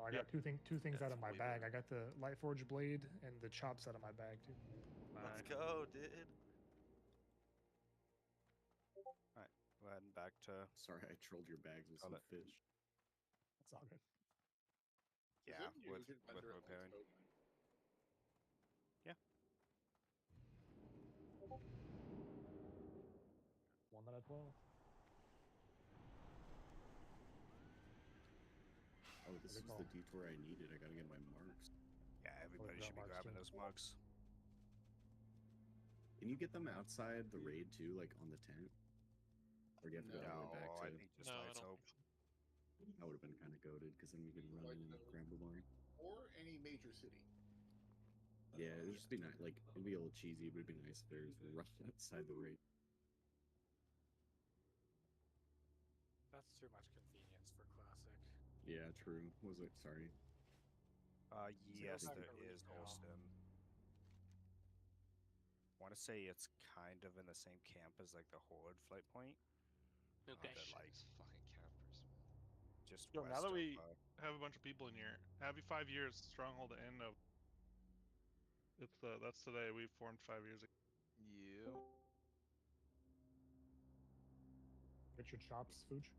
I got two things out of my bag. I got the light forge blade and the chops out of my bag too. Let's go, dude. Alright, we're heading back to... Sorry, I trolled your bags with some fish. That's all good. Yeah, with repairing. Yeah. 1 out of 12. Oh, this is the detour I needed. I gotta get my marks. Yeah, everybody should be grabbing those mugs. Can you get them outside the raid too, like on the tent? Or do you have to go all the way back to? I think just Lights Hope. That would have been kind of goated because then we could run in Gramble Barn. Or any major city. Yeah, it'd just be nice. Like it'd be a little cheesy, but it'd be nice if there's right outside the raid. That's too much convenience for Classic. Yeah, true. Was it? Sorry. Yes, there is Austin. I want to say it's kind of in the same camp as like the Horde flight point. Okay. Like fucking campers, man. Just Yo, west now that we of, have a bunch of people in here, happy 5 years, Stronghold to end of. It's that's today. We formed 5 years ago. Yeah. Get your chops, Fooch.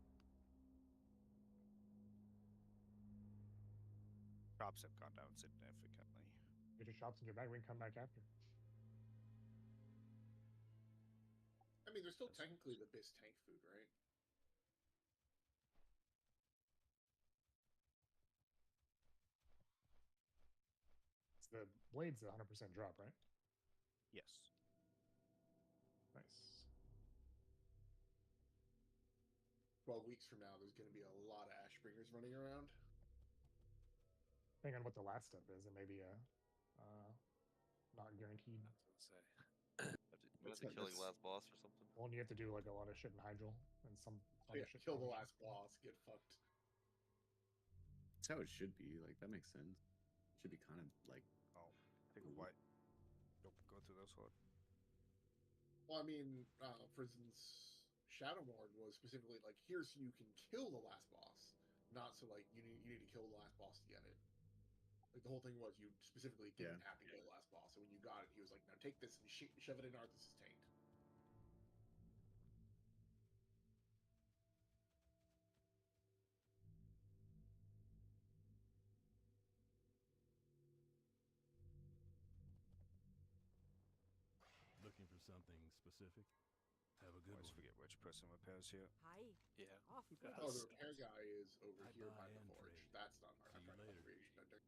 Chops have gone down significantly. Get your chops in your bag. We can come back after. I mean, they're still technically the best tank food, right? It's the blade's 100% drop, right? Yes. Nice. 12 weeks from now, there's going to be a lot of Ashbringers running around. Depending on what the last step is, it may be not guaranteed. I was gonna say. Have to kill the last boss or something. Well, and you have to do like a lot of shit in Hydral and some other shit. Kill the last boss, get fucked. That's how it should be. Like that makes sense. It should be kind of like. Oh, pick a white. Go through those one. Well, I mean, for instance, Shadowmourne was specifically like, here so you can kill the last boss, not so like you need to kill the last boss to get it. Like the whole thing was you specifically didn't have to kill the last boss, and when you got it, he was like, now take this and shove it in Arthas's tank. Looking for something specific? Have a good Always one. forget which person repairs here. Hi. Yeah. Oh, the repair guy is over here by the forge. That's not our creation vendor.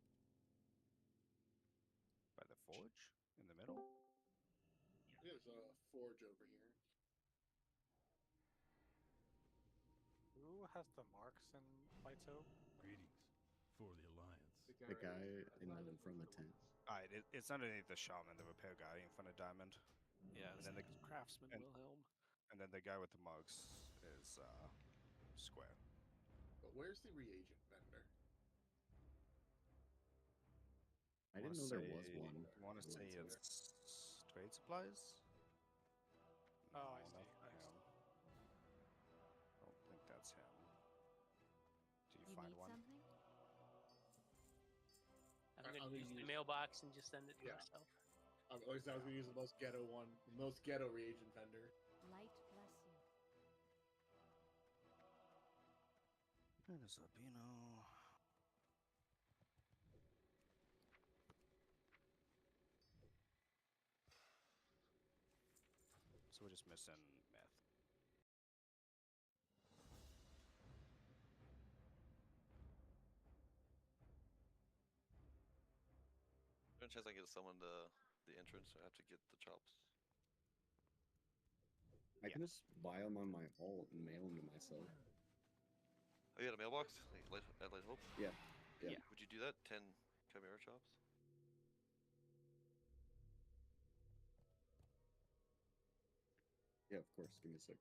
By the forge? In the middle? There's a forge over here. Who has the marks in Lights Hope? Greetings for the Alliance. The guy in front of the tent. Alright, it's underneath the shaman, the repair guy in front of Diamond. Yeah, and then the Craftsman Wilhelm. And then the guy with the mugs is square. But where's the reagent vendor? I didn't know there was one. I want to say it's trade supplies? Oh, I No, see. not him. I don't think that's him. Do you find one? Something? I'm I'll gonna use the use- mailbox and just send it to Yeah. myself. At least I was gonna use the most ghetto one, the most ghetto reagent vendor. Light bless you. There's a Pino. So we're just missing meth. No chance I can get someone to the entrance. I have to get the chops. I can just buy them on my alt and mail them to myself. Oh, you got a mailbox? At Light Hope? Yeah. Would you do that? 10 Chimera chops? Yeah, of course. Give me a sec.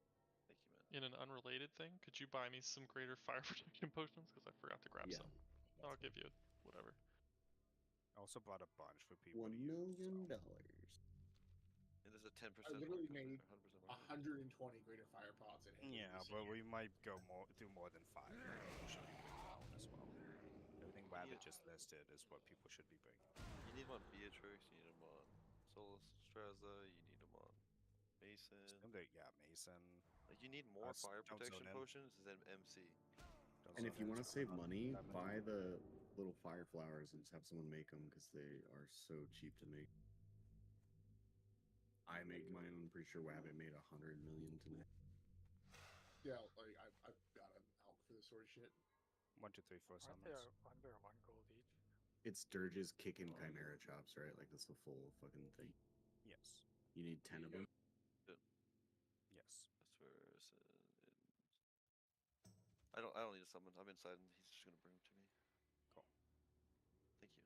Thank you, man. In an unrelated thing, could you buy me some greater fire protection potions? Because I forgot to grab some. I'll give you whatever. I also bought a bunch for people. $1 million. And there's a 10%. I literally markup, made 100% markup. 120 greater fire pots in it. Yeah, but we might go do more than 5. As well. Everything rabbit just listed is what people should be bringing. You need them on Beatrix, you need them on Solus Straza, you need them on Mason. Yeah, Mason. Like, you need more fire don't zone protection in. potions than MC. Don't And zone if you in, want to it's save really money, not that buy many. the little fire flowers and just have someone make them because they are so cheap to make. I make mine. I'm pretty sure Wabbit made 100 million to make. Yeah, like I've got an alk for this sort of shit. 1, 2, 3, 4 Aren't summons. they under 1 gold each? It's Dirge's kicking Chimera chops, right? Like that's the full fucking thing. Yes. You need 10 of them. Yes. That's where I don't need to summon. I'm inside and he's just gonna bring them to me. Cool. Thank you.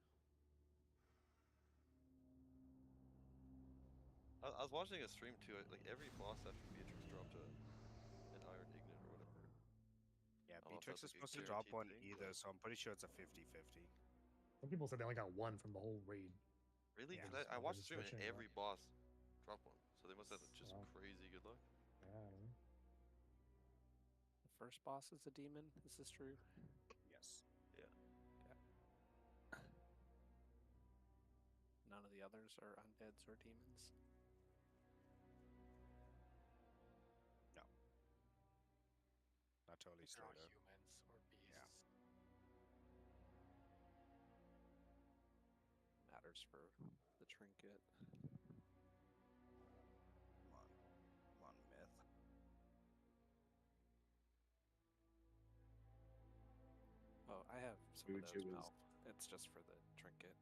I was watching a stream too. Like every boss after Beatrix dropped an Iron Ignet or whatever. Yeah, I don't know if Beatrix that's, is like, a supposed to drop one guaranteed thing, either, but- so I'm pretty sure it's a 50-50. Some people said they only got one from the whole raid. Really? Yeah. 'Cause I watched the stream and Switching, every boss dropped one. So they must have just Wow. crazy good luck. Yeah, I don't know. The first boss is a demon. Is this true? Yes. Yeah. None of the others are undeads or demons. No. Not totally They're all Slater. humans or beasts. Yeah. Matters for the trinket. Come on, myth. Oh, I have some of Uchi those, was- Mal. It's just for the trinket.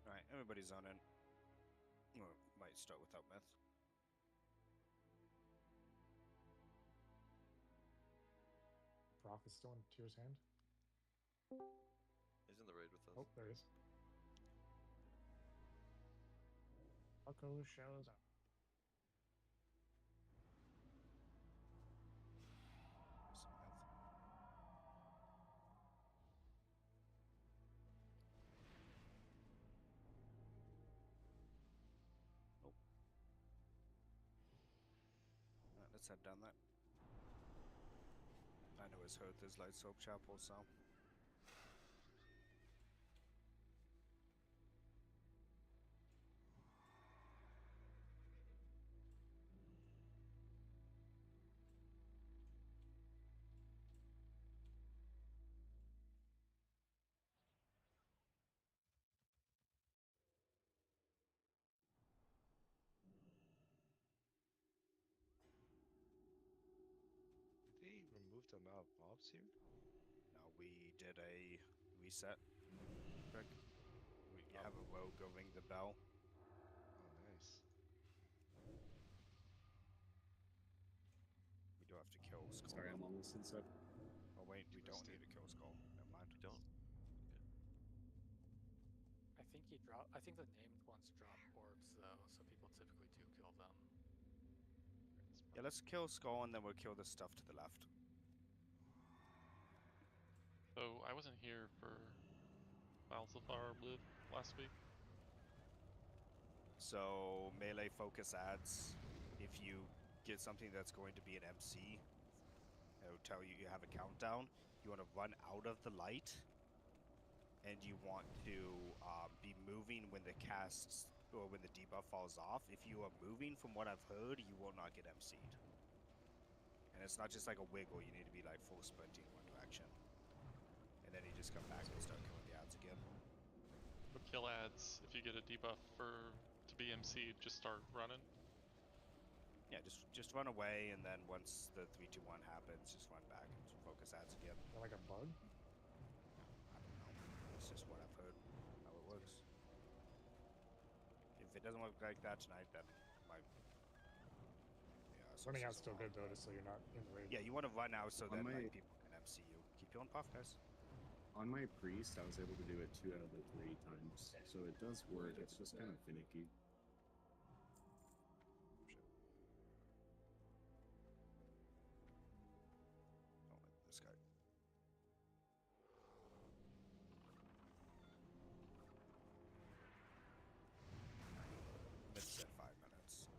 Alright, everybody's on in. Or might start without myth. Proc is still in Tyr's hand. He's in the raid with us. Oh, there he is. Bucko shows up. Some myth. Nope. Alright, let's head down there. I know his Hearth is like Soap Chapel, so. Did they remove the amount of mobs here? No, we did a reset. Quick. We Oh. have a rogue go ring the bell. Oh, nice. We do have to kill Skull. Sorry, I'm though. almost inside. Oh wait, we don't Missed need it. to kill Skull. Never mind. We don't? I think he dropped. I think the named ones drop orbs though, so people typically do kill them. Yeah, let's kill Skull and then we'll kill the stuff to the left. So I wasn't here for Mouths of Fire Live last week. So melee focus adds, if you get something that's going to be an MC, it'll tell you you have a countdown. You want to run out of the light, and you want to be moving when the casts or when the debuff falls off. If you are moving, from what I've heard, you will not get MC'd. And it's not just like a wiggle. You need to be like full sprinting in one direction, and then you just come back and start killing the ads again. But kill ads, if you get a debuff to be MC, just start running. Yeah, just run away, and then once the 3, 2, 1 happens, just run back and focus ads again. Is that like a bug? I don't know. It's just what I've heard, how it works. If it doesn't work like that tonight, then my Running out's still good though, just so you're not in the raid. Yeah, you want to run out so On that my- like, people can MC you. Keep your own puff, guys. on my priest, I was able to do it 2 out of the 3 times, so it does work. It's just kind of finicky. Don't like this guy. It's at 5 minutes.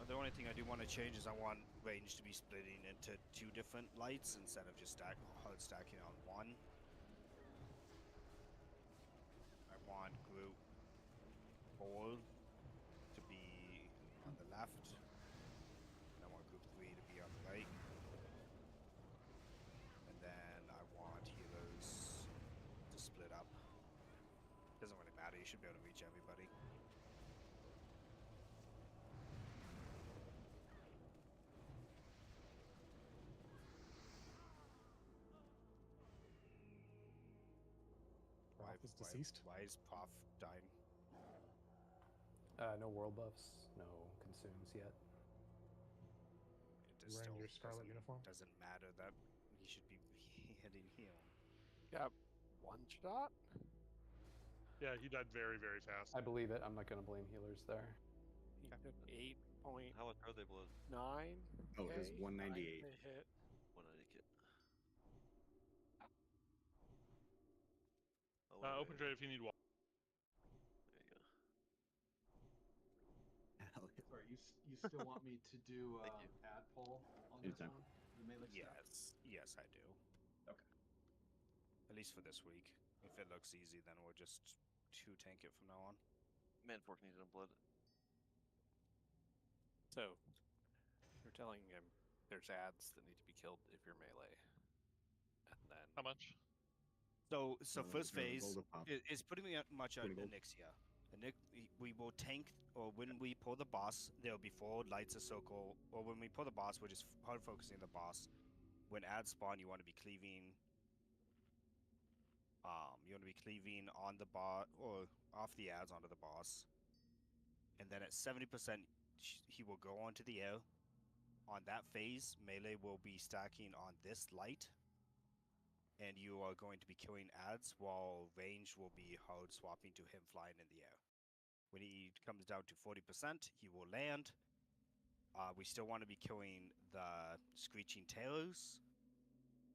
The only thing I do want to change is I want range to be splitting into 2 different lights instead of just hard stacking on 1. I want group 4 to be on the left. And I want group 3 to be on the right. And then I want healers to split up. Doesn't really matter, you should be able to reach everybody. Prof is deceased. Why is Prof dying? No world buffs, no consumes yet. It just Wearing still your scarlet doesn't- uniform? Doesn't matter that he should be hitting heal. Got one shot? Yeah, he died very, very fast. I believe it. I'm not going to blame healers there. He took 8.9. How much are they blood? Oh, it was 198. They hit. 190 kit. Open trade if you need water. There you go. Sorry, you still want me to do Thank you. ad poll on this Anytime. one? The melee stuff? Yes, I do. Okay. At least for this week. If it looks easy, then we'll just 2-tank it from now on. Manfork needed a blood. So, you're telling him there's ads that need to be killed if you're melee. And then... How much? So first gold phase to pop. is pretty much on 20 gold. Onyxia. We will tank, or when we pull the boss, there'll be 4 lights a circle, or when we pull the boss, we're just hard focusing the boss. When ads spawn, you want to be cleaving. You want to be cleaving on the boss, or off the ads onto the boss. And then at 70%, he will go onto the air. On that phase, melee will be stacking on this light. And you are going to be killing ads, while range will be hard swapping to him flying in the air. When he comes down to 40%, he will land. We still want to be killing the screeching tailors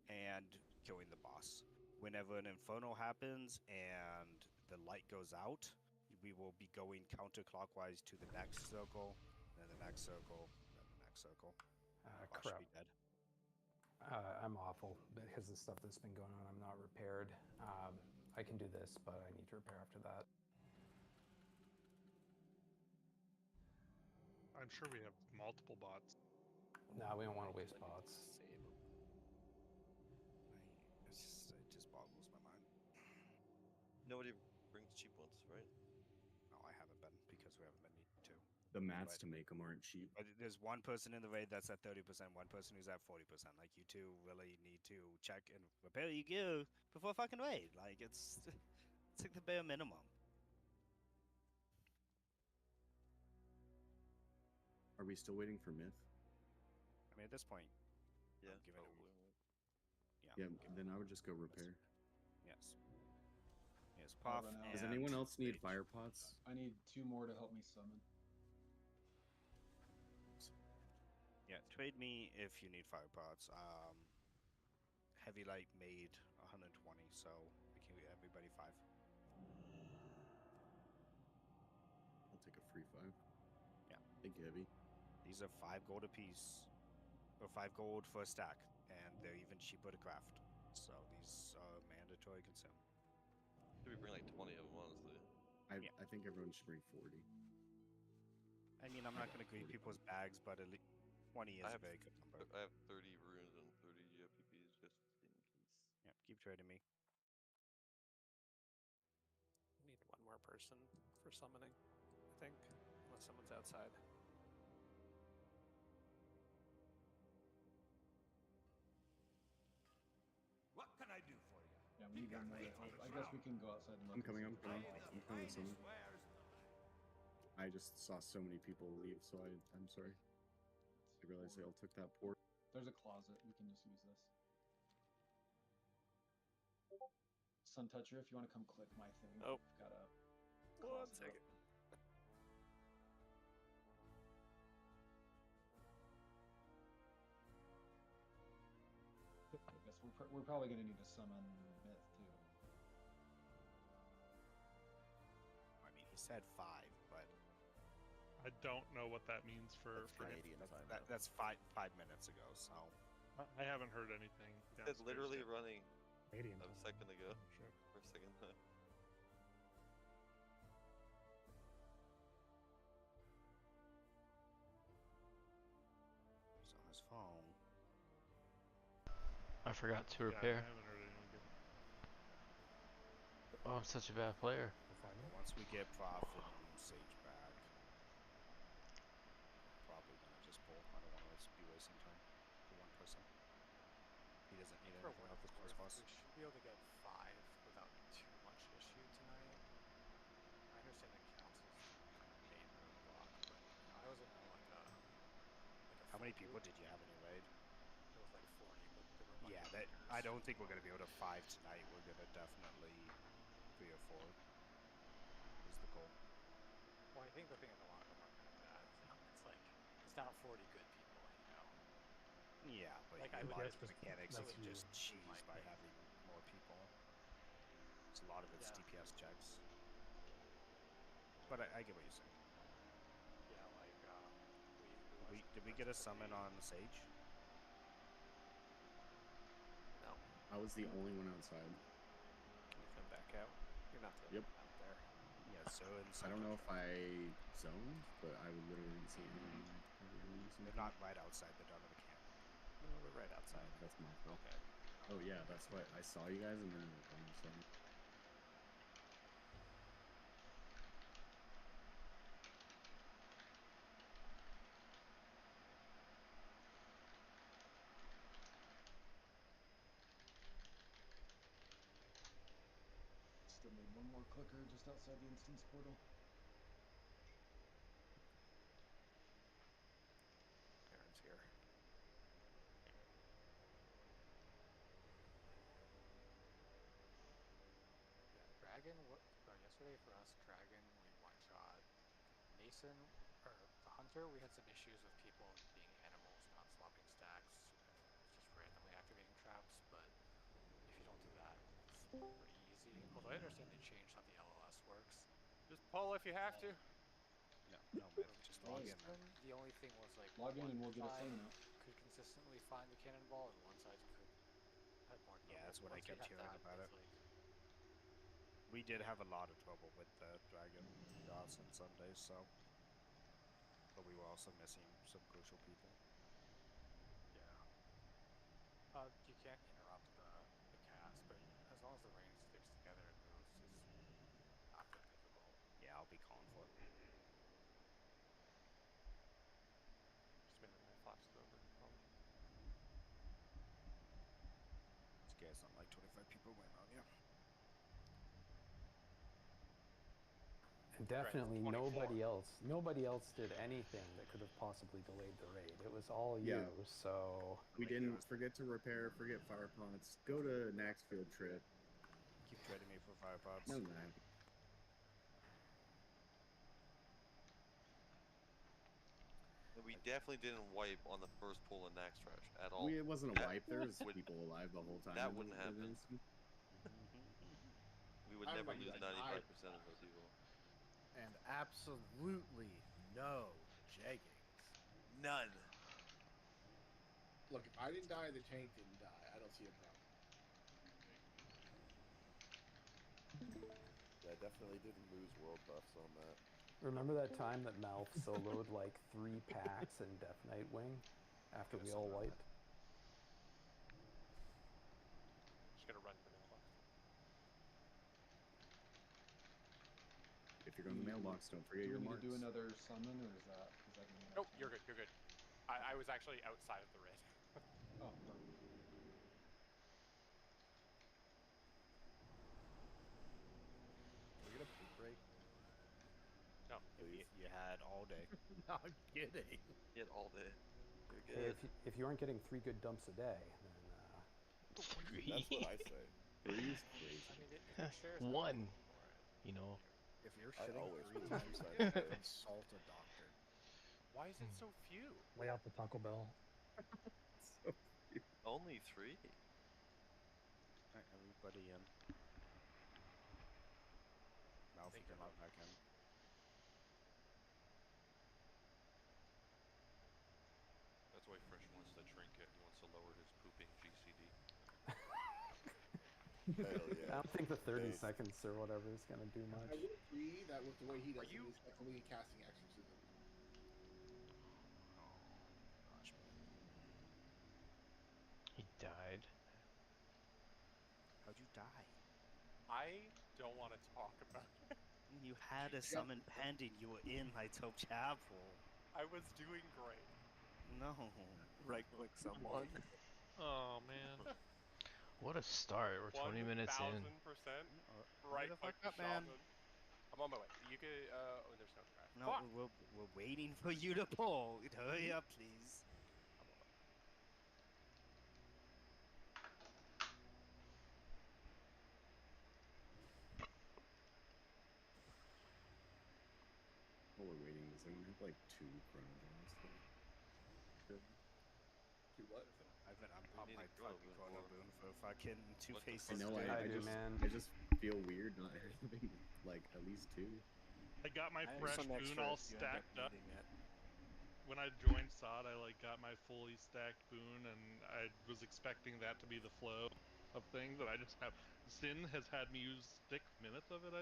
and killing the boss. Whenever an inferno happens and the light goes out, we will be going counterclockwise to the next circle, then the next circle, then the next circle. Boss should Crap. be dead. I'm awful because of the stuff that's been going on. I'm not repaired. I can do this, but I need to repair after that. I'm sure we have multiple bots. No, we don't want to waste bots. It just boggles my mind. Nobody brings cheap ones, right? No, I haven't been because we haven't been needing to. The mats But- to make them aren't cheap. But there's one person in the raid that's at 30%, one person who's at 40%. Like, you two really need to check and repair your gear before fucking raid. Like, it's like the bare minimum. Are we still waiting for myth? I mean, at this point, Yeah, I'm giving him. probably. Yeah. Yeah, then I would just go repair. Yes. Yes, I'll Puff. run out. Does and anyone else need Rage. fire pots? I need 2 more to help me summon. Yeah, trade me if you need fire pots. Heavy light made 120, so we can get everybody 5. I'll take a free 5. Yeah. Thank you, Heavy. These are 5 gold apiece, or 5 gold for a stack, and they're even cheaper to craft. So these are mandatory consume. Should we bring like 20 of them, honestly? I think everyone should bring 40. I mean, I'm not going to greet people's bags, but at least 20 is I a have, very good number. I have 30 runes and 30 PPs just in case. Yeah, keep trading me. Need one more person for summoning, I think, unless someone's outside. What can I do for you? Yeah, we need one more. I guess we can go outside and look. I'm coming, I'm coming. I'm coming with someone. I just saw so many people leave, so I'm sorry. I realized they all took that port. There's a closet. We can just use this. Sun Toucher, if you want to come click my thing. Oh. I've got a 1 closet second. up. I guess we're probably going to need to summon Myth too. I mean, he said 5, but I don't know what that means for Canadian time. that's 5 minutes ago. So I haven't heard anything. It's literally yet. running Canadian a time. second ago. Oh, shit. Or a second. he's on his phone. I forgot to Yeah, repair. I haven't heard anyone give it. Oh, I'm such a bad player. We'll find But him. once we get Prof and Sage back, probably gonna just pull. I don't want to be wasting time for one person. He doesn't need For anything what off his it's first worth, boss. we should be able to get 5 without too much issue tonight. I understand the council's main roadblock, but you know, I was in like a How many full people group. did you have in your raid? It was like 40, but there were a bunch Yeah, of that leaders. I don't think we're gonna be able to 5 tonight. We're gonna definitely 3 or 4 is the goal. Well, I think the thing is a lot of them are kind of bad. It's like it's not 40 good people, you know. Yeah, but Like, a I would lot of just- the mechanics that's you just you. cheese Might by be. having more people. It's a lot of it's Yeah. DPS checks. But I get what you're saying. Yeah, like Did we get a summon on Sage? No. I was the only one outside. Can you come back out? You're not the Yep. only one out there. Yeah, so in I don't know if I zoned, but I literally didn't see anyone. They're not right outside the dome of the camp. No, they're right outside. That's my fault. Okay. Oh yeah, that's why I saw you guys and then you were gone. So Still need one more clicker just outside the instance portal. Aaron's here. Yeah, Dragon. Yesterday for us, Dragon, we one-shot Mason, or the Hunter. We had some issues with people being animals, not swapping stacks, just randomly activating traps. But if you don't do that, it's pretty easy. Although I understand they changed how the LOS works. Just pull if you have to. No, Myth, just log in, man. The only thing was like Log in one and we'll get a side summon out. could consistently find the cannonball, and one side could have more trouble. Yeah, that's what I Once we kept had hearing that, about it. it's like, We did have a lot of trouble with the Dragon dots on Sundays, so. But we were also missing some crucial people. yeah. You can't interrupt the cast, but as long as the range sticks together and moves, it's not that difficult. Yeah, I'll be calling for it. Just made my fox over. Probably. This guy's not like 25 people went on you. And definitely 24. nobody else did anything that could have possibly delayed the raid. It was all you. Yeah. So we didn't forget to repair, forget fire pots. Go to Naxfield trip. Keep trading me for fire pots. No, man. And we definitely didn't wipe on the first pull in Nax Trash at all. It wasn't a That wipe. There was would- people alive the whole time. that in wouldn't the happen. instance. We would I never might lose die. 95% of those people. And absolutely no jeggings. None. Look, if I didn't die, the tank didn't die. I don't see a problem. Yeah, I definitely didn't lose world buffs on that. remember that time that Malf soloed like 3 packs in Death Knight Wing after we all wiped? Just gotta run to the mailbox. If you're going to the mailbox, don't forget Do your we need marks. to do another summon, or is that gonna be enough? Nope, you're good. You're good. I was actually outside of the raid. Oh, perfect. Can we get a poop break? No. Please. please. You had all day. Not kidding. Get all day. You're Hey, good. if you aren't getting 3 good dumps a day, then That's what I say. 3 is crazy. I mean, if your share's One, not for it, you know. If you're I shitting always 3 put times 2 a times day, a day. consult a doctor. why is it so few? Lay out the Taco Bell. So Only 3? Alright, everybody in. Mouth, you can log back in. That's why Fresh wants to trinket. He wants to lower his pooping GCD. Hell yeah. I don't think the 30 Based. seconds or whatever is going to do much. I would agree that with the way he does it, you- he's definitely casting exorcism. Oh gosh, man. He died. How'd you die? I don't want to talk about it. You had a summon pending. You were in Lighthope Chapel. I was doing great. No. Right click someone. Oh man. What a start. We're 20 minutes in. 1000% right click up, man. shaman. I'm on my way. You could. Oh, there's no trash. No, we're waiting for you to pull. Hurry up, please. While we're waiting, does anyone have like 2 chrono bombs? Do what? I'm We need my a grow fucking boon chrono for- boon for fucking Two What the Faces. I know. I do, just, man. I just feel weird not having like at least 2. I got my I have fresh some boon extra all if you end up stacked up. needing it. When I joined SOD, I like got my fully stacked boon, and I was expecting that to be the flow of things, and I just have. Sin has had me use 6 minutes of it.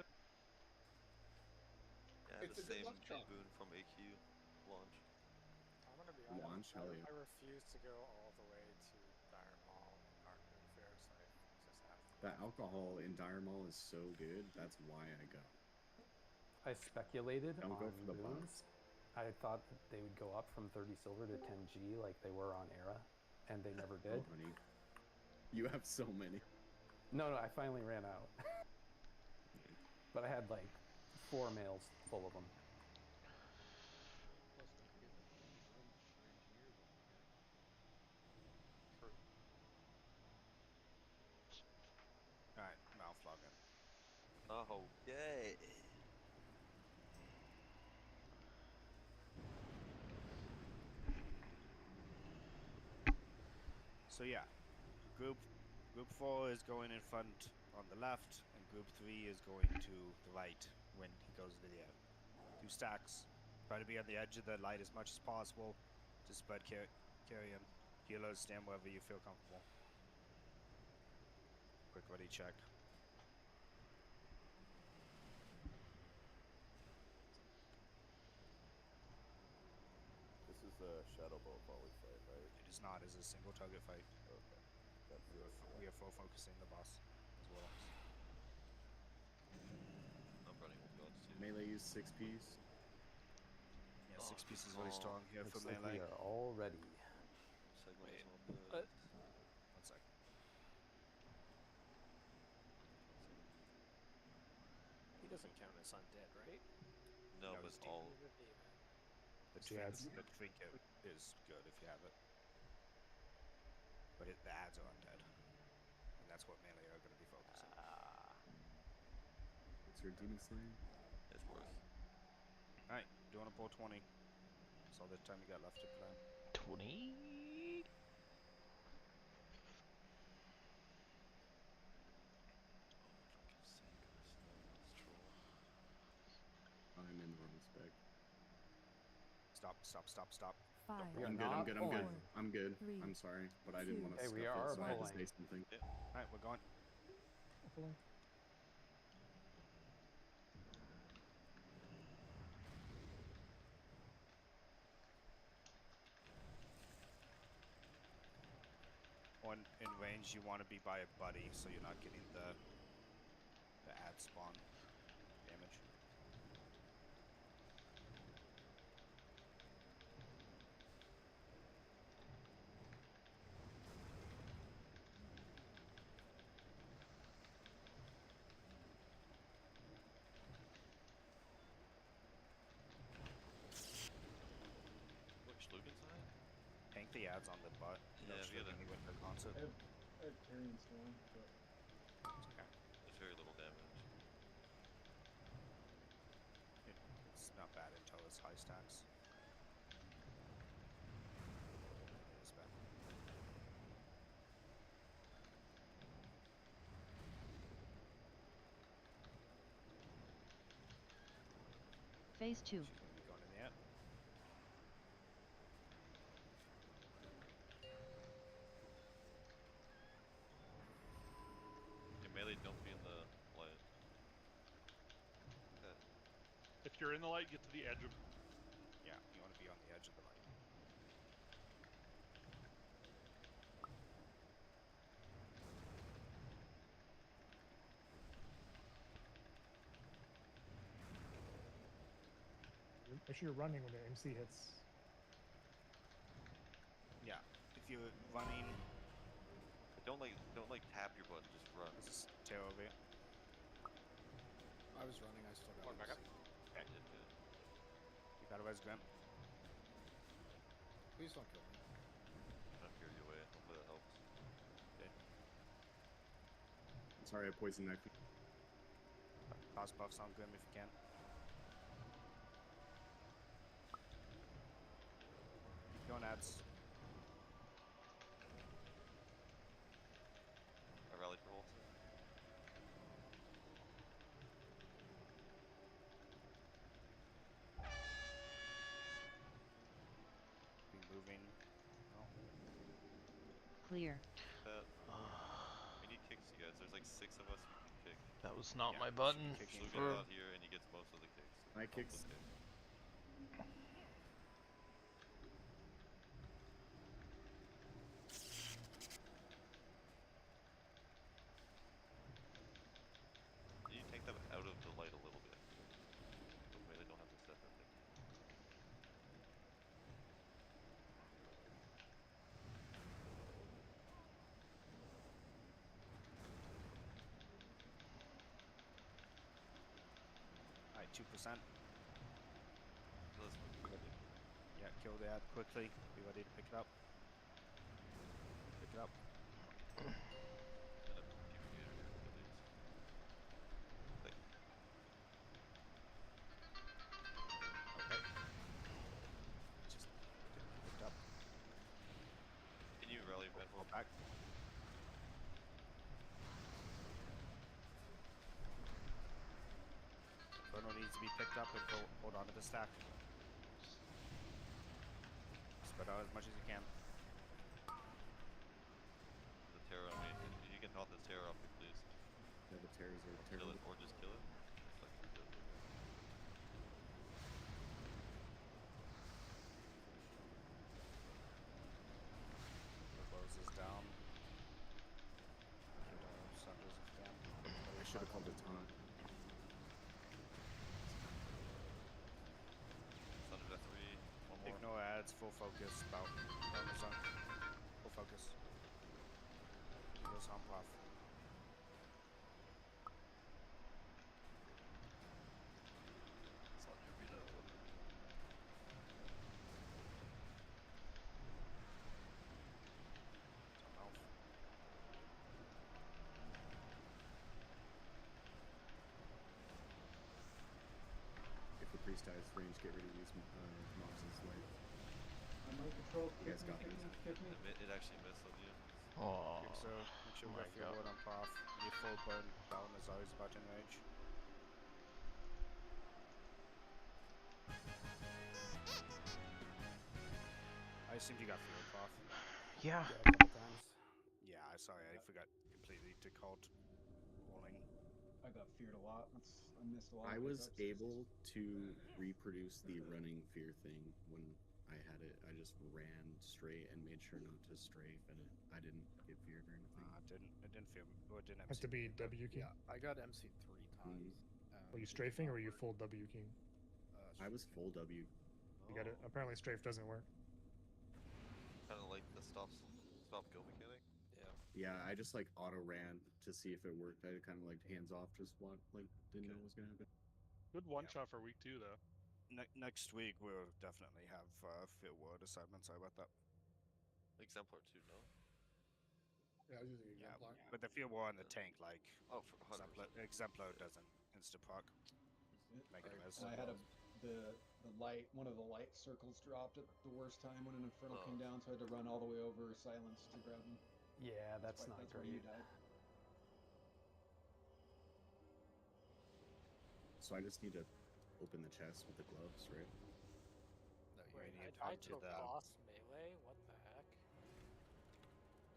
Yeah, It's the a good same luck charm. boon from AQ launch. I'm gonna be Launch, honest. hell yeah. I refuse to go all the way to Dire Mall Dark Moon Fair, so I just have to. That alcohol in Dire Mall is so good. That's why I go. I speculated Don't on go for the boons. I thought that they would go up from 30 silver to 10G like they were on Era, and they never did. Oh, honey, you have so many. No, I finally ran out. But I had like 4 mails full of them. Plus, don't forget the boons run 9 tiers on that. True. Alright, mouth log in. Oh, yay! So yeah, group 4 is going in front on the left, and group 3 is going to the right when he goes into the air. 2 stacks. Try to be on the edge of the light as much as possible to spread carrion. Healers, stand wherever you feel comfortable. Quick ready check. This is a Shadow Ball volley fight, right? It is not. It's a single target fight. Okay. That's We are full focusing the boss as well. I'm running with gods too. Melee use 6 piece. Yeah, 6 pieces really strong here for Looks like melee. we are all ready. Segment Wait, is not good. 1 second. He doesn't count as undead, right? No, No, but he's all. He's a demon. The trinket is good if you have it. But the ads are undead. And that's what melee are going to be focusing on. What's your demon slaying? It's worth. Alright, do you want to pull 20? That's all the time you got left to plan. 20? I'm in the wrong spec. Stop. 5, I'm good. I'm good. I'm good. 4, I'm good. 3, I'm sorry, but I didn't want to Hey, we scuffle, are so I had to pulling. say something. Alright, we're going. One in range, you want to be by a buddy, so you're not getting the ad spawn damage. Tank the ads on the butt. Yeah, They'll we shoot gotta- me with the concept. I have carry and storm, but It's okay. There's very little damage. It's not bad until it's high stacks. It's bad. Phase 2. She's gonna be going in the ad. Okay, melee, don't be in the light. Okay. If you're in the light, get to the edge of. Yeah, you want to be on the edge of the light. Make sure you're running when the MC hits. Yeah, if you're running, Don't like tap your button, just run. this is tail over here. I was running. I still got Back up. Okay. Yeah, good. You got a res Grim. Please don't kill me. I'll carry you away. Hopefully that helps. Sorry, I poisoned knife. Toss buffs on Grim if you can. Keep going ads. I rally for ult. Be moving. No. Clear. That. We need kicks, you guys. There's like 6 of us who can kick. That was not Yeah, my you should button. be kicking Blue for- gets out here and he gets most of the kicks. My Help kicks. us kick. You take them out of the light a little bit. So melee don't have to step in there. Alright, 2%. So let's move quickly. Yeah, kill the ad quickly. Be ready to pick it up. Pick it up. And a PvPer here at least. Like, Okay. Just didn't get picked up. can you rally Ben? Hold back. Inferno needs to be picked up and hold on to the stack. Spread out as much as you can. The terror on me. If you can knock this terror off me, please. Yeah, the terrors are Kill terrible. it or just kill it. It's like we're good. Closes down. Sunders if you can. I should have called it taunt. Thunder at 3. One more. Ignore ads, full focus, bout. Bonus on. Full focus. Goes on off. It's on your reload. It's on mouth. If the priest dies range, get rid of these mobs' life. I might control. You guys got Kick these. me, kick me. It actually missed on you. Oh, Think so. Make sure we my got field God. ward on path. Need full burn down as always about in range. I assumed you got field path. Yeah. Yeah, a couple times. Yeah, sorry, I forgot completely to call warning. I got feared a lot. I missed a lot. I of was pickups. able to reproduce the running fear thing when I had it. I just ran straight and made sure not to strafe, and I didn't get feared or anything. It didn't feel, or it didn't Has to be W key. Yeah, I got MC 3 times. Were you strafing or were you full W key? I was full W. You got it. Apparently strafe doesn't work. Kind of like the stop go mechanic. Yeah, I just like auto ran to see if it worked. I kind of like hands off, just what like didn't know what was gonna happen. Good one shot for week 2 though. Next week we'll definitely have field ward assignments. Sorry about that. Exemplar too, no? Yeah, I was using Yeah, Exemplar. but the field war on the tank, like Oh, for 100%. Exemplar doesn't insta proc. Negative as. I had the light, one of the light circles dropped at the worst time when an Infernal came down, so I had to run all the way over Silence to grab him. Yeah, that's why, not that's great. why you died. So I just need to open the chest with the gloves, right? No, you Wait, need to I talk to took the. boss melee? What the heck?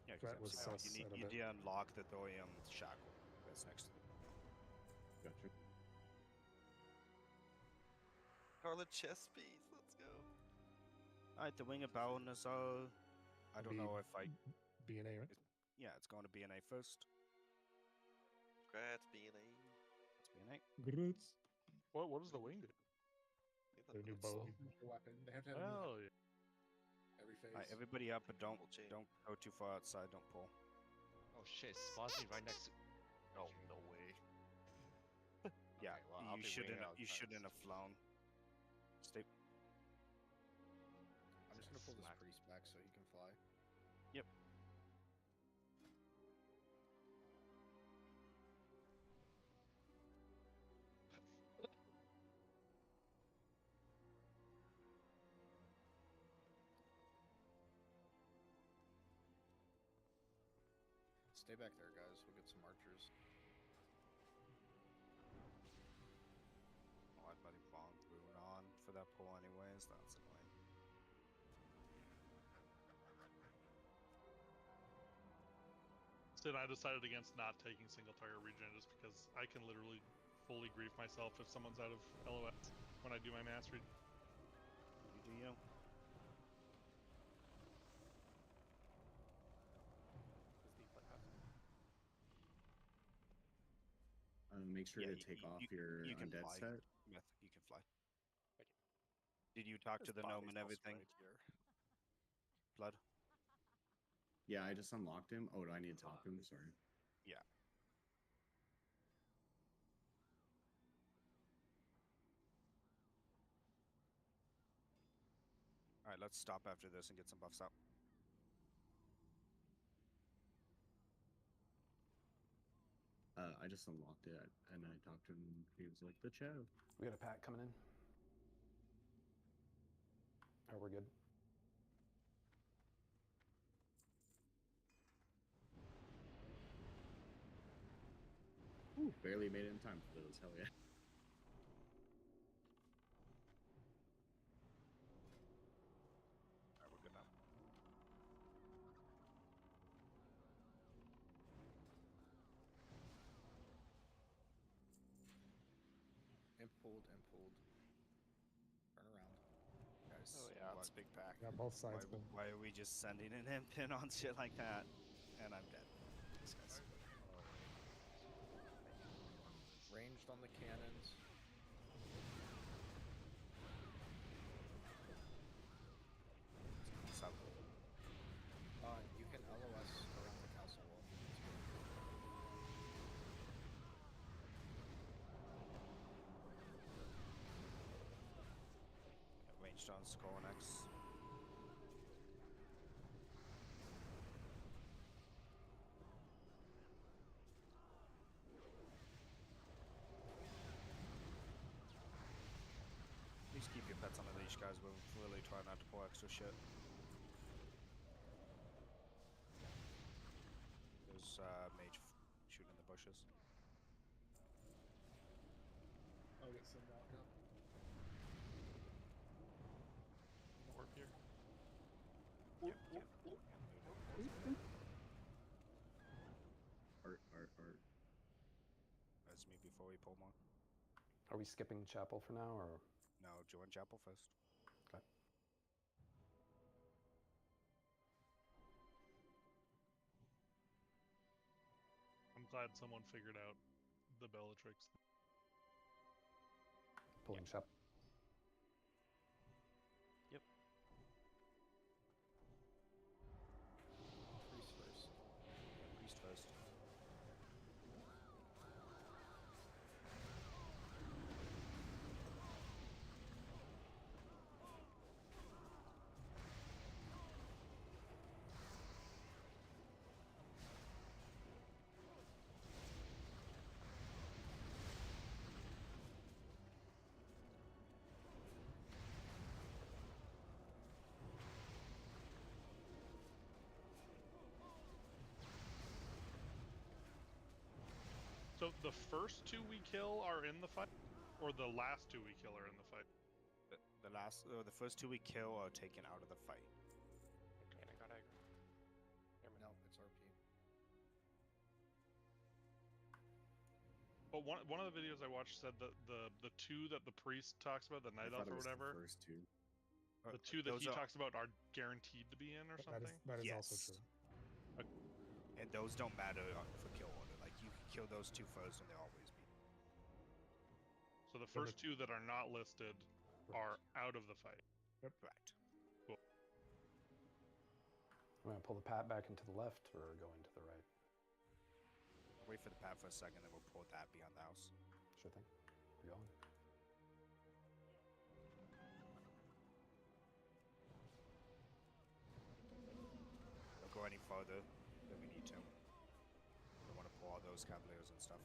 Yeah, That was because sus you out of need it. to unlock the Thorium shackle that's next to them. Gotcha. Scarlet chest piece, let's go. Alright, the Wing of Balnazzar. I don't know if I. BNA, right? Yeah, it's going to BNA first. Congrats, BNA. It's BNA. Grits. What does the wing do? Their new bow. Weapon. They have to have Oh, yeah. every phase. Alright, everybody up, but don't go too far outside. Don't pull. Oh shit, spawns me right next to. Oh, no way. Yeah, Okay, well, I'll you be shouldn't. winging out You trying to shouldn't have flown. Stay. I'm just gonna pull this priest back so he can fly. Yep. Stay back there, guys. We'll get some archers. Oh, I'd let him fall through and on for that pull anyways. That's annoying. Sid, I decided against not taking single target regen just because I can literally fully grief myself if someone's out of LOS when I do my mastery. You do you. Make sure Yeah, to take off your you can undead fly. set. Myth, you can fly. Did you talk to the gnome and everything? Blood? Yeah, I just unlocked him. Oh, do I need to talk to him? Sorry. Yeah. Alright, let's stop after this and get some buffs up. I just unlocked it and I talked to him. And he was like, "The chav." We got a pack coming in. Oh, we're good. Ooh, barely made it in time for those. Hell yeah. Alright, we're good now. Imp pulled. Turn around. Guys, Oh yeah, it's a big pack. Yeah, both sides. Why are we just sending an imp in on shit like that? And I'm dead. Thanks, guys. Ranged on the cannons. What's up? You can LOS around the castle wall. Ranged on Skull and X. Please keep your pets on a leash, guys. We'll really try not to pull extra shit. There's mage shooting in the bushes. I'll get some walk up. Warp here. Art. That's me before we pull more. Are we skipping chapel for now, or? No, join chapel first. Okay. I'm glad someone figured out the Bellatrix. Pulling chapel. Yep. Priest first. Priest first. the first two we kill are in the fight, or the last two we kill are in the fight? The first two we kill are taken out of the fight. Okay, I got aggro. No, it's RP. But one of the videos I watched said that the two that the priest talks about, the night elf or whatever, the first two. the two that he talks about are guaranteed to be in or something. That is also true. And those don't matter for kill order. Like you can kill those two first, and they'll always be. So the first two that are not listed are out of the fight. Yep. Right. Cool. I'm gonna pull the pat back into the left or go into the right. Wait for the pat for a second, then we'll pull that beyond the house. Sure thing. We're going. Don't go any farther than we need to. Don't want to pull all those cavaliers and stuff.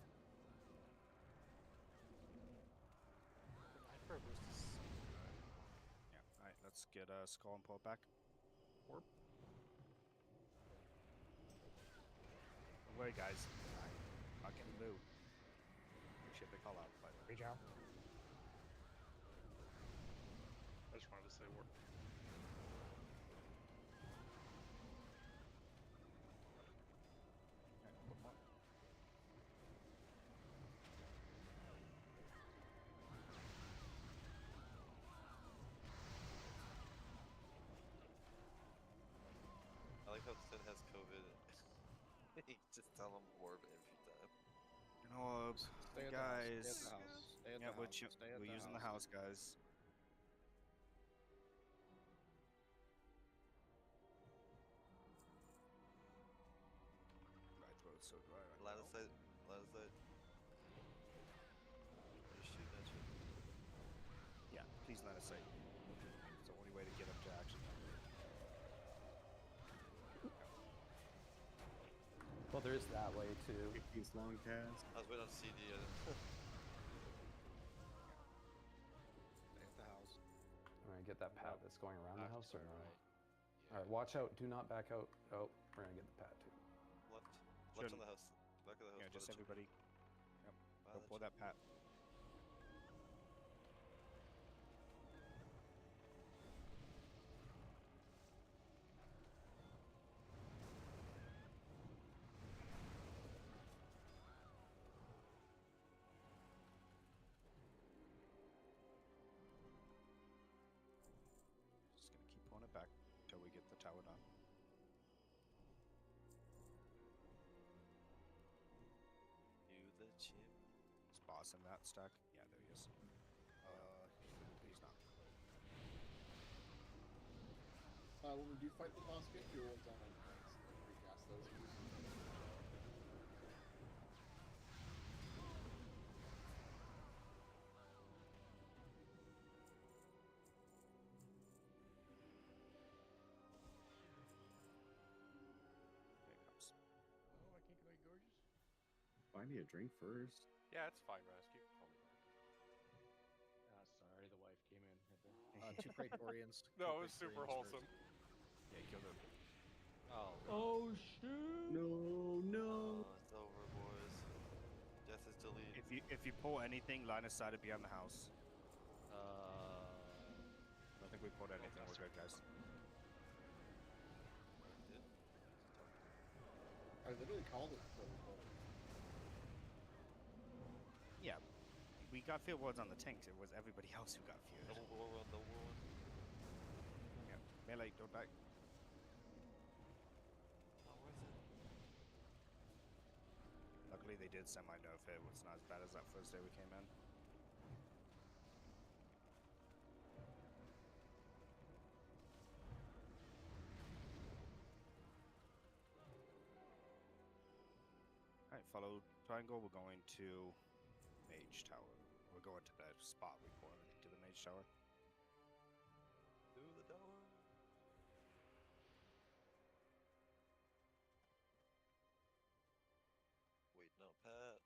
The Nitro boost is so good. Yeah. All right. Let's get Skull and pull it back. Warp. Don't worry, guys. Fucking blue. Shit, they call out. But Reach out. I just wanted to say warp. I like how Sid has COVID. You just tell him orb every time. Orbs. Stay at Guys. the house. Stay at Yeah, the house. Stay at we're the using the house. house, guys. Right, well, so do I. Line of sight. Line of sight. Just shoot that shit. Yeah, please let us say. It's the only way to get him to action. Well, there is that way too. These long cast. I was waiting on CD. Stay at the house. I'm gonna get that pat that's going around the Back house to or the no? right. All right, watch out. Do not back out. Oh, we're gonna get the pat too. Left. Sure. Left on the house. Back of the house. Yeah, by just the chimney. everybody. Yep. By Go the pull that pat. Just gonna keep pulling it back until we get the tower done. You the chip. Is boss in that stack? Yeah, there he is. He's not. When we do fight the boss, get your ones on and recast those. There it comes. Oh, I can't get away, gorgeous. Buy me a drink first. Yeah, it's fine, Rescue. Call me back. Sorry, the wife came in. Two Praetorians. No, it was super wholesome. Yeah, he killed him. Oh shoot! No, no. It's over, boys. Death is deleted. If you pull anything, line of sight to be on the house. I don't think we pulled anything. We're good, guys. I literally called it before we pulled it. Yeah, we got field wards on the tanks. It was everybody else who got feared. Double war run, double war run. Yeah, melee, don't die. Not worth it. Luckily, they did semi-nerf it. It's not as bad as that first day we came in. Alright, follow triangle. We're going to Mage Tower. We're going to the spot we pointed to the Mage Tower. To the tower. Wait, no, Pat.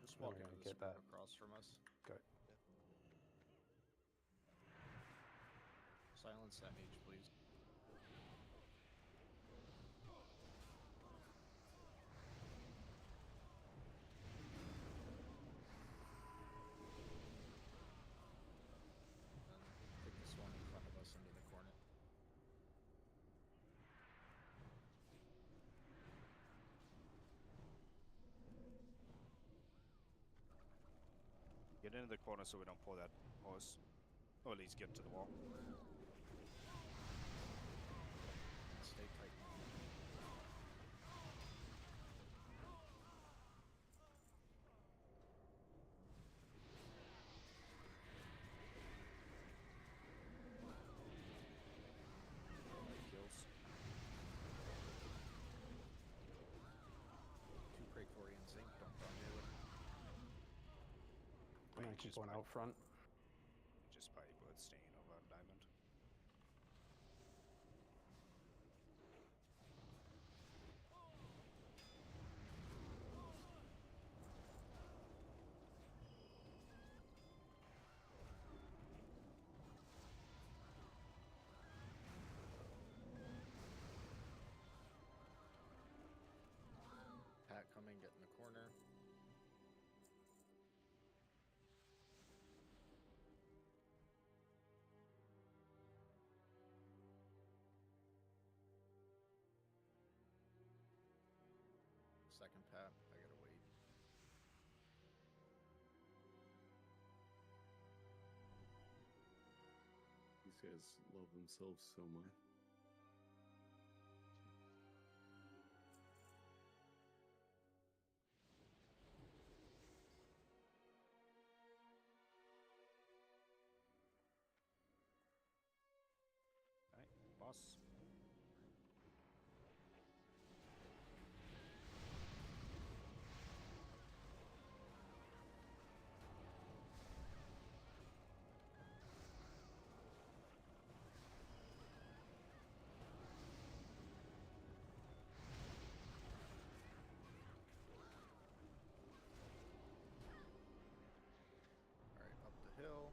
Just Then walk we're into gonna this get that. across from us. Go. Silence that mage, please. Get into the corner so we don't pull that horse. Or at least get to the wall. Stay tight. Kills. 2 Praetorians Inc. Don't run near them. I'm gonna keep one out front. Just probably worth staying over on Diamond. Pat coming, get in the corner. Second Pat, I gotta wait. These guys love themselves so much. Alright, boss. Alright, up the hill.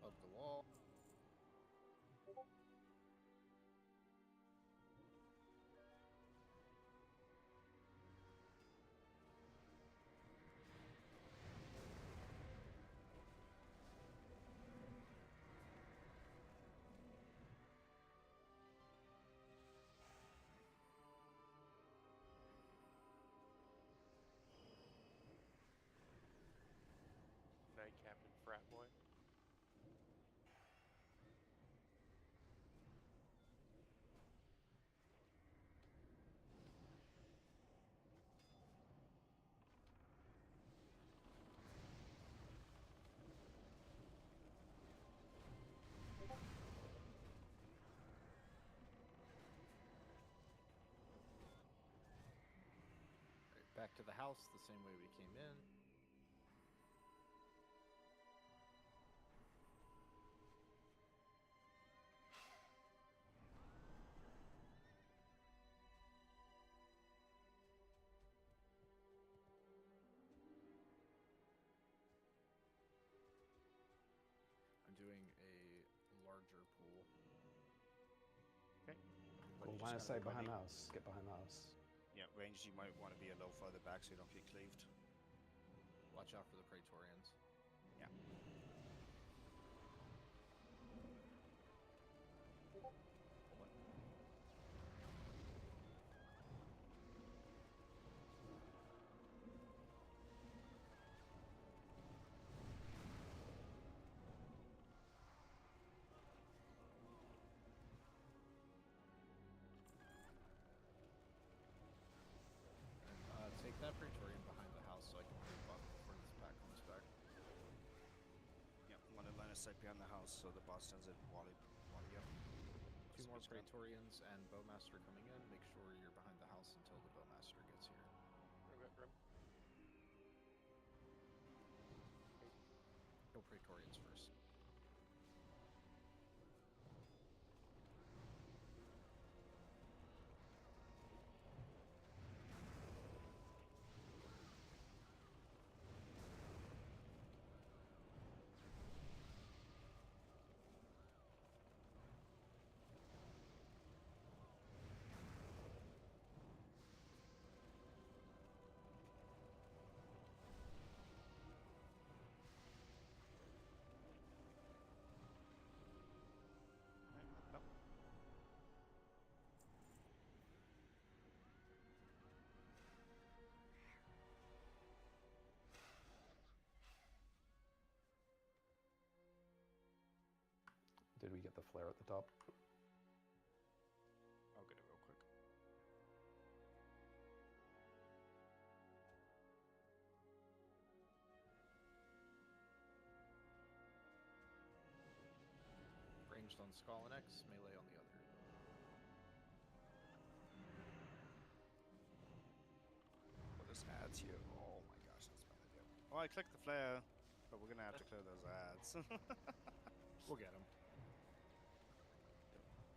Up the wall. Night Captain Frat Boy. Right, back to the house the same way we came in. I'm doing a larger pool. Okay. Cool, line of sight behind the house. Get behind the house. Yeah, range you might want to be a little further back so you don't get cleaved. Watch out for the Praetorians. Yeah. Take that Praetorian behind the house so I can creep up before this pack comes back. Yeah, one in line of sight behind the house so the boss doesn't wally up. 2 more Praetorians and Bowmaster coming in. Make sure you're behind the house until the Bowmaster gets here. Go Praetorians first. we get the flare at the top. I'll get it real quick. Ranged on Skull and X, melee on the other. Well, this adds here. Oh my gosh, that's a bad idea. Oh, I clicked the flare, but we're gonna have to clear those ads. We'll get them.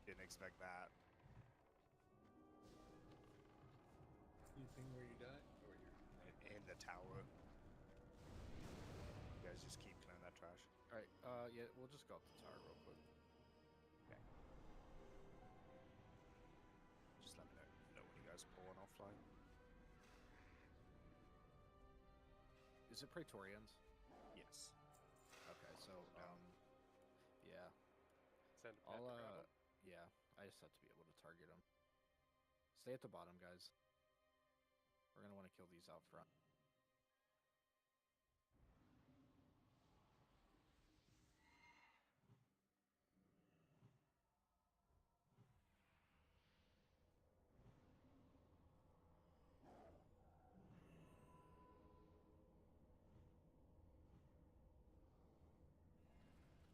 Didn't expect that. Anything where you die? Or you're In the tower. You guys just keep clearing that trash. Alright, yeah, we'll just go up the tower real quick. Okay. Just let me know when you guys pull and I'll fly. Is it Praetorians? Yes. Okay, so, yeah. Send I'll, yeah, I just have to be able to target them. Stay at the bottom, guys. We're gonna want to kill these out front.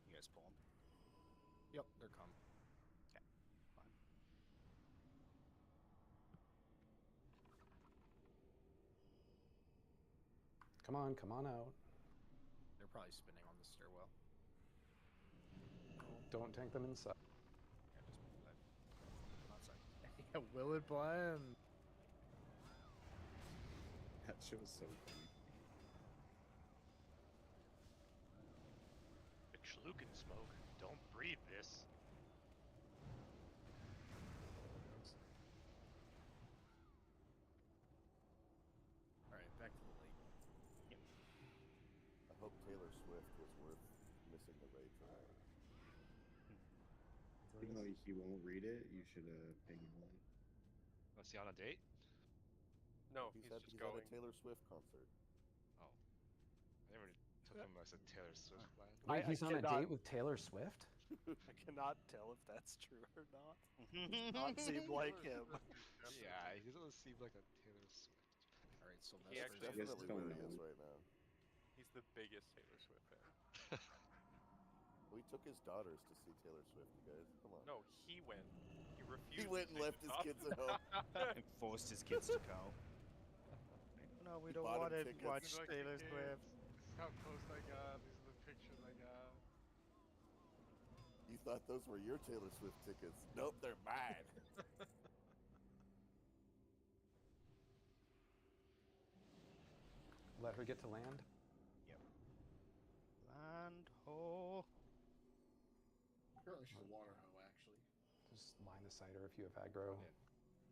You guys pull them. Yep, they're come. Okay, fine. Come on out. They're probably spinning on the stairwell. Don't tank them inside. Yeah, just let them outside. Yeah, will it blend? That shit was so funny. Schluken smoke. Don't breathe this. Alright, back to the lake. Yep. I hope Taylor Swift was worth missing the raid for that. Even though he won't read it, you should ping him on. Was he on a date? No, He's he's at just going. a Taylor Swift concert. Oh. I never took him as a Taylor Swift fan. Wait, he's on a cannot- date with Taylor Swift? I cannot tell if that's true or not. Does not seem like him. Yeah, he doesn't seem like a Taylor Swift. Alright, so He That's actually definitely where he is right now. He's the biggest Taylor Swift fan. Well, he took his daughters to see Taylor Swift, you guys. Come on. No, he went. He refused. He went and left his kids at home. And forced his kids to go. No, we don't want to watch Taylor Swift. This is how close I got. These are the pictures I got. You thought those were your Taylor Swift tickets. Nope, they're mine. Let her get to land. Yep. Land ho. Apparently she's a water hoe, actually. Just line the cider if you have aggro. Yeah.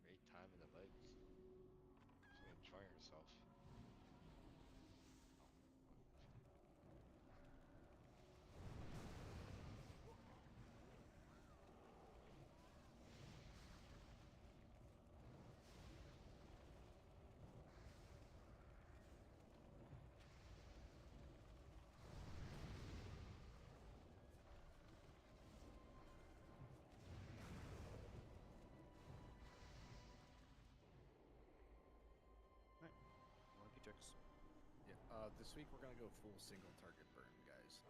Great time in the legs. She's enjoying herself. Monkey chicks. Yeah, this week we're gonna go full single target burn, guys.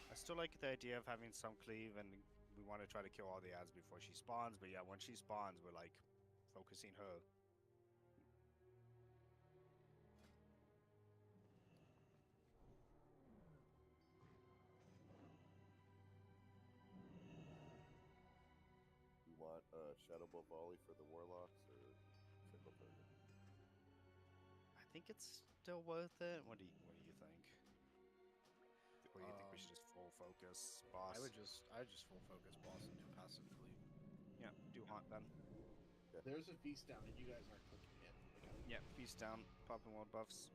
I still like the idea of having some cleave, and we want to try to kill all the ads before she spawns. But yeah, when she spawns, we're like focusing her. You want Shadow Bolt Volley for the Warlocks or single target? I think it's still worth it. What do you think? Or you think we should just full focus boss? I would just full focus boss and do passive cleave. Yeah, do haunt then. There's a feast down and you guys aren't clicking it. Yeah, feast down, popping world buffs.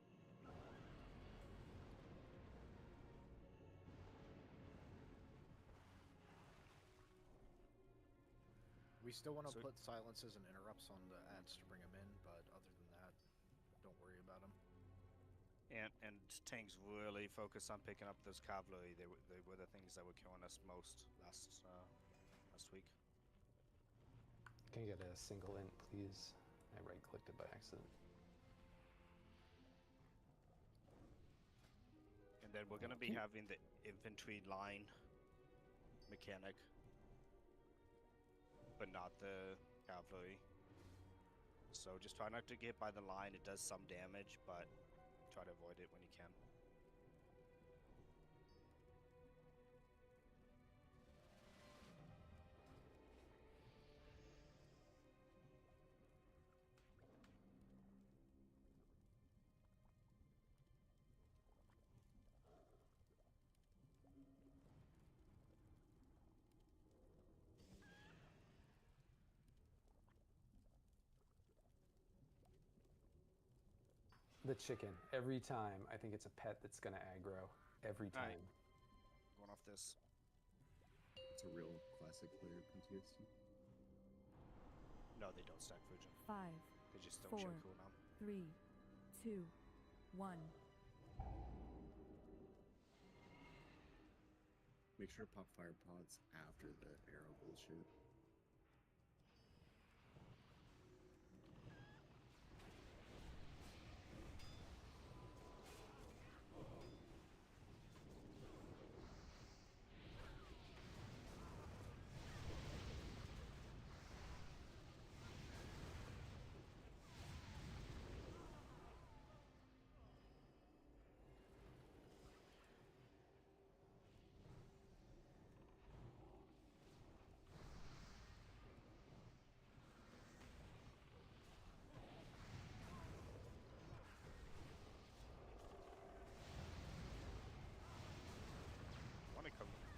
We still want to So- put silences and interrupts on the ads to bring them in, but other than that, don't worry about them. And tanks really focus on picking up those cavalry. They were the things that were killing us most last week. Can I get a single int, please? I right-clicked it by accident. And then we're going to be having the infantry line mechanic, but not the cavalry. So just try not to get by the line. It does some damage, but try to avoid it when you can. The chicken. Every time, I think it's a pet that's gonna aggro. Every time. Right. Going off this. It's a real classic player PTSD. No, they don't stack Fujin. 5, They just don't 4, show cooldown. 3, 2, 1. Make sure to pop fire pods after the arrow bullshit.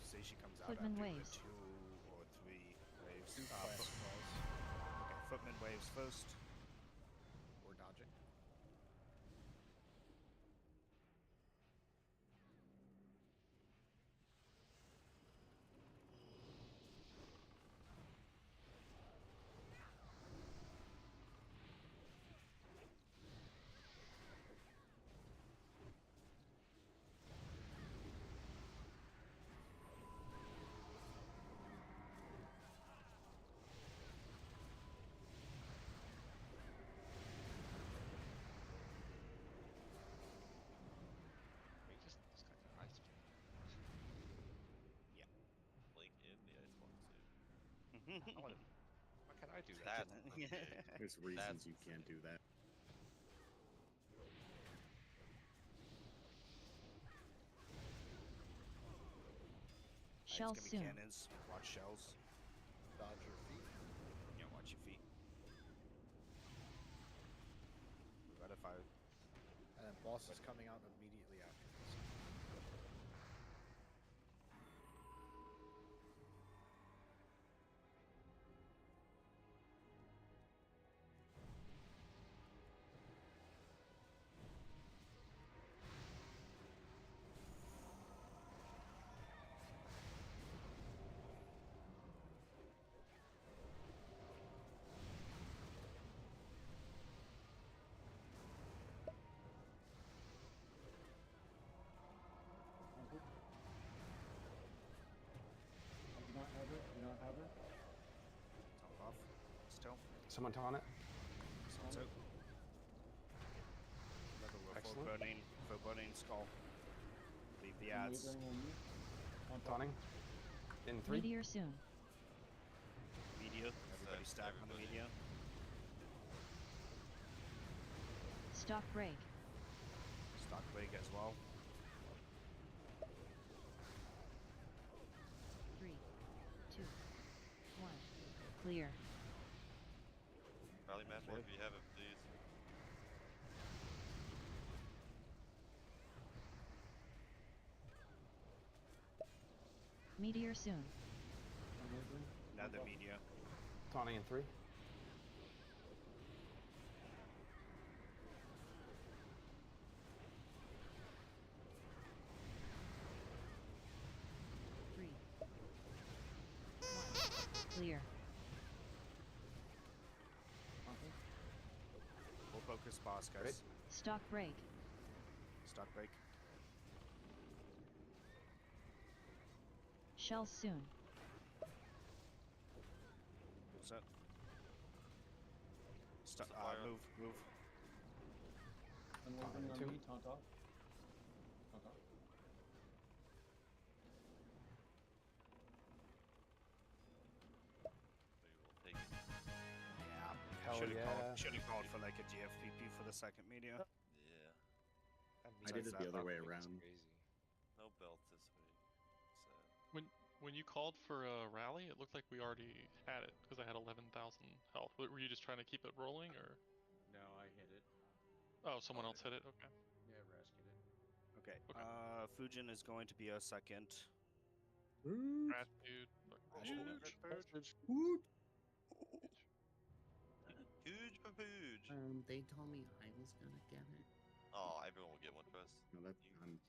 Say she comes out Footman after waves. the 2 or 3 waves. Two flash balls. Okay, footman waves first. Or dodging. Wait, just got the ice. Yeah. Link in the icebox, Why can't I do that? That's unbig. There's reasons you can't do that. Shell It's gonna be soon. cannons. Watch shells. Dodge your feet. Yeah, watch your feet. But if I And then boss is coming out immediately after this. I do not have her. Do not have her. top off. Still. Someone taunt it. Sounds out. Another Excellent. full burning skull. Leave the I'm ads. wavering on you. On top. Taunting. In 3. Meteor soon. Media. Everybody stack on the media. Stock break. Stock leg as well. 3, 2, 1. Clear. Rally map if you have it, please. Meteor soon. I'm wavering. Another media. Taunting in 3. Three, 1. Clear. Full focus boss, guys. Great. Stock break. stock break. Shell soon. What's that? the fire? Move. And we're bringing on two. me, taunt off. Taunt off. They will take it. Yeah. Hell yeah. Should have called for like a GFPP for the second media. Yeah. I did it the other way around. Crazy. No belt this week. Sad. When you called for a rally, it looked like we already had it because I had 11,000 health. Were you just trying to keep it rolling, or? No, I hit it. Oh, someone else hit it. Okay. Yeah, rescued it. Okay. Fujin is going to be a second. Rat dude. Huge papooge. They told me I was gonna get it. Oh, everyone will get one first. No, I'm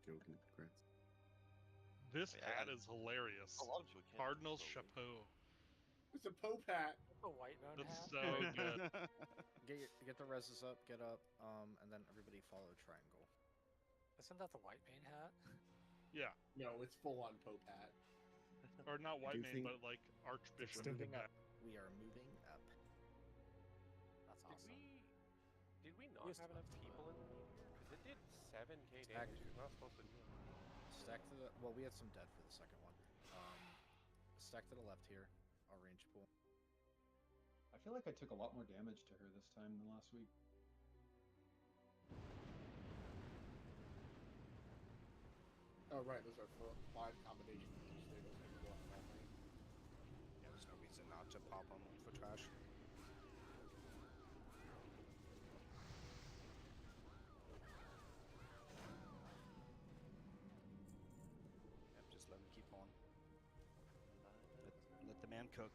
joking. Congrats. This Wait, hat is hilarious. A lot of people can't Cardinal's slowly. chapeau. It's a Pope hat. A white man That's hat. so good. Get the reses up, get up, and then everybody follow triangle. Isn't that the white man hat? Yeah. No, it's full on Pope hat. Or not white do mane, think- but like Archbishop. Extended Moving up. We are moving up. That's awesome. Did we not have enough people in the meteor? Because it did 7k damage. It's not supposed to do it. Stack to the. Well, we had some dead for the second one. Stack to the left here. Our range pool. I feel like I took a lot more damage to her this time than last week. Oh, right, those are 5 combinations each. They don't make one only. Yeah, there's no reason not to pop them for trash. Yep, just let him keep on. Let the man cook.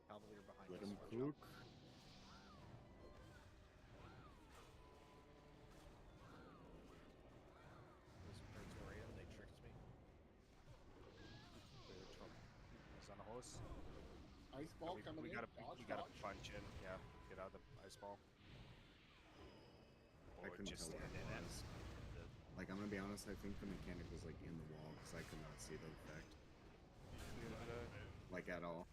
Cavalier behind Let us. him watch out. cook. This Praetorian, they tricked me. He's on a horse. Ice ball coming we in. gotta Dodge, you gotta dodge. punch in. Yeah, get out of the ice ball. I Or couldn't just tell what stand it in it. was. Like, I'm gonna be honest, I think the mechanic was like in the wall because I could not see the effect. Like at all.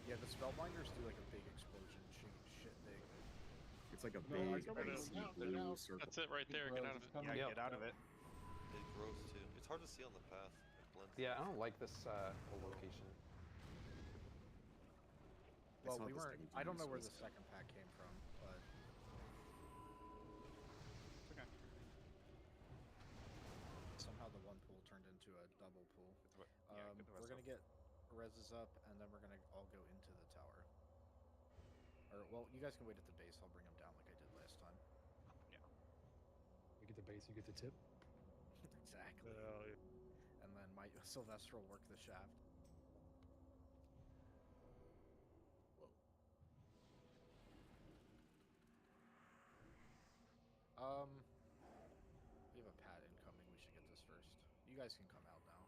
Yeah, the spellbinders do like a big explosion, shit big. It's like a No, big I don't know. icy Now, blue now. circle. That's it right there. Get out of it. Yeah, Yep. get out of it. It grows too. It's hard to see on the path. It blends. Yeah, I don't like this whole location. Well, saw we the weren't. second I time, don't know so where the it's- second pack came from, but It's okay. somehow the one pool turned into a double pool. Yeah, get the We're rest gonna get reses up, and then we're gonna all go into the tower. Or well, you guys can wait at the base. I'll bring them down like I did last time. You get the base, you get the tip. Exactly. Hell yeah. And then my Sylvester will work the shaft. We have a pad incoming. We should get this first. You guys can come out now.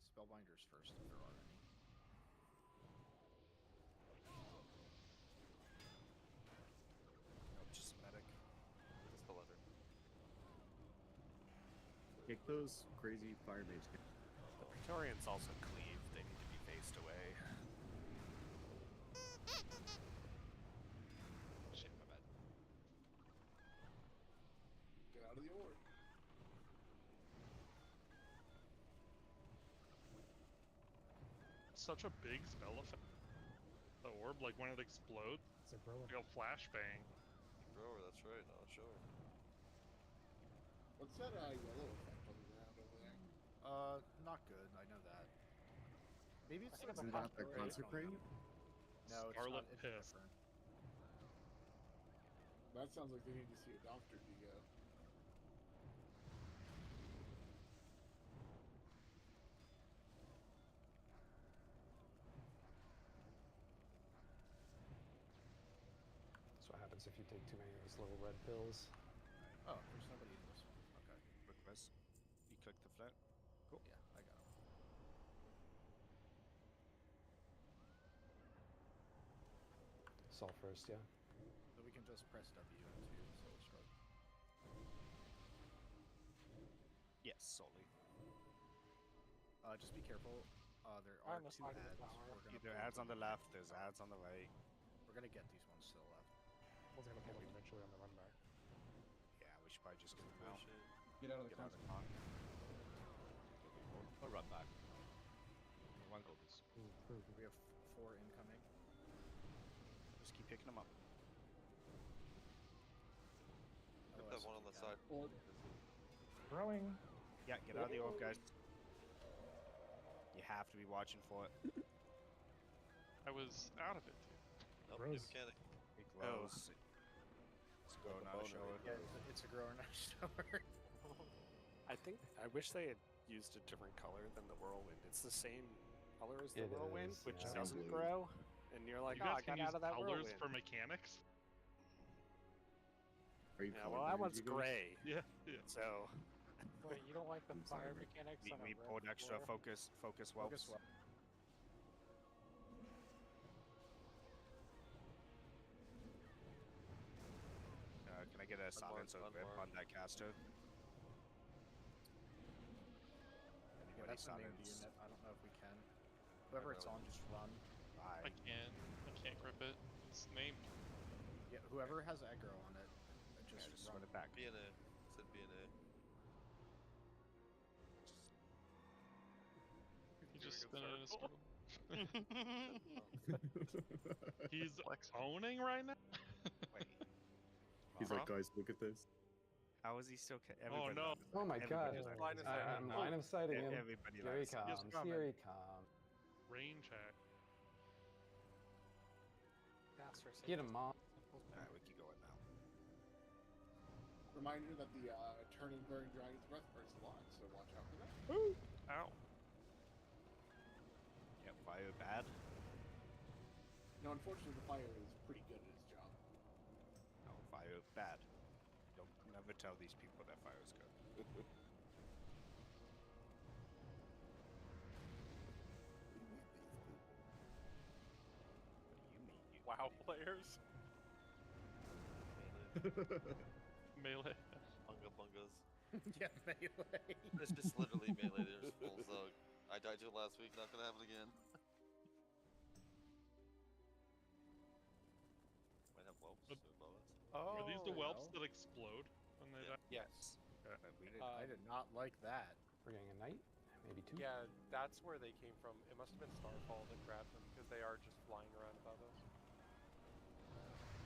Spellbinders first, if there are any. Nope, just medic. It's the leather. Kick those crazy fire mage guys. The Praetorians also cleave. They need to be faced away. Shit, my bad. Get out of the orb. Such a big spell effect. The orb, like when it explodes, It's a grower. like a flashbang. Grower, that's right. Not sure. What's that yellow effect on the ground over there? Not good. I know that. Maybe it's Isn't that the consecrate? No, it's Scarlet not. It's Piss. different. That sounds like they need to see a doctor, Digo. That's what happens if you take too many of those little red pills. Oh, there's nobody in this one. Okay. Quick res. You click the flat. Cool. Yeah, I got him. Soul first, yeah. So we can just press W into Soul Stroke. Yes, solely. Just be careful. There are On the 2 side of the ads. tower. We're gonna There pull are ads on them the left, there's ads on the right. We're gonna get these ones to the left. I was gonna pull them eventually on the run back. Yeah, we should probably just get them out. Get out of the Get out of con. the con. Or run back. One gold is. We have 4 incoming. Just keep picking them up. Put that one on the side. Throwing. Yeah, get out of the orb, guys. You have to be watching for it. I was out of it, dude. Nope, Rose. new mechanic. It glows. It's going Like a out of boner shower. Yeah, it's a grower, not a shower. I wish they had used a different color than the whirlwind. It's the same color as the It whirlwind, is, which yeah. doesn't Blue. grow. And you're like, You oh, guys I can got use out of that colors whirlwind. for mechanics? Are you Yeah, well, that colorblind, one's you guys? gray. Yeah. So, Wait, you don't like the I'm fire sorry. mechanics on a We red poured extra floor? focus Focus whelps. well. Can I get a silence or grip on that caster? Yeah, Anybody that's a named silence? unit. I don't know if we can. Whoever it's on, just run. I can't. I can't grip it. It's named. Yeah, whoever has aggro on it, just Just run run it back. B&A. Said B&A. He just Doing spin a it in a circle. circle. He's owning right now? Wait. He's like, guys, look at this. How is he still? Oh, no. Oh my god. Line of sight. I'm line of sighting him. Everybody Here he likes it. comes. Here he comes. Rain check. That's for Get him, Mom. Alright, we keep going now. Reminder that the turning Burning Dragon's Breath hurts a lot, so watch out for that. Ow. Yep, fire bad. Now, unfortunately, the fire is pretty good at its job. No, fire bad. Don't never tell these people that fire is good. What do you mean? WoW players. Melee. Bunga bungas. Yeah, melee. It's just literally melee. There's full zug. I died to it last week. Not gonna happen again. Might have whelps or boas. Are these the Oh, whelps that explode when they die? Yes. I did not like that. We're getting a knight? Maybe 2? Yeah, that's where they came from. It must have been Starfall that grabbed them because they are just flying around above us.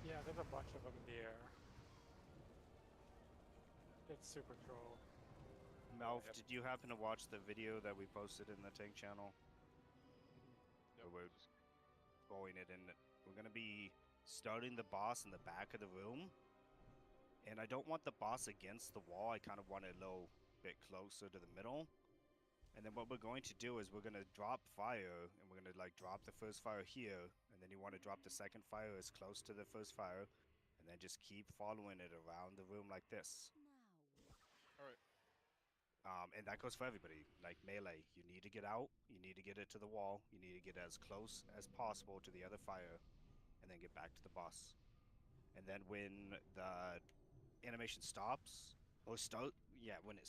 Yeah, there's a bunch of them in the air. It's super troll. Melf, did you happen to watch the video that we posted in the tank channel? Where we're throwing it in. We're gonna be starting the boss in the back of the room. And I don't want the boss against the wall. I kind of want it a little bit closer to the middle. And then what we're going to do is we're going to drop fire. And we're going to like drop the first fire here. And then you want to drop the second fire as close to the first fire. And then just keep following it around the room like this. Alright. And that goes for everybody. Like melee, you need to get out. You need to get it to the wall. You need to get as close as possible to the other fire. And then get back to the boss. And then when the animation stops, or when it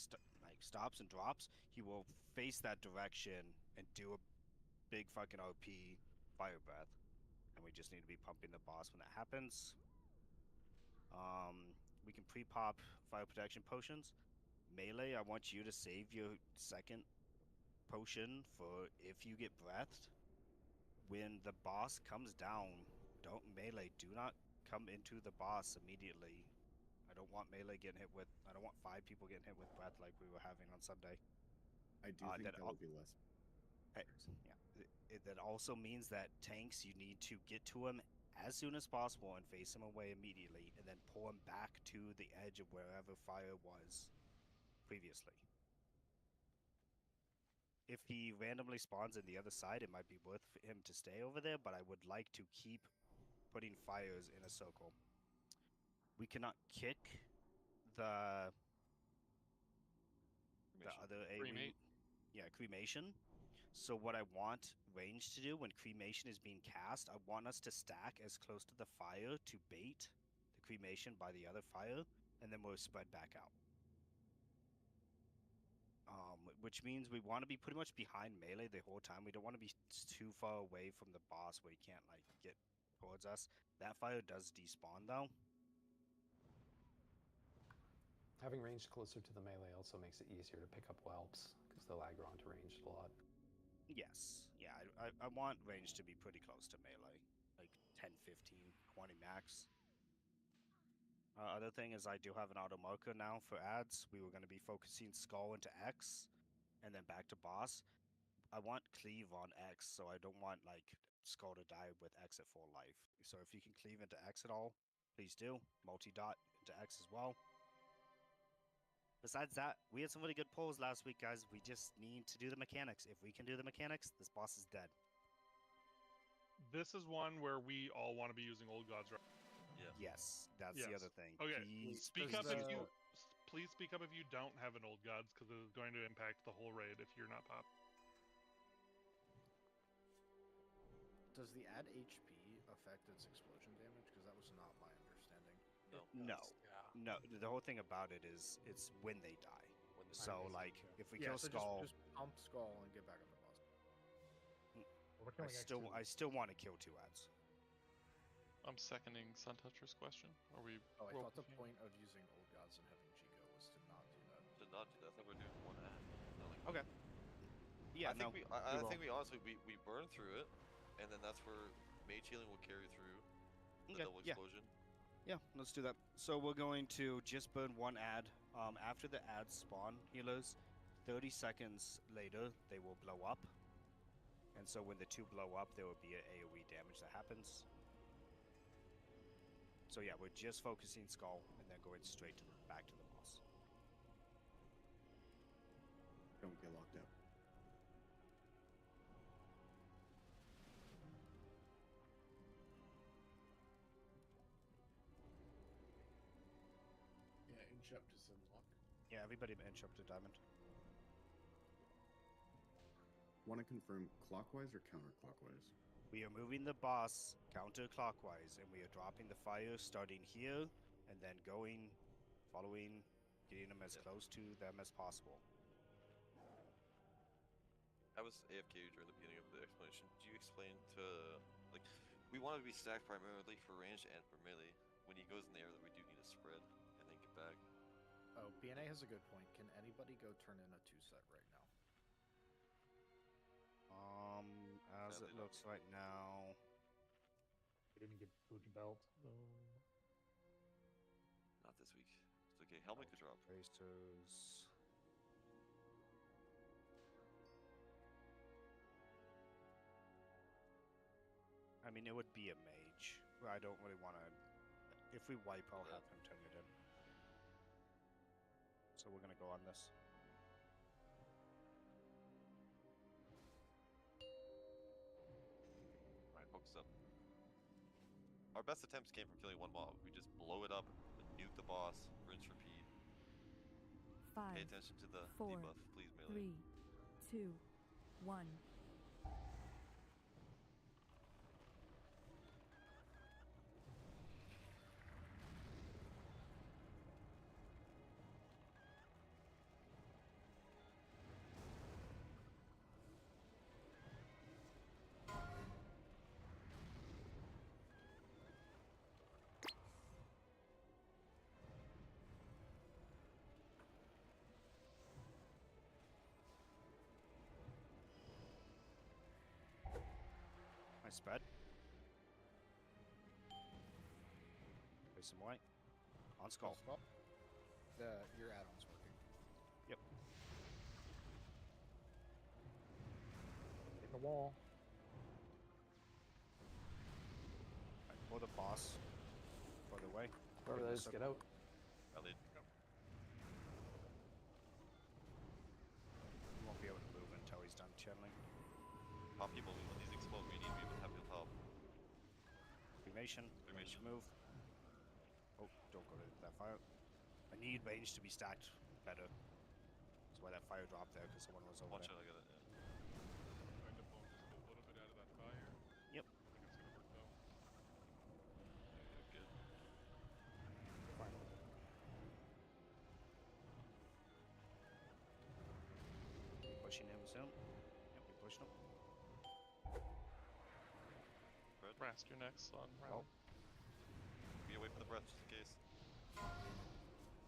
stops and drops, he will face that direction and do a big fucking OP fire breath. And we just need to be pumping the boss when that happens. We can pre-pop fire protection potions. Melee, I want you to save your second potion for if you get breathed. When the boss comes down, don't melee, do not come into the boss immediately. I don't want melee getting hit with. I don't want 5 people getting hit with breath like we were having on Sunday. I do think that would be less. That also means that tanks, you need to get to him as soon as possible and face him away immediately, and then pull him back to the edge of wherever fire was previously. If he randomly spawns in the other side, it might be worth him to stay over there, but I would like to keep putting fires in a circle. We cannot kick the other Cremate. cremation. So what I want range to do when cremation is being cast, I want us to stack as close to the fire to bait the cremation by the other fire, and then we'll spread back out. Which means we want to be pretty much behind melee the whole time. We don't want to be too far away from the boss where he can't like get towards us. That fire does despawn though. Having range closer to the melee also makes it easier to pick up whelps, because they'll aggro onto ranged a lot. Yes. Yeah, I want range to be pretty close to melee. Like 10, 15, 20 max. Other thing is I do have an auto marker now for ads. We were going to be focusing skull into X, and then back to boss. I want cleave on X, so I don't want like skull to die with X at full life. So if you can cleave into X at all, please do. Multi-dot into X as well. Besides that, we had some really good pulls last week, guys. We just need to do the mechanics. If we can do the mechanics, this boss is dead. This is one where we all want to be using old gods, right? Yeah. Yes, that's the other thing. Okay. Please, Speak up if you. Please speak up if you don't have an old gods, because it is going to impact the whole raid if you're not pop. Does the add HP affect its explosion damage? Because that was not my understanding. No. No. The whole thing about it is it's when they die. So like, if we kill Skull, just pump Skull and get back on the boss. I still want to kill 2 ads. I'm seconding Sun Toucher's question. Are we? Oh, I thought the point of using old gods and having Chico was to not do that. To not do that, I think we're doing one ad. Okay. Yeah, I think we honestly we burn through it, and then that's where mage healing will carry through the double explosion. Yeah, let's do that. So we're going to just burn 1 ad. After the ads spawn healers, 30 seconds later they will blow up, and so when the 2 blow up, there will be an AOE damage that happens. So yeah, we're just focusing Skull and then going straight to back to the boss. Don't get locked out. Yeah, inch up to Sunlock. Yeah, everybody inch up to diamond. Want to confirm clockwise or counterclockwise? We are moving the boss counterclockwise, and we are dropping the fire starting here, and then going, following, getting them as close to them as possible. I was AFK during the beginning of the explanation. Did you explain to, like, we want to be stacked primarily for range and for melee. When he goes in the air, that we do need to spread and then get back. Oh, BNA has a good point. Can anybody go turn in a 2-set right now? As it looks right now, We didn't get Booty Belt. Not this week. It's okay. Helmet could drop. Tracers. I mean, it would be a mage. I don't really want to. If we wipe, I'll have him turn it in. So we're gonna go on this. Alright, focus up. Our best attempts came from killing 1 mob. We just blow it up, nuke the boss, rinse, repeat. 5, Pay attention to the 4, debuff, please, melee. 3, 2, 1. Nice spread. Play some white. On Skull. Your add-on's working. Yep. Hit the wall. Right, pull the boss further away. Whoever that is, get out. Rallied. He won't be able to move until he's done channeling. Pop people, when these explode, we need to be able to have people help. Cremation. Move. Oh, don't go to that fire. I need range to be stacked better. That's why that fire dropped there, because someone was over Watch there. out, I got it. Yeah. pushing him. Red. Rast, you're next on rally. Be away from the breath just in case.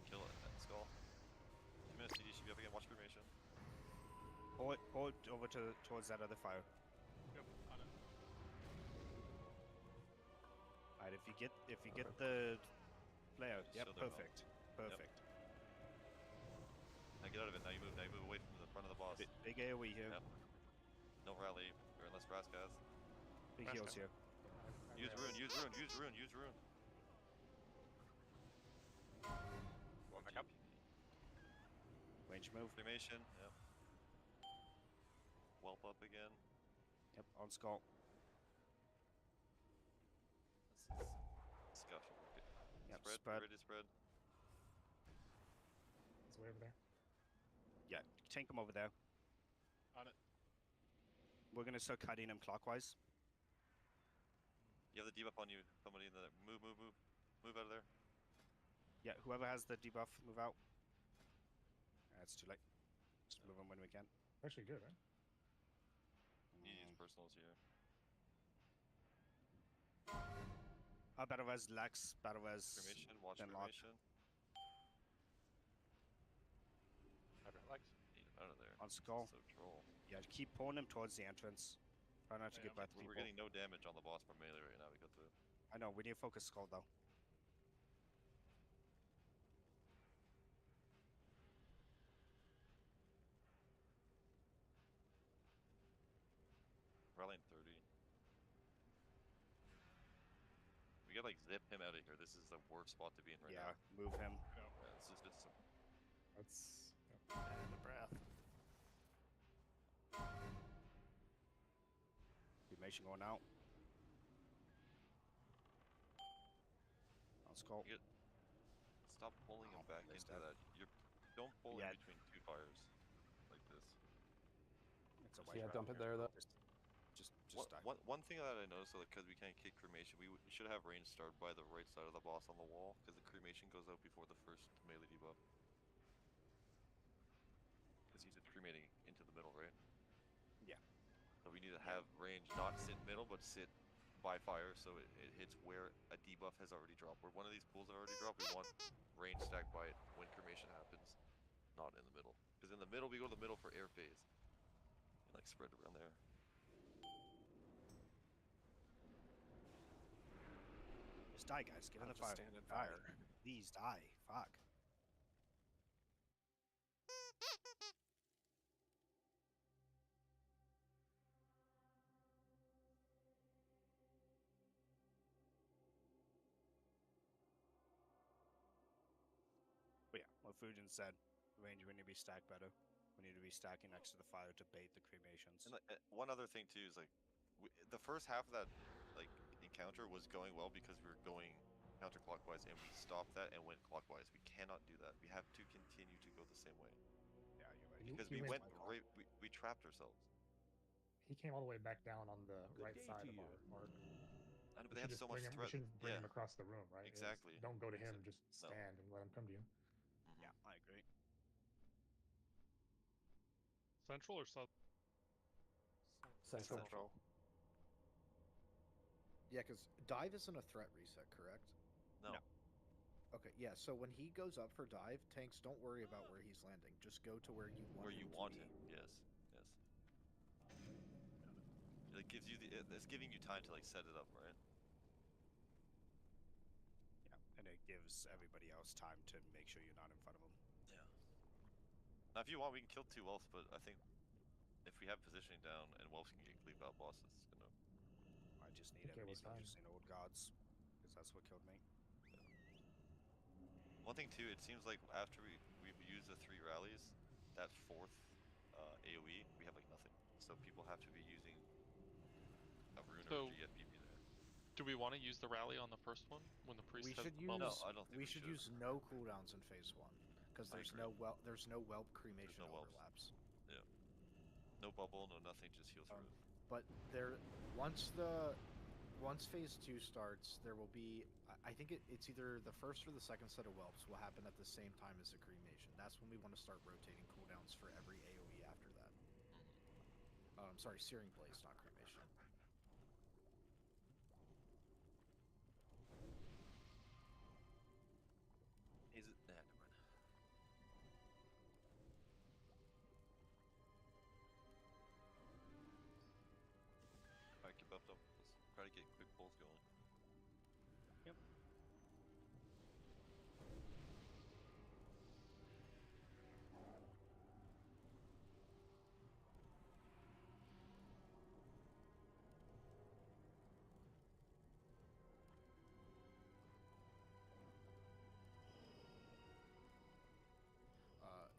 Kill it at skull. 2 minutes CD should be up again. Watch cremation. Pull it over towards that other fire. Yep, on it. Alright, if you get the player, yep, Shield them out. perfect. Perfect. Yep. Now get out of it. Now you move away from the front of the boss. Big AoE here. Yep. No rally, or unless Brass has. Big heals here. Use rune, use rune, use rune, use rune. Going back up. Range move. Cremation, yep. Whelp up again. Yep, on skull. Scuff. Yep, Spread, spread. ready to spread. It's way over there. Yeah, tank him over there. On it. We're gonna start cutting him clockwise. You have the debuff on you. Somebody in the move. Move out of there. Yeah, whoever has the debuff, move out. It's too late. Just move him when we can. Actually good, right? You use personals here. Battle res, Lex, battle res. Cremation, watch then lock. cremation. Legs. Get him out of there. On skull. So troll. Yeah, keep pulling him towards the entrance. Try not to get both people. We're getting no damage on the boss from melee right now. We go through. I know, we need to focus skull though. Rallying 30. We gotta like zip him out of here. This is the worst spot to be in right now. Yeah, move him. Yeah, this is just some... That's And the breath. Cremation going out. On skull. Stop pulling him back into that. Don't pull in between two fires like this. It's a Yeah, dump it there though. Just die. One thing that I noticed, because we can't kick cremation, we should have range start by the right side of the boss on the wall, because the cremation goes out before the first melee debuff. Because he's just cremating into the middle, right? Yeah. So we need to have range not sit middle, but sit by fire, so it hits where a debuff has already dropped. Where one of these pools have already dropped, we want range stacked by it when cremation happens, not in the middle. Because in the middle, we go to the middle for air phase. And like spread around there. Just die, guys. Get in the fire. Stand in Die. fire. Please die. Fuck. But yeah, what Fujin said, range, we need to be stacked better. We need to be stacking next to the fire to bait the cremations. And one other thing too is like, the first half of that like encounter was going well because we were going counterclockwise, and we stopped that and went clockwise. We cannot do that. We have to continue to go the same way. Yeah, you're right. Because we trapped ourselves. He came all the way back down on the right side of our arc. I know, but they have so much We threat. shouldn't bring him across the room, right? Exactly. Don't go to him. Just stand and let him come to you. Yeah, I agree. Central or south? Central. Yeah, because dive isn't a threat reset, correct? No. Okay, yeah, so when he goes up for dive, tanks, don't worry about where he's landing. Just go to where you want him. Yes. It gives you it's giving you time to like set it up, right? Yeah, and it gives everybody else time to make sure you're not in front of them. Yeah. Now, if you want, we can kill 2 Whelps, but I think if we have positioning down and Whelps can get cleave out bosses, it's gonna... I just need enemies using old gods, because that's what killed me. One thing too, it seems like after we use the 3 rallies, that 4th AoE, we have like nothing. So people have to be using a rune or to get PP there. Do we want to use the rally on the first one when the priest We has should the use. bumps? No, I don't think we should use no cooldowns in phase 1 because there's no whelp cremation overlaps. Yeah. No bubble, no nothing, just heal through. But once phase 2 starts, there will be. I think it's either the first or the second set of whelps will happen at the same time as the cremation. That's when we want to start rotating cooldowns for every AoE after that. I'm sorry, Searing Blaze, not Cremation. Is it? Nah, never mind. Alright, get buffed up. Let's try to get quick pulls going. Yep.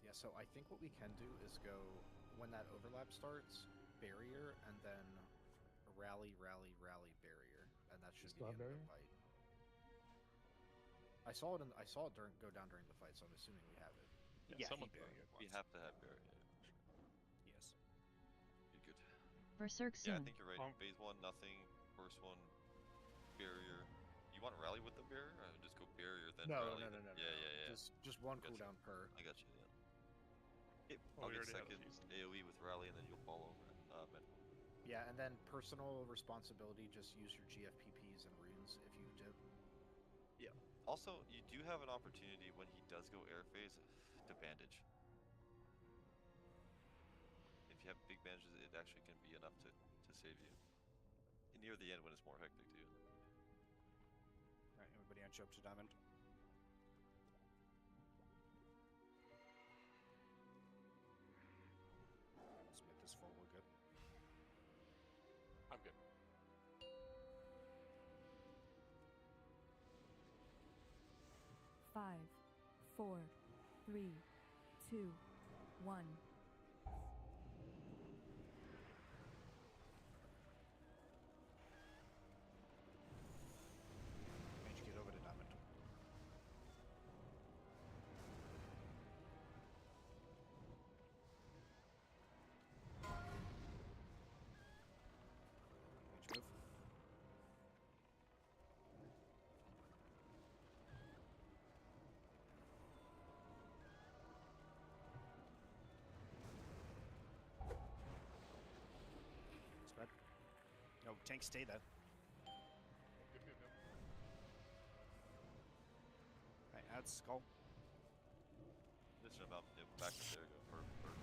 Yeah, so I think what we can do is go, when that overlap starts, barrier, and then rally, barrier, and that should be Still the have end of the barrier? fight. I saw it go down during the fight, so I'm assuming we have it. Yeah, someone he barrier We have to have barrier. Yes. Good, good. Berserk Yeah, I soon. think you're right. Phase 1, nothing. First one, barrier. You want to rally with the barrier? Or just go barrier, then No. rally? Yeah. Just one cooldown per. I got you, yeah. Yep, Well, I'll we get already had a second few. AoE with rally, and then you'll follow Yeah, and then personal responsibility, just use your GFPPs and runes if you do. Yeah. Also, you do have an opportunity when he does go air phase to bandage. If you have big bandages, it actually can be enough to save you. And near the end when it's more hectic too. Alright, everybody on jump to diamond. Let's make this full, we're good. I'm good. Five, four, three, two, one. Mage, get over to diamond. Mage, move. Spread. No, tank, stay there. Yep. Right, add skull. Just about back to there, go perfect.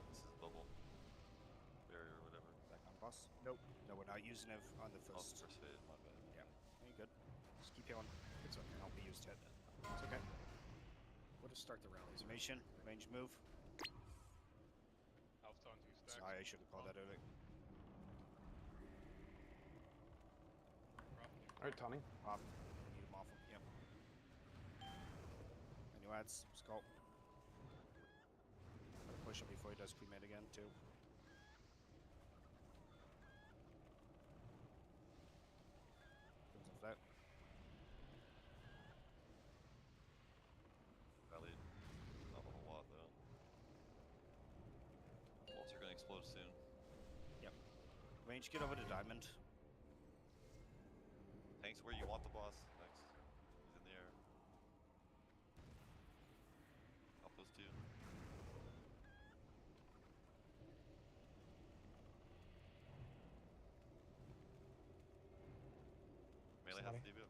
This is bubble. Barrier or whatever. Back on boss. Nope. No, we're not using it on the Oh, first. first phase, my bad. Yeah, you're good. Just keep healing. It's okay. I'll be used yet. It's okay. We'll just start the rallies. Summation, range move. Alpha on 2 stacks. Sorry, I should have called that earlier. Alright, Tommy. Need him off him, yep. And you adds skull. Gotta push him before he does cremate again, too. Goes off that. Rally, not a whole lot though. Bolts are gonna explode soon. Yep. Range, get over to diamond. Tanks where you want the boss. Thanks. He's in the air. Outpost 2. Melee has to debut.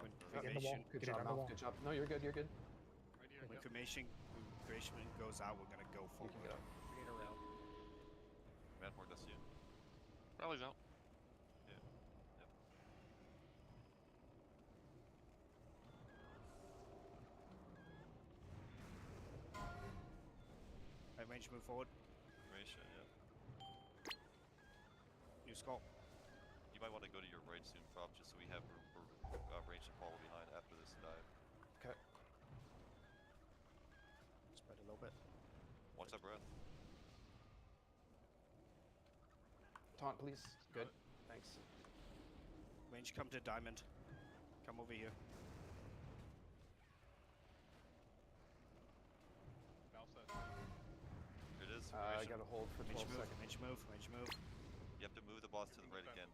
When Get in the wall. cremation, Good job, Mal. Good job. No, you're good. You're good. when cremation goes out, we're gonna go forward. go. We need a round. Manport, that's you. Rally's out. Yeah. Yep. Right, range, move forward. Cremation, yeah. New skull. You might want to go to your right soon, Prop, just so we have room for range to follow behind after this dive. Okay. Spread a little bit. Watch that breath. Taunt, please. Good. Thanks. Range, come to diamond. Come over here. Here it is. I got to hold for 12 Range move, seconds. range move, range move. You have to move the boss to the right again.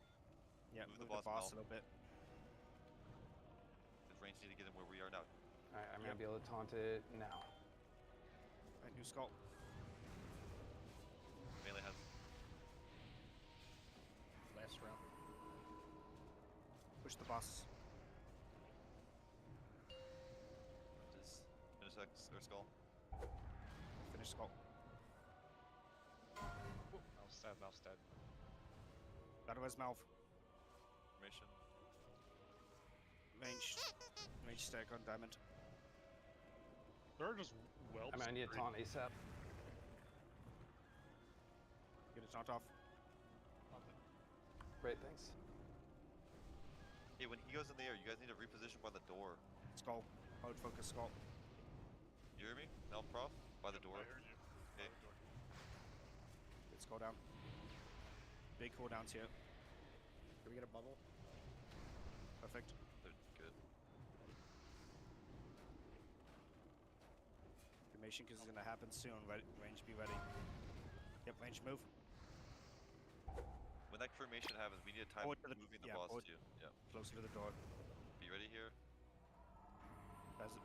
Yeah, move move the boss a little bit. Because range need to get him where we are now. Alright, I'm going to be able to taunt it now. New skull. Melee has. Last round. Push the boss. Just finish that or skull. Finish skull. Mouse dead, mouse dead. Out of his mouth. Formation. Range stack on diamond. There are just whelps. I need a taunt ASAP. Get a taunt off. Great, thanks. Hey, when he goes in the air, you guys need to reposition by the door. Skull. Hold focus skull. You hear me? Now, Prof? By the door. I heard you. Okay. Get skull down. Big cooldowns here. Can we get a bubble? Perfect. They're good. Cremation because it's gonna happen soon. Range be ready. Yep, range move. When that cremation happens, we need a time moving the boss too. Yeah. Closer to the door. Be ready here.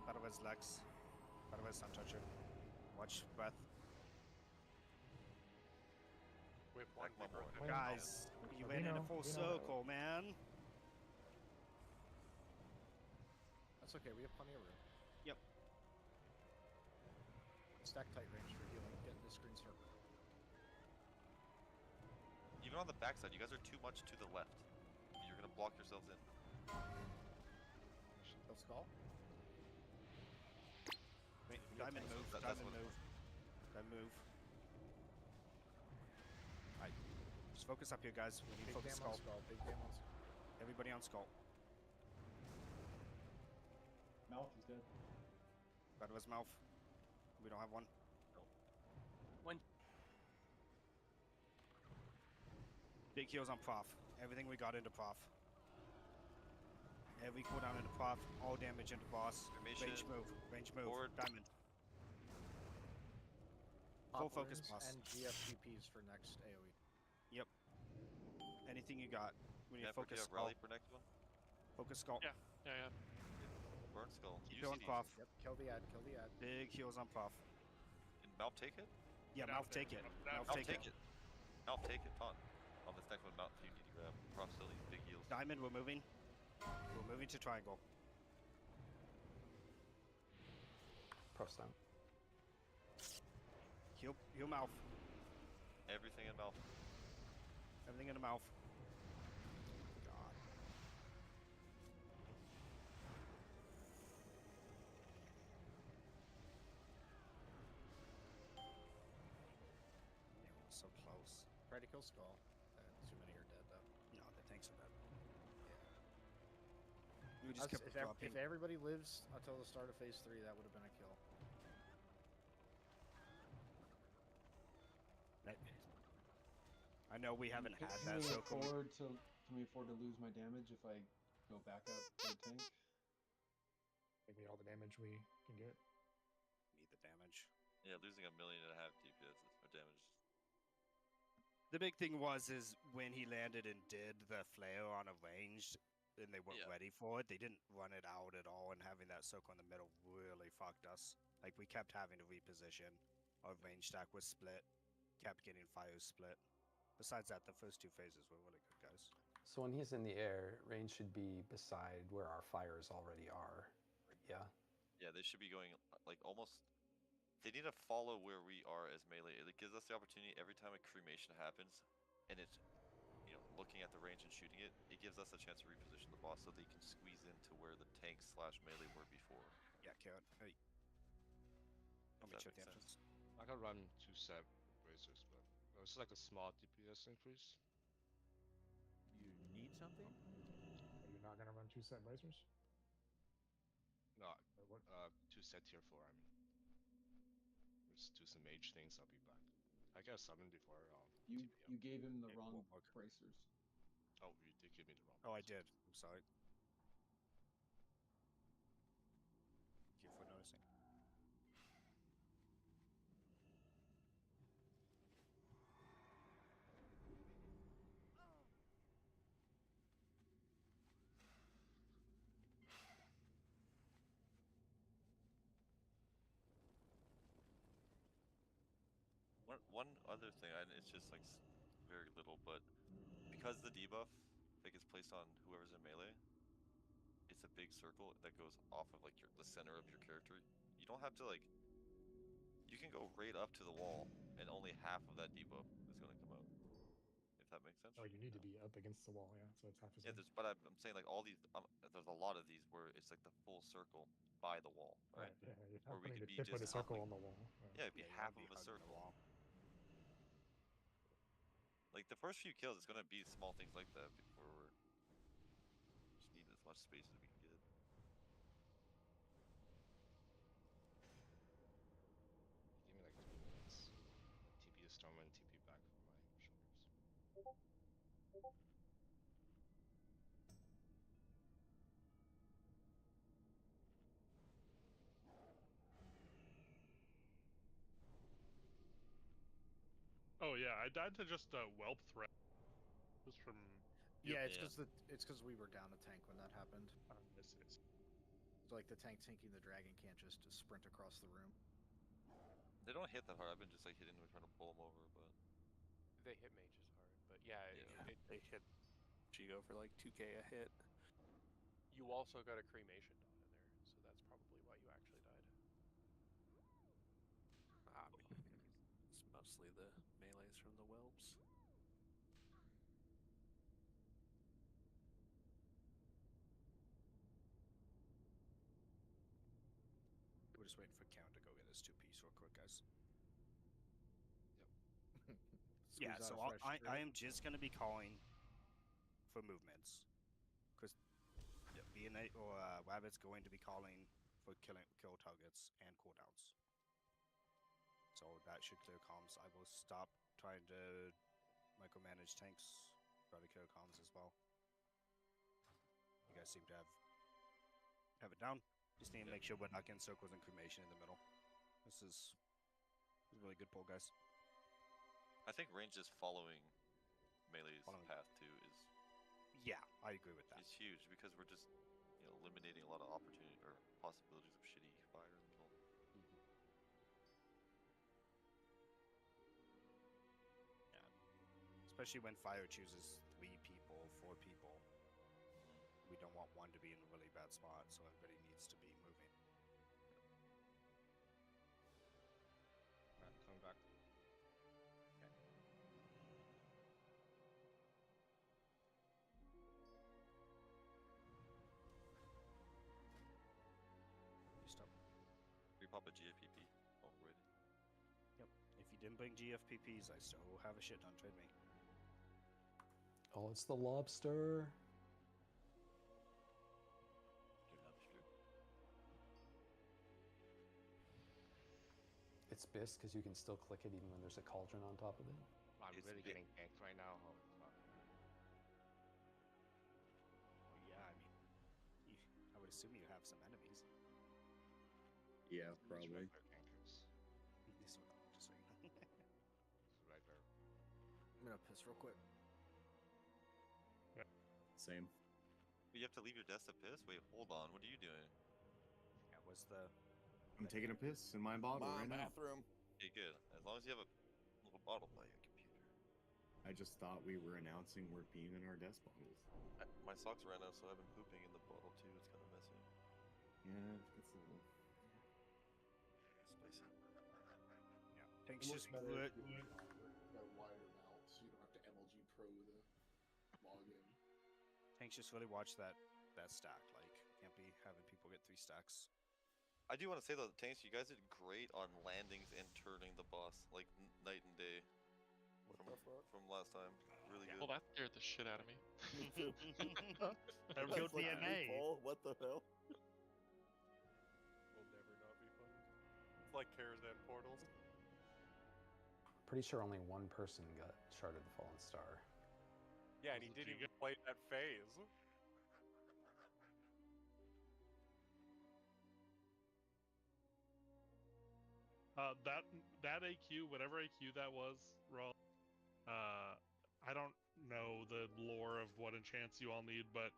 Battle Res Lex. Battle Res Sun Toucher. Watch breath. Whip one, One more. Guys, you went in a full circle, man. That's okay, we have plenty of room. Yep. Stack tight range for healing. Get in the screen circle. Even on the backside, you guys are too much to the left. You're gonna block yourselves in. Kill skull. Wait, diamond move. Diamond move. Diamond move. Alright. Just focus up here, guys. We need to focus skull. Big damn on skull. Everybody on skull. Mouth is dead. Battle Res mouth. We don't have one. One. Big heals on Prof. Everything we got into Prof. Every cooldown into Prof. All damage into boss. Formation. Range move. Range move. Forward. Diamond. Full Pop focus runes boss. and GFGPs for next AoE. Yep. Anything you got. We need to Pepper, do you focus have skull. rally for next one? Focus skull. Yeah, yeah, yeah. Burn skull. Keep You going, see Prof. Yep, kill the ad, kill the ad. Big heals on Prof. Can Mouth take it? Yeah, Get out mouth there. take it. Mouth Mouth Mouth take it. Mouth take it. Taunt. On this next one, Mouth you need to grab. Prof still needs big heals. Diamond, we're moving. We're moving to triangle. Pro stun. Heal mouth. Everything in Mouth. Everything in the mouth. God. Yeah, we're so close. Try to kill skull. Too many are dead though. No, the tanks are dead. Yeah. We just kept dropping. If everybody lives until the start of phase 3, that would have been a kill. I know we haven't had Can that we circle. can we afford to lose my damage if I go back up to the tank? Give me all the damage we can get. Need the damage. Yeah, losing 1.5 million DPS or damage. The big thing is when he landed and did the flare on a range, and they weren't ready for it. They didn't run it out at all, and having that circle in the middle really fucked us. Like we kept having to reposition. Our range stack was split. Kept getting fires split. Besides that, the first two phases were really good, guys. So when he's in the air, range should be beside where our fires already are. Yeah. Yeah, they should be going like almost. They need to follow where we are as melee. It gives us the opportunity every time a cremation happens, and it's looking at the range and shooting it. It gives us a chance to reposition the boss so they can squeeze into where the tanks / melee were before. Yeah, Karen. Hey. Let me check the entrance. I can run 2 set razors, but it's like a small DPS increase. You need something? Are you not gonna run 2 set bracers? No, what? 2 set tier 4. I mean, just do some mage things. I'll be back. I got 7 before. You gave him the wrong bracers. Oh, you did give me the wrong. Oh, I did. I'm sorry. Thank you for noticing. One other thing, and it's just like very little, but because the debuff that gets placed on whoever's in melee, it's a big circle that goes off of like the center of your character. You don't have to like. You can go right up to the wall, and only half of that debuff is going to come out. If that makes sense. Oh, you need to be up against the wall, yeah. So it's half as Yeah, much. but I'm saying like all these. There's a lot of these where it's like the full circle by the wall, right? Yeah, you're Where we could be put just a circle half, on the wall. Yeah, it'd be half of a circle. Like the first few kills, it's gonna be small things like that before we're just need as much space as we can get. Give me like 2 minutes. TP the storm and TP back for my shoulders. Oh yeah, I died to just a whelp threat. Just from. Yeah, it's because we were down a tank when that happened. Yes. So like the tank tanking the dragon can't just sprint across the room. They don't hit that hard. I've been just like hitting them, trying to pull them over, but they hit mages hard. But yeah, they hit Gigo for like 2k a hit. You also got a cremation dot in there, so that's probably why you actually died. I mean, it's mostly the melees from the whelps. We're just waiting for Count to go get his 2-piece real quick, guys. Yep. Yeah, so I am just going to be calling for movements. Because Wabbit's going to be calling for kill targets and cooldowns. So that should clear comms. I will stop trying to micromanage tanks, try to clear comms as well. You guys seem to have it down. Just need to make sure we're not getting circles and cremation in the middle. This is a really good pull, guys. I think range is following melee's path too is. Yeah, I agree with that. It's huge because we're just eliminating a lot of opportunity or possibilities of shitty fire in the middle. Yeah, especially when fire chooses 3 people, 4 people. We don't want one to be in a really bad spot, so everybody needs to be moving. Alright, coming back. Okay. You stop. We pop a GFPP already. Yep. If you didn't bring GFPPs, I still have a shit ton. Trade me. Oh, it's the lobster. It's BIS because you can still click it even when there's a cauldron on top of it. I'm really getting ganked right now. Holy fuck. Yeah, I mean, I would assume you have some enemies. Yeah, probably. This one, just so you know. Right there. I'm gonna piss real quick. Same. You have to leave your desk to piss? Wait, hold on. What are you doing? Yeah, what's the... I'm taking a piss in my bottle right now. Bathroom. Okay, good. As long as you have a little bottle by your computer. I just thought we were announcing we're peeing in our desk bottles. My socks ran out, so I've been pooping in the bottle too. It's kind of messy. Yeah, it's a little spicy. Yeah, It looks better if you got a wider mouth, so you don't have to MLG Pro to log in. Tanks just really watch that stack. Like, can't be having people get 3 stacks. I do want to say though, Tanks, you guys did great on landings and turning the boss, like night and day. From last time, really good. Well, that scared the shit out of me. Me too. Killed DNA. What the hell? Will never not be fun. It's like Karazhan portals. Pretty sure only one person got Shard of the Fallen Star. Yeah, and he didn't even play that phase. That AQ, whatever AQ that was, Raw. I don't know the lore of what enchants you all need, but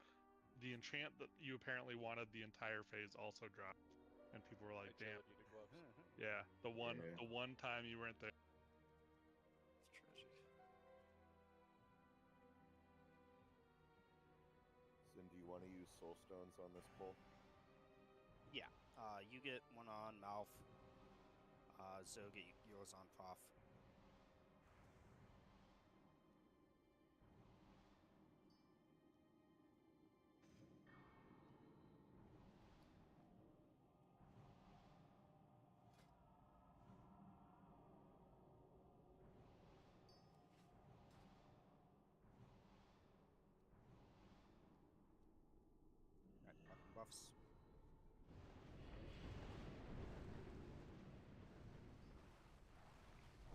the enchant that you apparently wanted the entire phase also dropped, and people were like, "Damn, yeah, the one time you weren't there." soul stones on this pull? Yeah. You get one on Malf. Zoe get yours on Prof. Right, weapon buffs.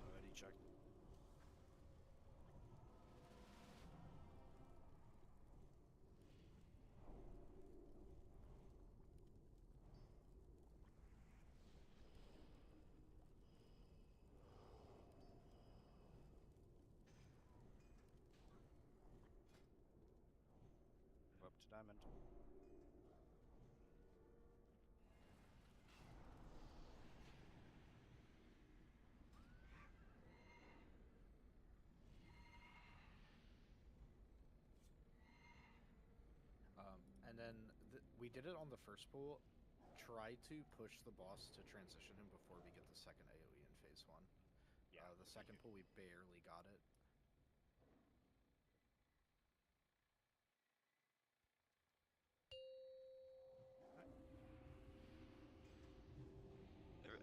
Already checked. Go up to diamond. And then we did it on the first pool. Try to push the boss to transition him before we get the second AoE in phase 1. Yeah. The second pool we barely got it.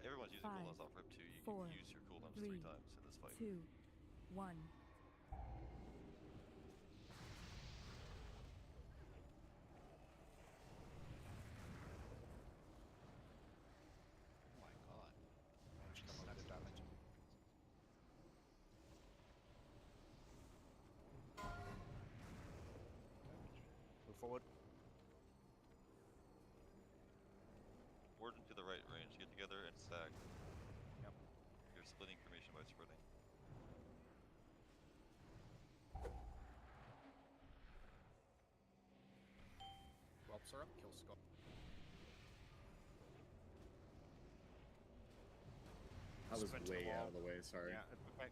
Everyone's using 5, cooldowns off rip too. You 4, can use your cooldowns 3, 3 times in this fight. 2, 1. Oh my god. Managed to come up with damage. Move forward. Warden to the right range. Get together and stack. Yep. You're splitting information by spreading. Whelps are up. Kill Skull. I was Sprint to the way wall. out of the way, sorry. Yeah, okay.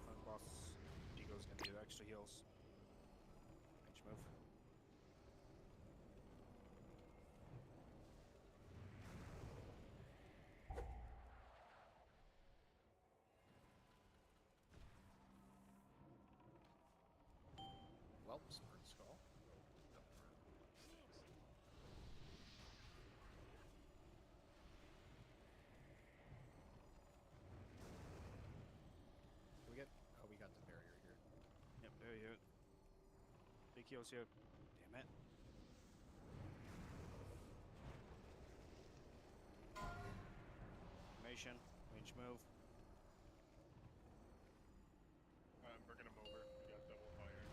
Fun boss. Digo's gonna do extra heals. Range move. Whelps, Burn Skull. We get. Oh, we got the barrier here. Yep, there you go. Big heals here. Damn it. Formation. Range move. I'm bringing him over. We got double fire.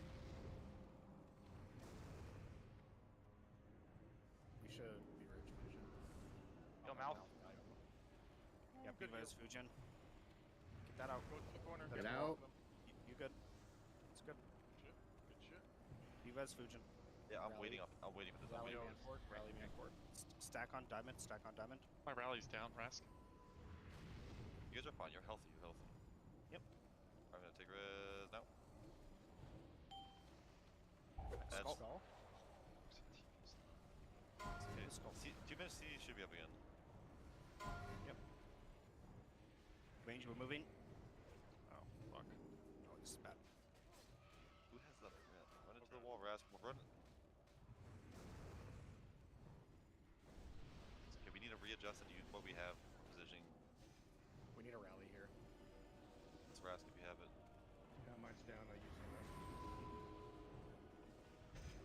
We should be rage vision. Yo, Malf. Yep, Good Viva is heal. Fujin. Get that out. Go to the corner. Get out. You good? It's good. Shit. Good shit. Viva is Fujin. Yeah, I'm Rally. waiting up. I'm waiting for this. Rally I'm me waiting. on court. Rally me on court. Stack on diamond. Stack on diamond. My rally's down, Rask. You guys are fine. You're healthy. You're healthy. Yep. I'm gonna take res now. Skull. Skull. Okay. Skull. 2 minutes C should be up again. Yep. Range, we're moving. Oh, fuck. Oh, this is bad. Who has that? Yeah. Run into the wall, Rask. Run. It's okay. We need to readjust and use what we have for positioning. We need a rally here. It's Rask if you have it. Yeah, mine's down. I used the rest.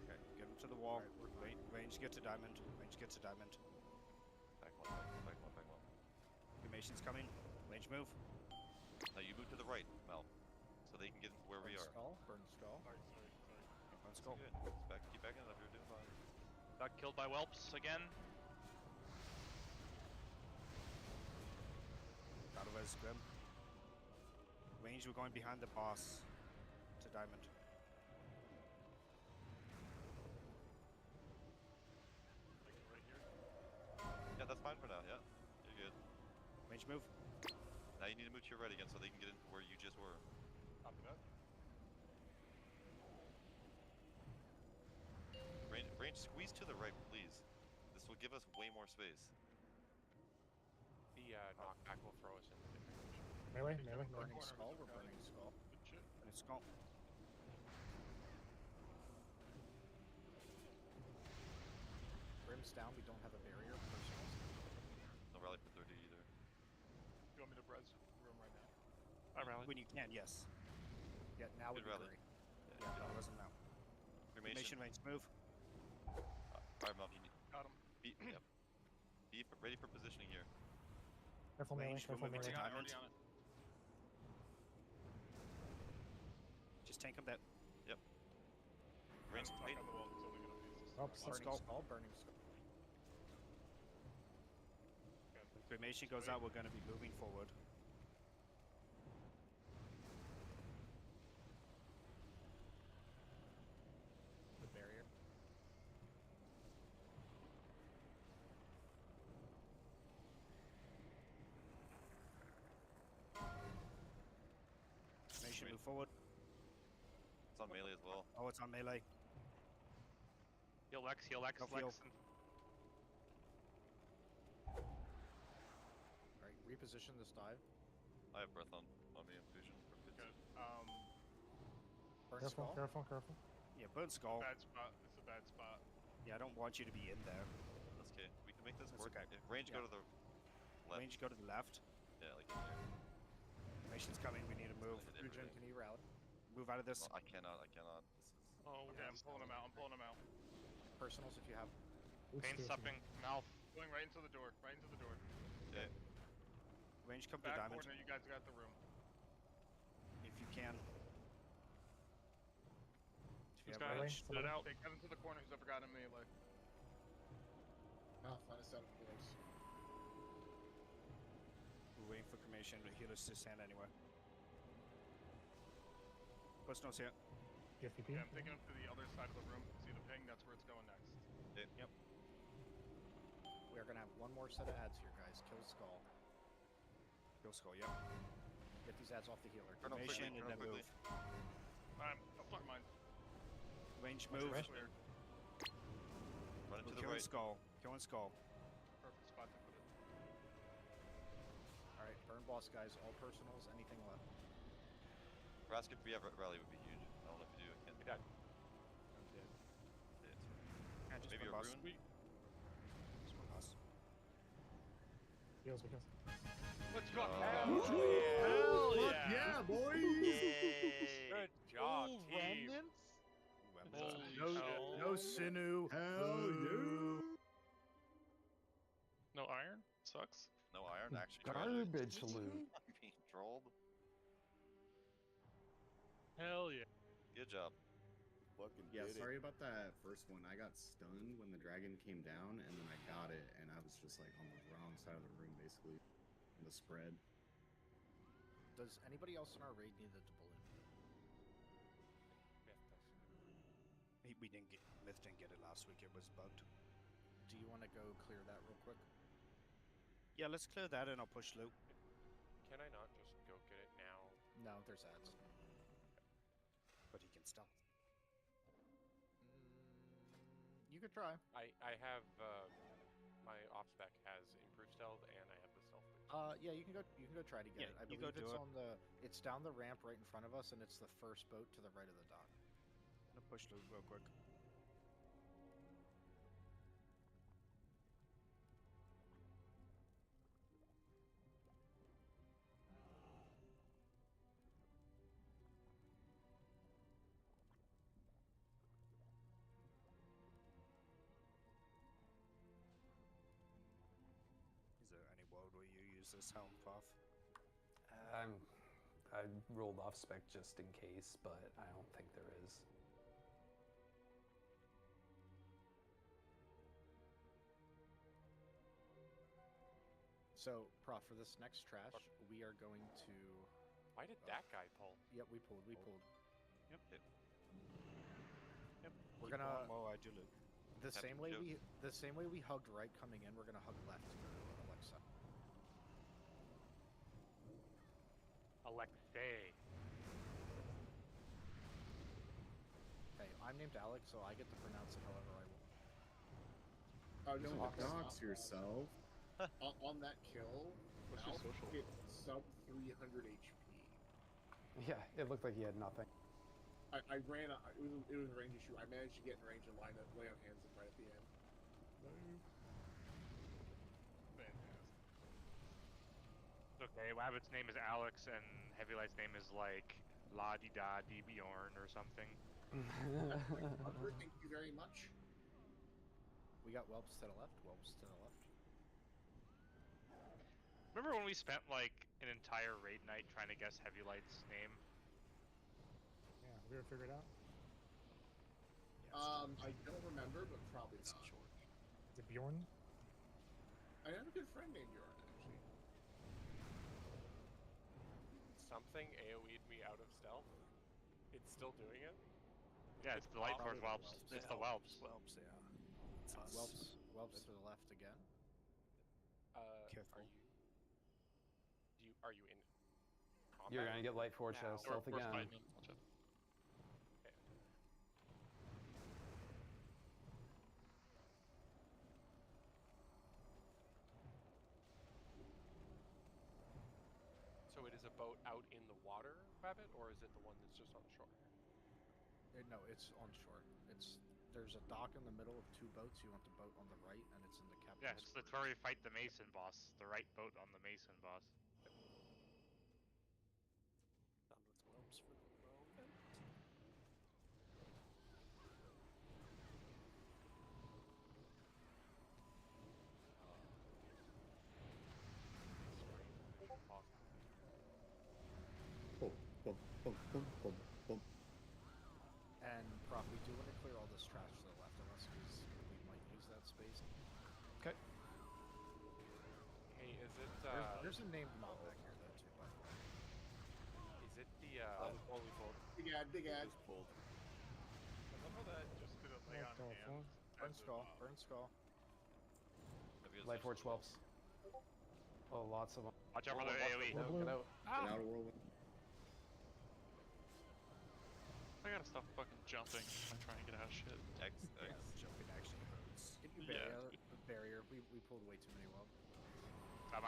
Okay, get him to the wall. Range, get to diamond. Range, get to diamond. Back one, back one, back one, back one. Formation's coming. Range move. Now you move to the right, Mal, so they can get where we Burn are. Skull. Burn Skull. Sorry. Let's go. Good. Keep backing it up. You're doing fine. Got killed by whelps again. Out of his grim. Range, we're going behind the boss to diamond. fine for now. Yeah, you're good. Range move. Now you need to move to your right again so they can get into where you just were. Copy that. Range, squeeze to the right, please. This will give us way more space. The knockback will throw us into different positions. Melee. Burning skull. We're burning skull. Good shit. Burning skull. Brim's down. We don't have a barrier. Personals. No rally for 30 either. You want me to res room right now? I rally. When you can, yes. Yeah, now would Good be rally. great. Yeah, that wasn't now. Cremation range move. Alright, Mom, you need. Got him. Be, yep. Be ready for positioning here. Careful melee. Range, we're Careful moving to melee. diamond. Just tank him that. Yep. Range, Tuck wait. on the wall. It's only gonna be Oh, Burning skull. skull. Burning skull. When cremation goes out, we're going to be moving forward. The barrier. Cremation move forward. It's on melee as well. Oh, it's on melee. Heal Lex, heal Lex, Go Lex. heal. Alright, reposition this dive. I have breath on me and fusion. Good. Burn Careful. skull. Careful. Yeah, burn skull. Bad spot. It's a bad spot. Yeah, I don't want you to be in there. That's okay. We can make this That's work. okay. If range go to the left. Range go to the left. Yeah, like in here. Cremation's coming. We need to move. Like I did Fusion, everything. can you rally? Move out of this. No, I cannot. This is. Oh, Okay, I'm pulling him out. I'm pulling him out. Personals if you have. Boost pain station. stuffing, mouth. Going right into the door. Right into the door. Okay. Range come to Back diamond. corner. You guys got the room. If you can. If you Who's have got it? range. Spit it out. Okay, get into the corner. Who's ever got him melee? Ah, find us out of course. We're waiting for cremation to heal us this hand anyway. Personals here. FPP. Yeah, I'm taking him to the other side of the room. See the ping? That's where it's going next. Okay. Yep. We are gonna have one more set of ads here, guys. Kill skull. Kill skull, yep. Get these ads off the healer. Turn on quickly. Cremation and Turn on then quickly. move. Never mind. Range Watch move. it, clear. Run into We're the killing right. skull. Killing skull. Perfect spot to put it. Alright, burn boss, guys. All personals. Anything left? Rask, if we have a rally, would be huge. I don't know if you do. I can't. We got. I'm dead. Yeah, it's fine. And just Maybe a one boss. rune. Just one boss. Heals. Let's go. Hell Yeah, boys! Good job, Ooh, team. remnants? Weapons. Holy No shit. sinew. Hell yeah! No iron? Sucks. No iron, actually. Garbage loot. I'm being trolled. Hell yeah. Good job. Fucking Yeah, did sorry about that first one. I got stunned when the dragon came down, and then I got it, and I was just like on the wrong side of the room, basically. In the spread. Does anybody else in our raid need the balloon? We didn't get Myth didn't get it last week. It was bugged. Do you want to go clear that real quick? Yeah, let's clear that and I'll push loot. Can I not just go get it now? No, there's ads. But he can stealth. You could try. I have my off spec has improved stealth and I have the stealth boost. Yeah, you can go try to get Yeah, it. I you believe go do it's it. on the. It's down the ramp right in front of us, and it's the first boat to the right of the dock. I'm gonna push loot real quick. Is there any world where you use this helm, Puff? I rolled off spec just in case, but I don't think there is. So, Prof, for this next trash, we are going to. Why did that guy pull? Yep, we pulled. Yep. We're Keep gonna. going while I do loot. The same way we hugged right coming in, we're gonna hug left to go to Alexa. Alexei. Hey, I'm named Alex, so I get to pronounce it however I want. Don't dox yourself. On that kill, What's your social? hit sub 300 HP. Yeah, it looked like he had nothing. I ran. It was a range issue. I managed to get in range and lay on hands right at the end. Okay, Wabbit's name is Alex, and Heavylight's name is like La Di Da Di Bjorn or something. Thank you very much. We got whelps to the left, whelps to the left. Remember when we spent like an entire raid night trying to guess Heavylight's name? Yeah, we ever figured it out? I don't remember, but probably not. Is it Bjorn? I have a good friend named Bjorn, actually. Something AoE'd me out of stealth. It's still doing it? Yeah, it's the Light Force Whelps. It's the Whelps. Whelps, yeah. It's us. Whelps to the left again. Careful. Are you in combat? You're gonna get Light Force now? stealth We're again. fighting him. Watch out. Okay. So it is a boat out in the water, Rabbit, or is it the one that's just on the shore? No, it's on shore. There's a dock in the middle of two boats. You want the boat on the right, and it's in the captain's. Yeah, it's where we fight the Mason boss. The right boat on the Mason boss. Done with whelps for the moment. Boom, boom, boom, boom, boom, boom. And Prof, we do want to clear all this trash to the left of us because we might use that space. Okay. Hey, is it There's a named mob back here though too, by the way. is it the holy fold? Big ad. Just pulled. I love how that just didn't lay on hands. Burn skull, burn skull. Light Force Whelps. Oh, lots of them. Watch out for the AoE. Get out. Get out of whirlwind. I gotta stop fucking jumping. I'm trying to get out of shit. Jumping actually hurts. Get your barrier. We pulled way too many whelps. I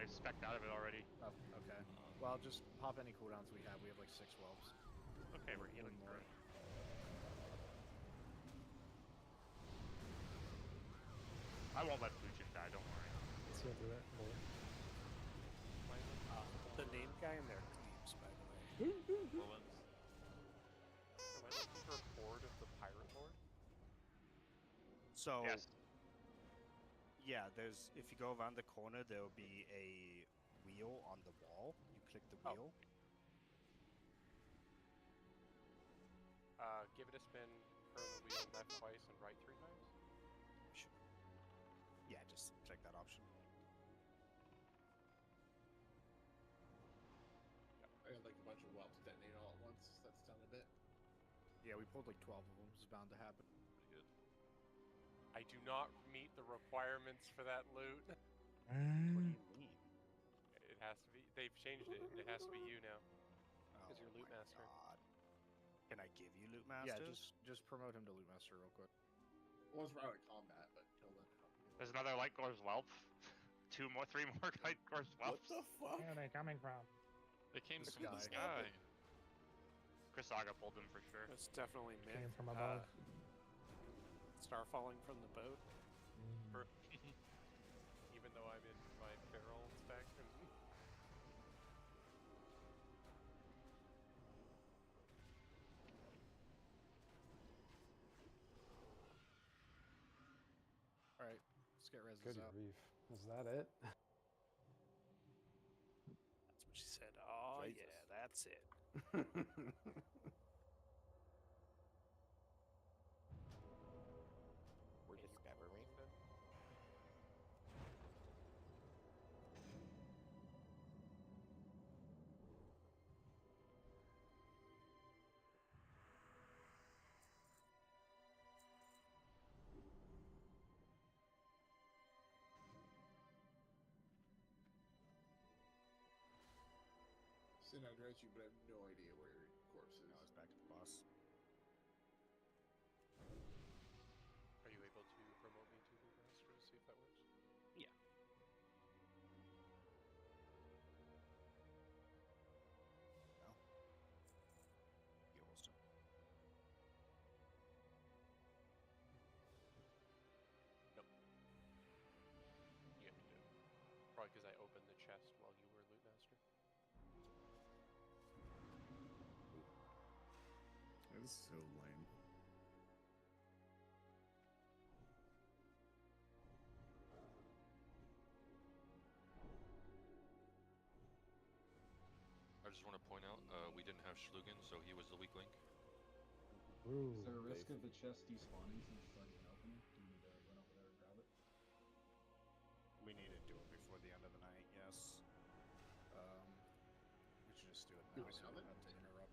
spec'd out of it already. Oh, okay. Well, just pop any cooldowns we have. We have like 6 whelps. Okay, we're healing more. through. I won't let Lucian die, don't worry. Let's go through that. The name guy in there claims, by the way. Am I looking for a board of the Pirate Lord? So, Yes. yeah, if you go around the corner, there'll be a wheel on the wall. You click the wheel. Give it a spin, turn the wheel left twice and right 3 times. Yeah, just click that option. I had like a bunch of whelps detonate all at once. That's done a bit. Yeah, we pulled like 12 of them. It's bound to happen. Pretty good. I do not meet the requirements for that loot. What do you mean? It has to be. They've changed it. It has to be you now. Because you're loot my master. God. Can I give you loot Yeah, masters? just promote him to loot master real quick. Once we're out of combat, but kill them. There's another Light Gor's Whelp. 3 more Light Gor's What Whelps. the fuck? Where are they coming from? They came This from the guy. sky. Chrysaga pulled him for sure. It's definitely myth. Came from above. Star falling from the boat. Even though I'm in my feral spec. Alright, let's get reses Good out. grief. Is that it? That's what she said. Oh, Jesus. yeah, that's it. We're discovering. send address you, but I have no idea where your corpse is. No, it's back to the boss. Are you able to promote me to Loot Master to see if that works? Yeah. No. You host him. Nope. You have to do it. Probably because I opened the chest while you were Loot Master. That is so lame. I just want to point out, we didn't have Schlugen, so he was the weak link. Ooh, Is there a risk of the chest despawning since it's already been opened? Do we need to run over there and grab it? We need to do it before the end of the night, yes. We should just do it Do now it so now we then? don't have to interrupt.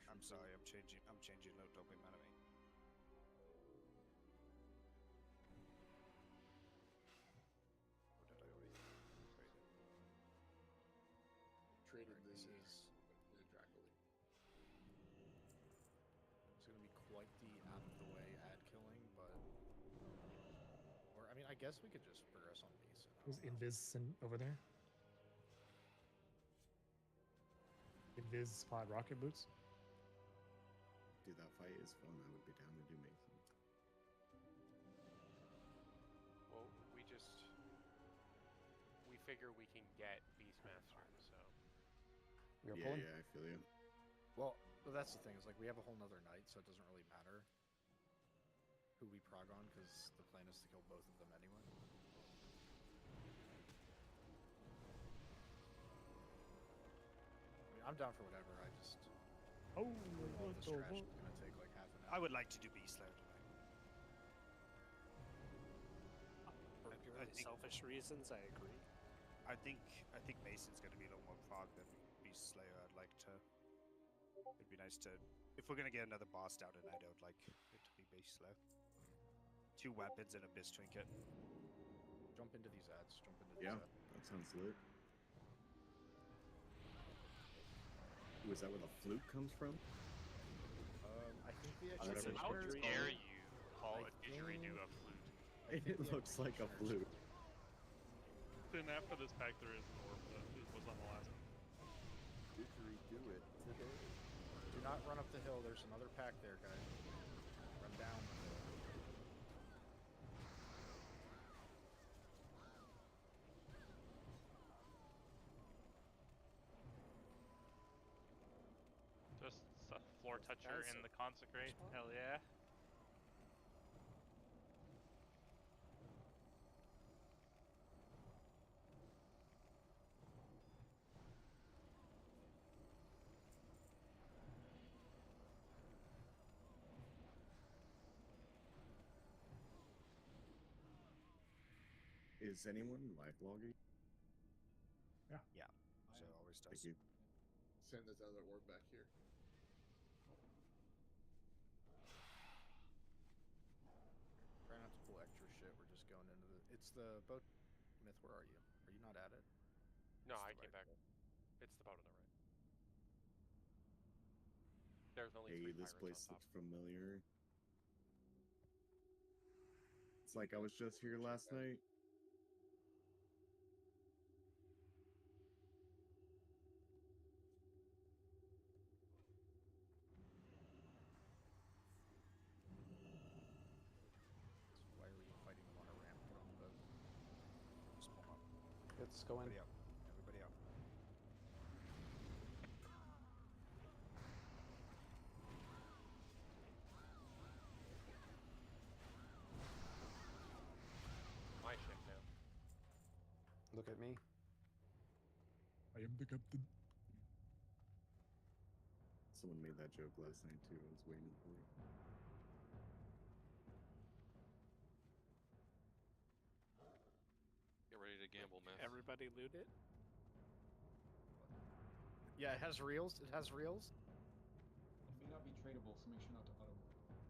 I'm sorry, I'm changing note to open enemy. Or did I already trade it? Traded Alright, this is the Dracula. it's gonna be quite the out of the way ad killing, but or I mean I guess we could just progress on Mason. Is Invis over there? Invis spot rocket boots. Dude, that fight is fun. I would be down to do Mason. Well, we figure we can get Beastmaster, so. You're Yeah, pulling? yeah, I feel you. Well, that's the thing, is like we have a whole nother night, so it doesn't really matter who we prog on, because the plan is to kill both of them anyway. I mean, I'm down for whatever, I just... Oh, all this trash is gonna take like half an hour. I would like to do Beast Slayer tonight. For purely selfish reasons, I agree. I think Mason's going to be a little more prog than Beast Slayer. I'd like to. It'd be nice to. If we're going to get another boss down tonight, I would like it to be Beast Slayer. 2 weapons and a Abyss Trinket. Jump into these ads. Jump into these Yeah, ads. that sounds lit. Ooh, is that where the flute comes from? I think the Whatever. How executioner... dare you call a didgeridoo a flute? It looks like a flute. Then after this pack, there is an orb that was on the last one. Didgeridoo it today. Do not run up the hill. There's another pack there, guys. Run down the hill. Just a floor toucher in the consecrate. Hell yeah. Is anyone live blogging? Yeah. So it always does. Thank you. Send this other orb back here. Try not to pull extra shit. We're just going into the... It's the boat... Myth, where are you? Are you not at it? No, It's I the came right back. It's the boat on the right. There's only Hey, 3 this pirates place on top. looks familiar. It's like I was just here last night. Why are we fighting them on a ramp? We're on the boat. Just pull up. Let's go in. Everybody up. Everybody up. My ship now. Look at me. I am the captain. Someone made that joke last night too. I was waiting for it. Get ready to gamble, man. Everybody loot it? Yeah, it has reels. It has reels. It may not be tradable, so make sure not to auto.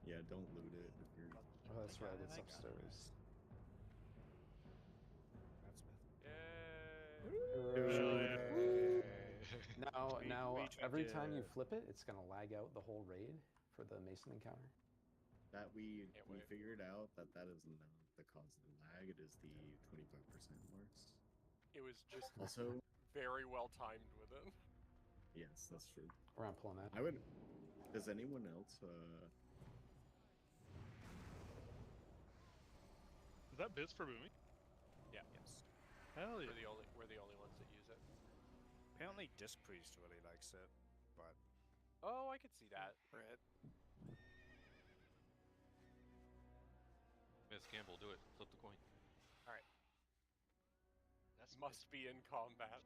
Yeah, don't loot it if you're. Oh, that's right. It's upstairs. Yay! Now, every time you flip it, it's gonna lag out the whole raid for the Mason encounter. That we Can't we wait. figured out that is not the cause of the lag. It is the 25% marks. It was just Also very well timed with it. Yes, that's true. We're not pulling that. I would. Does anyone else? Is that Biz for Boomy? Yeah. Yes. Hell yeah. We're the only ones that use it. Apparently, Disc Priest really likes it, but Oh, I could see that. Right. Miss Campbell, do it. Flip the coin. All right. Must be in combat.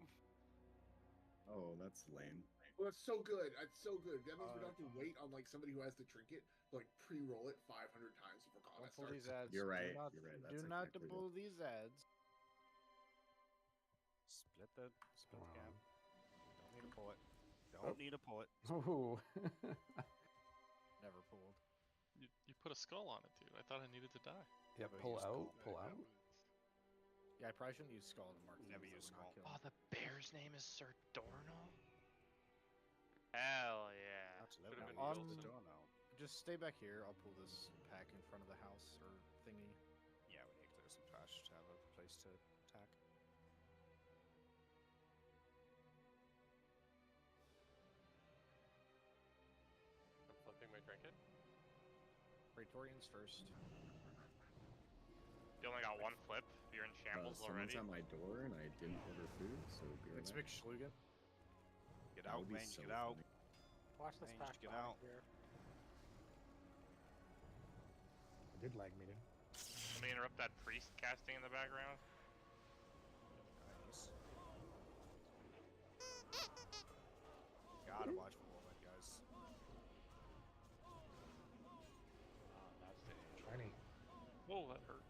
Oh, that's lame. Well, that's so good. That's so good. That means we don't have to wait on like somebody who has the trinket to like pre-roll it 500 times before combat Don't pull these starts. ads. You're right. Do not, You're right. do That's not exactly pull these ads. split the Wow. gap. Don't need to pull it. Don't need to pull it. Ooh. Never pulled. You put a skull on it, dude. I thought I needed to die. Yeah, pull out. Pull out. Yeah, I probably shouldn't use skull to mark. Never use skull. Oh, the bear's name is Sir Dorno? Hell yeah. Just stay back here. I'll pull this pack in front of the house or thingy. Yeah, we need to clear some trash to have a place to attack. I'm flipping my trinket. Praetorians first. You only got one flip. You're in shambles Someone's already. at my door and I didn't order food, so be right It's back. Big Schlugen. Get That out, would be range, so get out. funny. Watch this Range, pack get back out. here. It did lag me, dude. Let me interrupt that priest casting in the background. Nice. Gotta watch for movement, guys. That's the Shiny. Whoa, that hurt.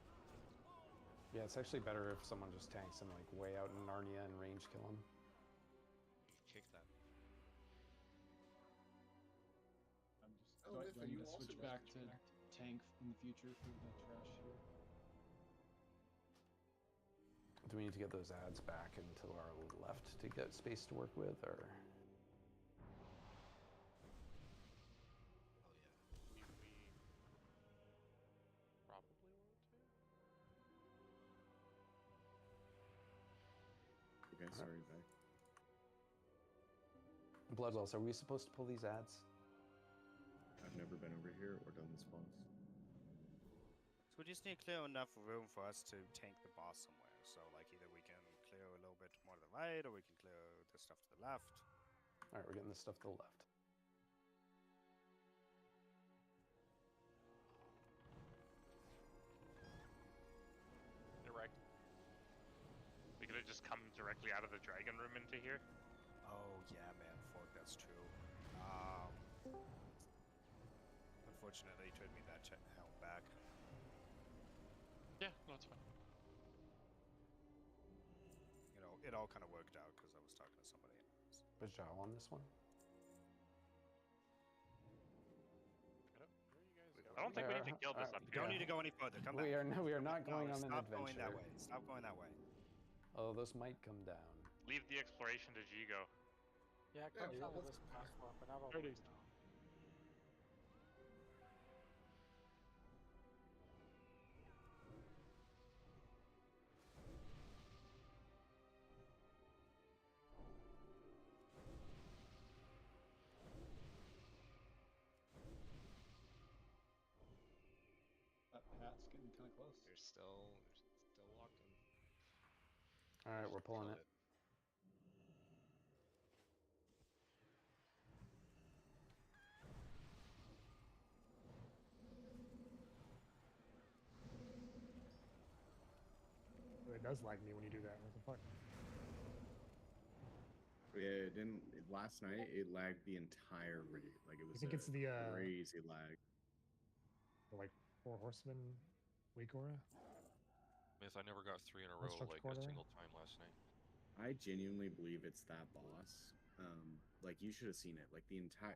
Yeah, it's actually better if someone just tanks him like way out in Narnia and range kill him. Kick that. I'm just Oh, do I Nathan, need you to also switch must back to tank in the future for the trash here. Do we need to get those ads back into our left to get space to work with, or? we probably want to. Okay, sorry, back. Bloodwells, are we supposed to pull these ads? I've never been over here or done this boss. So we just need to clear enough room for us to tank the boss somewhere. So like either we can clear a little bit more to the right or we can clear the stuff to the left. Alright, we're getting this stuff to the left. Direct. We could have just come directly out of the dragon room into here. Oh yeah, man, fork, that's true. Unfortunately, it took me that held back. Yeah, no, it's fine. You know, it all kind of worked out because I was talking to somebody else. Was Zhao on this one? I don't think we need to kill this up You here. don't need to go any further. Come We back. are not going on an Stop adventure. going that way. Stop going that way. Oh, those might come down. Leave the exploration to Jigo. Yeah, come down to this path walk, but not all the way down. That path's getting kind of close. They're still walking. Alright, we're pulling it. It does lag me when you do that. What the fuck? Yeah, it didn't. Last night, it lagged the entire raid. Like it was think it's the crazy lag. The like 4 horsemen weak aura? Miss, I never got 3 in a row Construct like quarter? a single time last night. I genuinely believe it's that boss. Like you should have seen it. Like the entire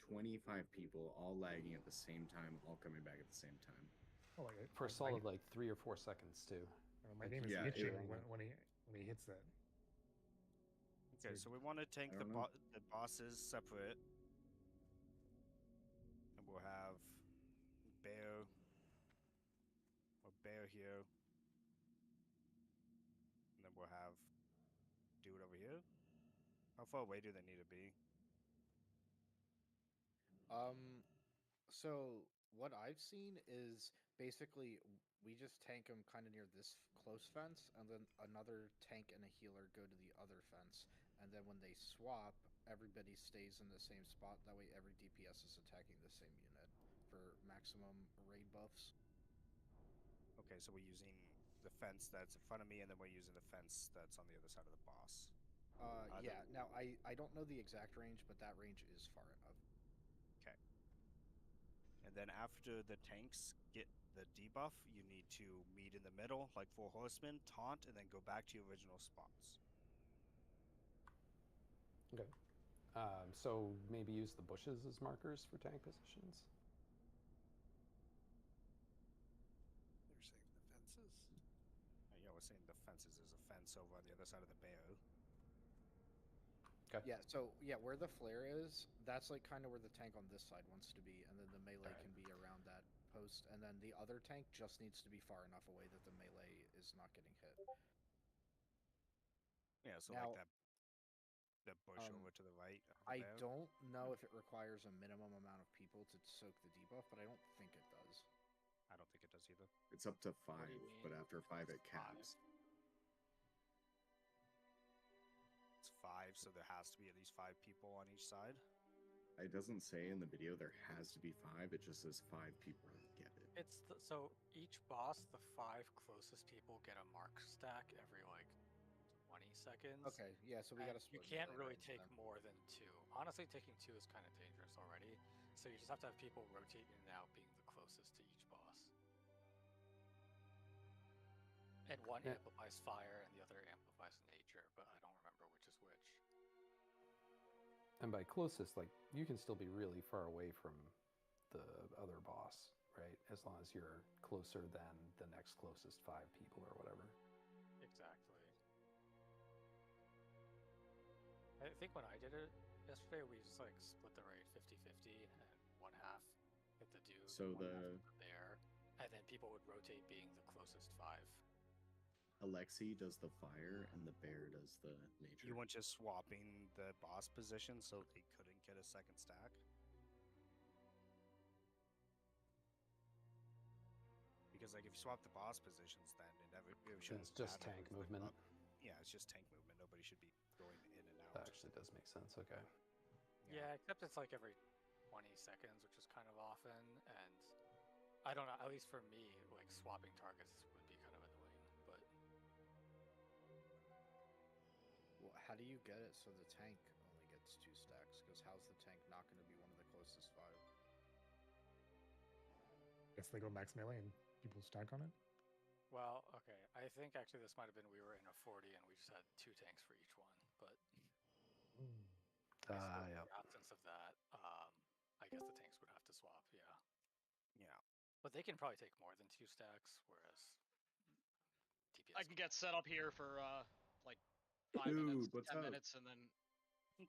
25 people all lagging at the same time, all coming back at the same time. Oh, like For a solid like 3 or 4 seconds too. my Like, game is yeah, itching it- when he hits that. Okay, so we want to take the bosses separate, and we'll have bear here, and then we'll have dude over here. How far away do they need to be? So what I've seen is basically we just tank them kind of near this close fence, and then another tank and a healer go to the other fence, and then when they swap, everybody stays in the same spot. That way, every DPS is attacking the same unit for maximum raid buffs. Okay, so we're using the fence that's in front of me, and then we're using the fence that's on the other side of the boss. Yeah. Now I don't know the exact range, but that range is far enough. Okay. And then after the tanks get the debuff, you need to meet in the middle, like 4 horsemen, taunt, and then go back to your original spots. Okay. So maybe use the bushes as markers for tank positions. They're saying the fences. Yeah, we're saying the fences. There's a fence over on the other side of the barrow. Okay. Yeah, so yeah, where the flare is, that's like kind of where the tank on this side wants to be, and then the melee can be around that post, and then the other tank just needs to be far enough away that the melee is not getting hit. Yeah, so now, like that bush over to the right. I don't know if it requires a minimum amount of people to soak the debuff, but I don't think it does. I don't think it does either. It's up to 5, but after 5 it caps. 5, so there has to be at least 5 people on each side. It doesn't say in the video there has to be 5. It just says 5 people get it. It's so each boss, the 5 closest people get a mark stack every like 20 seconds. Okay, yeah, so we gotta You can't really take more than 2. Honestly, taking 2 is kind of dangerous already. So you just have to have people rotate in and out, being the closest to each boss. And one amplifies fire, and the other amplifies nature, but I don't remember which is which. And by closest, like, you can still be really far away from the other boss, right? As long as you're closer than the next closest 5 people or whatever. Exactly. I think when I did it yesterday, we just like split the raid 50-50, and one half hit the dude, so one half hit the bear, and then people would rotate being the closest 5. Alexi does the fire, and the bear does the nature. You weren't just swapping the boss position so they couldn't get a second stack? Because like if you swap the boss positions, then it shouldn't it's just matter. tank movement. Yeah, it's just tank movement. Nobody should be going in and out. That actually does make sense. Okay. Yeah, except it's like every 20 seconds, which is kind of often, and I don't know. At least for me, like swapping targets would be kind of annoying. But well, how do you get it so the tank only gets 2 stacks? Because how's the tank not going to be one of the closest 5? Guess they go max melee and people stack on it. Well, okay. I think actually this might have been we were in a 40 and we just had 2 tanks for each one, but Yeah. in the absence of that, I guess the tanks would have to swap. Yeah. Yeah. But they can probably take more than 2 stacks, whereas DPS. I can get set up here for like 5 minutes, 10 minutes, and then.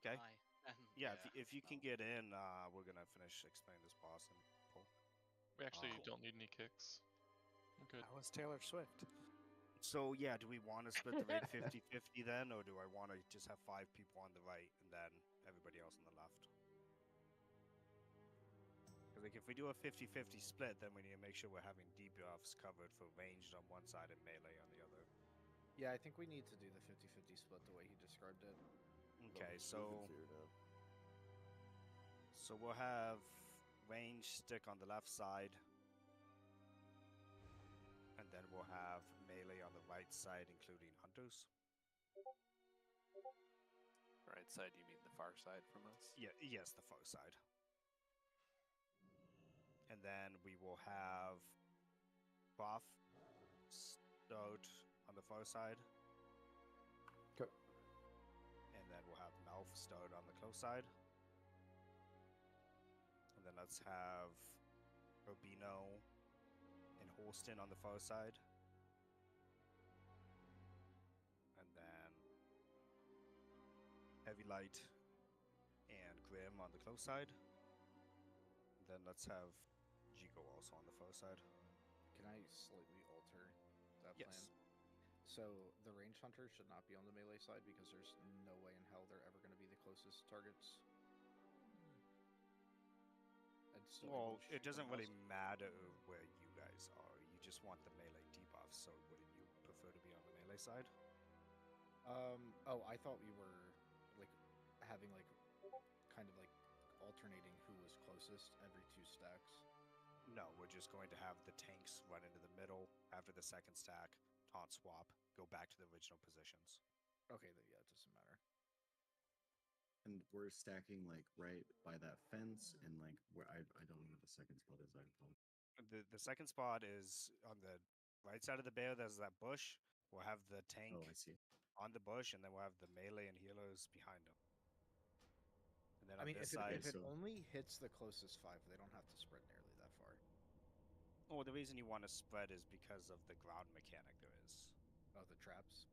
Okay. And, yeah, if you can get in, we're gonna finish explaining this boss and pull. We actually don't need any kicks. We're good. That was Taylor Swift. So yeah, do we want to split the raid 50-50 then, or do I want to just have 5 people on the right and then everybody else on the left? Because like if we do a 50-50 split, then we need to make sure we're having debuffs covered for ranged on one side and melee on the other. Yeah, I think we need to do the 50-50 split the way he described it. Okay, so we'll have range stick on the left side, and then we'll have melee on the right side, including hunters. Right side, you mean the far side from us? Yeah, yes, the far side. And then we will have buff stowed on the far side. Okay. And then we'll have mouth stowed on the close side. And then let's have Urbino and Holston on the far side. And then Heavy Light and Grim on the close side. Then let's have Jigo also on the far side. Can I slightly alter that Yes. plan? So the range hunter should not be on the melee side because there's no way in hell they're ever going to be the closest targets. And still able Well, to it shoot doesn't them really us. matter where you guys are. You just want the melee debuff, so wouldn't you prefer to be on the melee side? Oh, I thought we were like having like kind of like alternating who was closest every 2 stacks. No, we're just going to have the tanks run into the middle after the second stack, taunt swap, go back to the original positions. Okay, then yeah, it doesn't matter. And we're stacking like right by that fence, and like where I don't know what the second spot is. I apologize. The second spot is on the right side of the bear. There's that bush. We'll have the tank Oh, I see. on the bush, and then we'll have the melee and healers behind them. And then I on mean, this if side, it only hits the closest 5, they don't have to spread nearly that far. well, the reason you want to spread is because of the ground mechanic there is. Oh, the traps?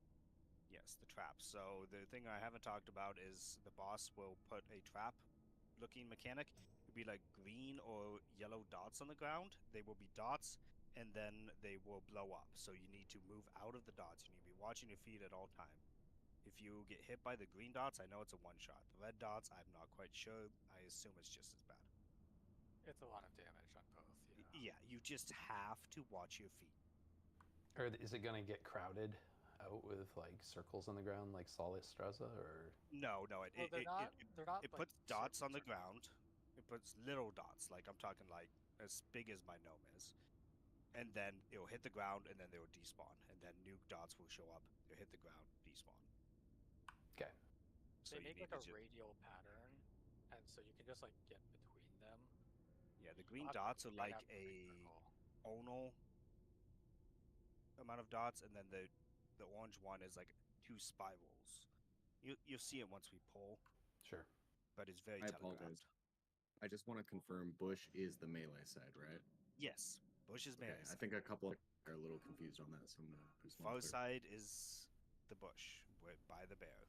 Yes, the traps. So the thing I haven't talked about is the boss will put a trap-looking mechanic. It'll be like green or yellow dots on the ground. They will be dots, and then they will blow up. So you need to move out of the dots. You need to be watching your feet at all time. If you get hit by the green dots, I know it's a one-shot. The red dots, I'm not quite sure. I assume it's just as bad. It's a lot of damage on both, yeah. Yeah, you just have to watch your feet. Or is it going to get crowded out with like circles on the ground like Solid Streza, or No, they're not it like puts dots on the circles. ground. It puts little dots, like I'm talking like as big as my gnome is. And then it'll hit the ground, and then they will despawn. And then new dots will show up. They'll hit the ground, despawn. Okay. So they you make need like to a radial pattern, and so you can just like get between them. Yeah, the green You'll have dots to are right like after the a circle. onal amount of dots, and then the orange one is like 2 spirals. You'll see it once we pull. Sure. But it's very I telegraphed. apologize. I just want to confirm Bush is the melee side, right? Yes, Bush is Okay, melee I side. think a couple are a little confused on that, so I'm gonna do some Far clear. side is the bush by the bear.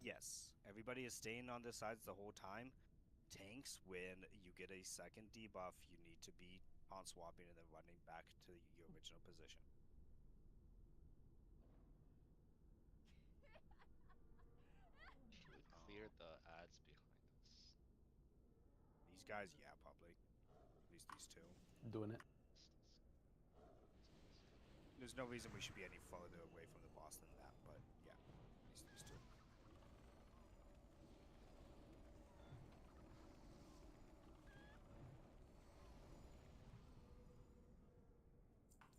Yes, everybody is staying on their sides the whole time. Tanks, when you get a second debuff, you need to be taunt swapping and then running back to your original position. Should we clear the ads behind us? These guys, yeah, probably. At least these 2. Doing it. There's no reason we should be any farther away from the boss than that, but yeah, at least these 2.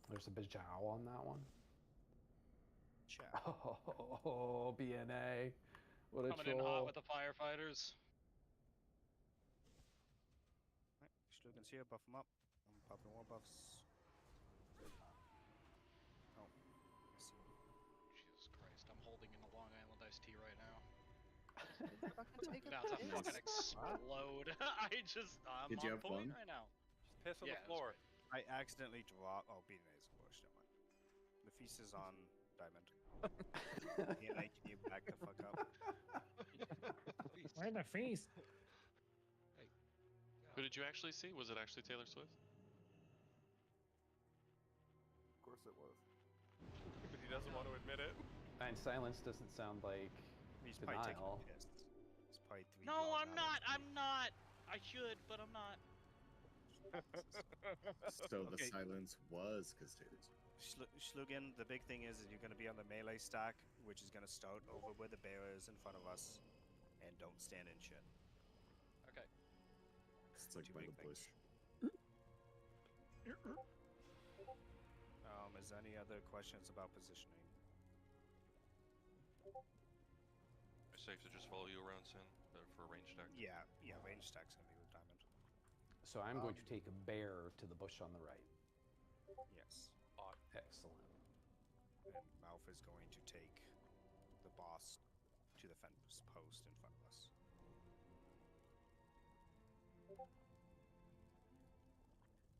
There's a Bajau on that one. Check. Oh, BNA. What a Coming in hot troll. with the firefighters. Right, Schlugen's here, buff him up. I'm popping more buffs. Oh, I see. Jesus Christ, I'm holding in a Long Island iced tea right now. Take About to piss. fucking explode. I'm Did you on have point fun? right now. Just piss on Yeah, the it was floor. great. I accidentally dropped. Oh, beating is bush. Never mind. The feast is on Diamond. DNA, can you back the fuck up? Where's the feast? Hey. Who did you actually see? Was it actually Taylor Swift? Of course it was. But he doesn't want to admit it. And silence doesn't sound like He's probably taking denial. a piss. It's probably 3 No, long I'm not. hours. I'm not. I should, but I'm not. So the Okay. silence was because Taylor's. Schlugen, the big thing is you're going to be on the melee stack, which is going to start over where the bear is in front of us, and don't stand in shit. Okay. It's like by the bush. Is there any other questions about positioning? It's safe to just follow you around, Sin, for a range stack. Yeah, range stack's going to be with Diamond. So I'm going to take a bear to the bush on the right. Yes. Excellent. And Mouth is going to take the boss to the fence post in front of us.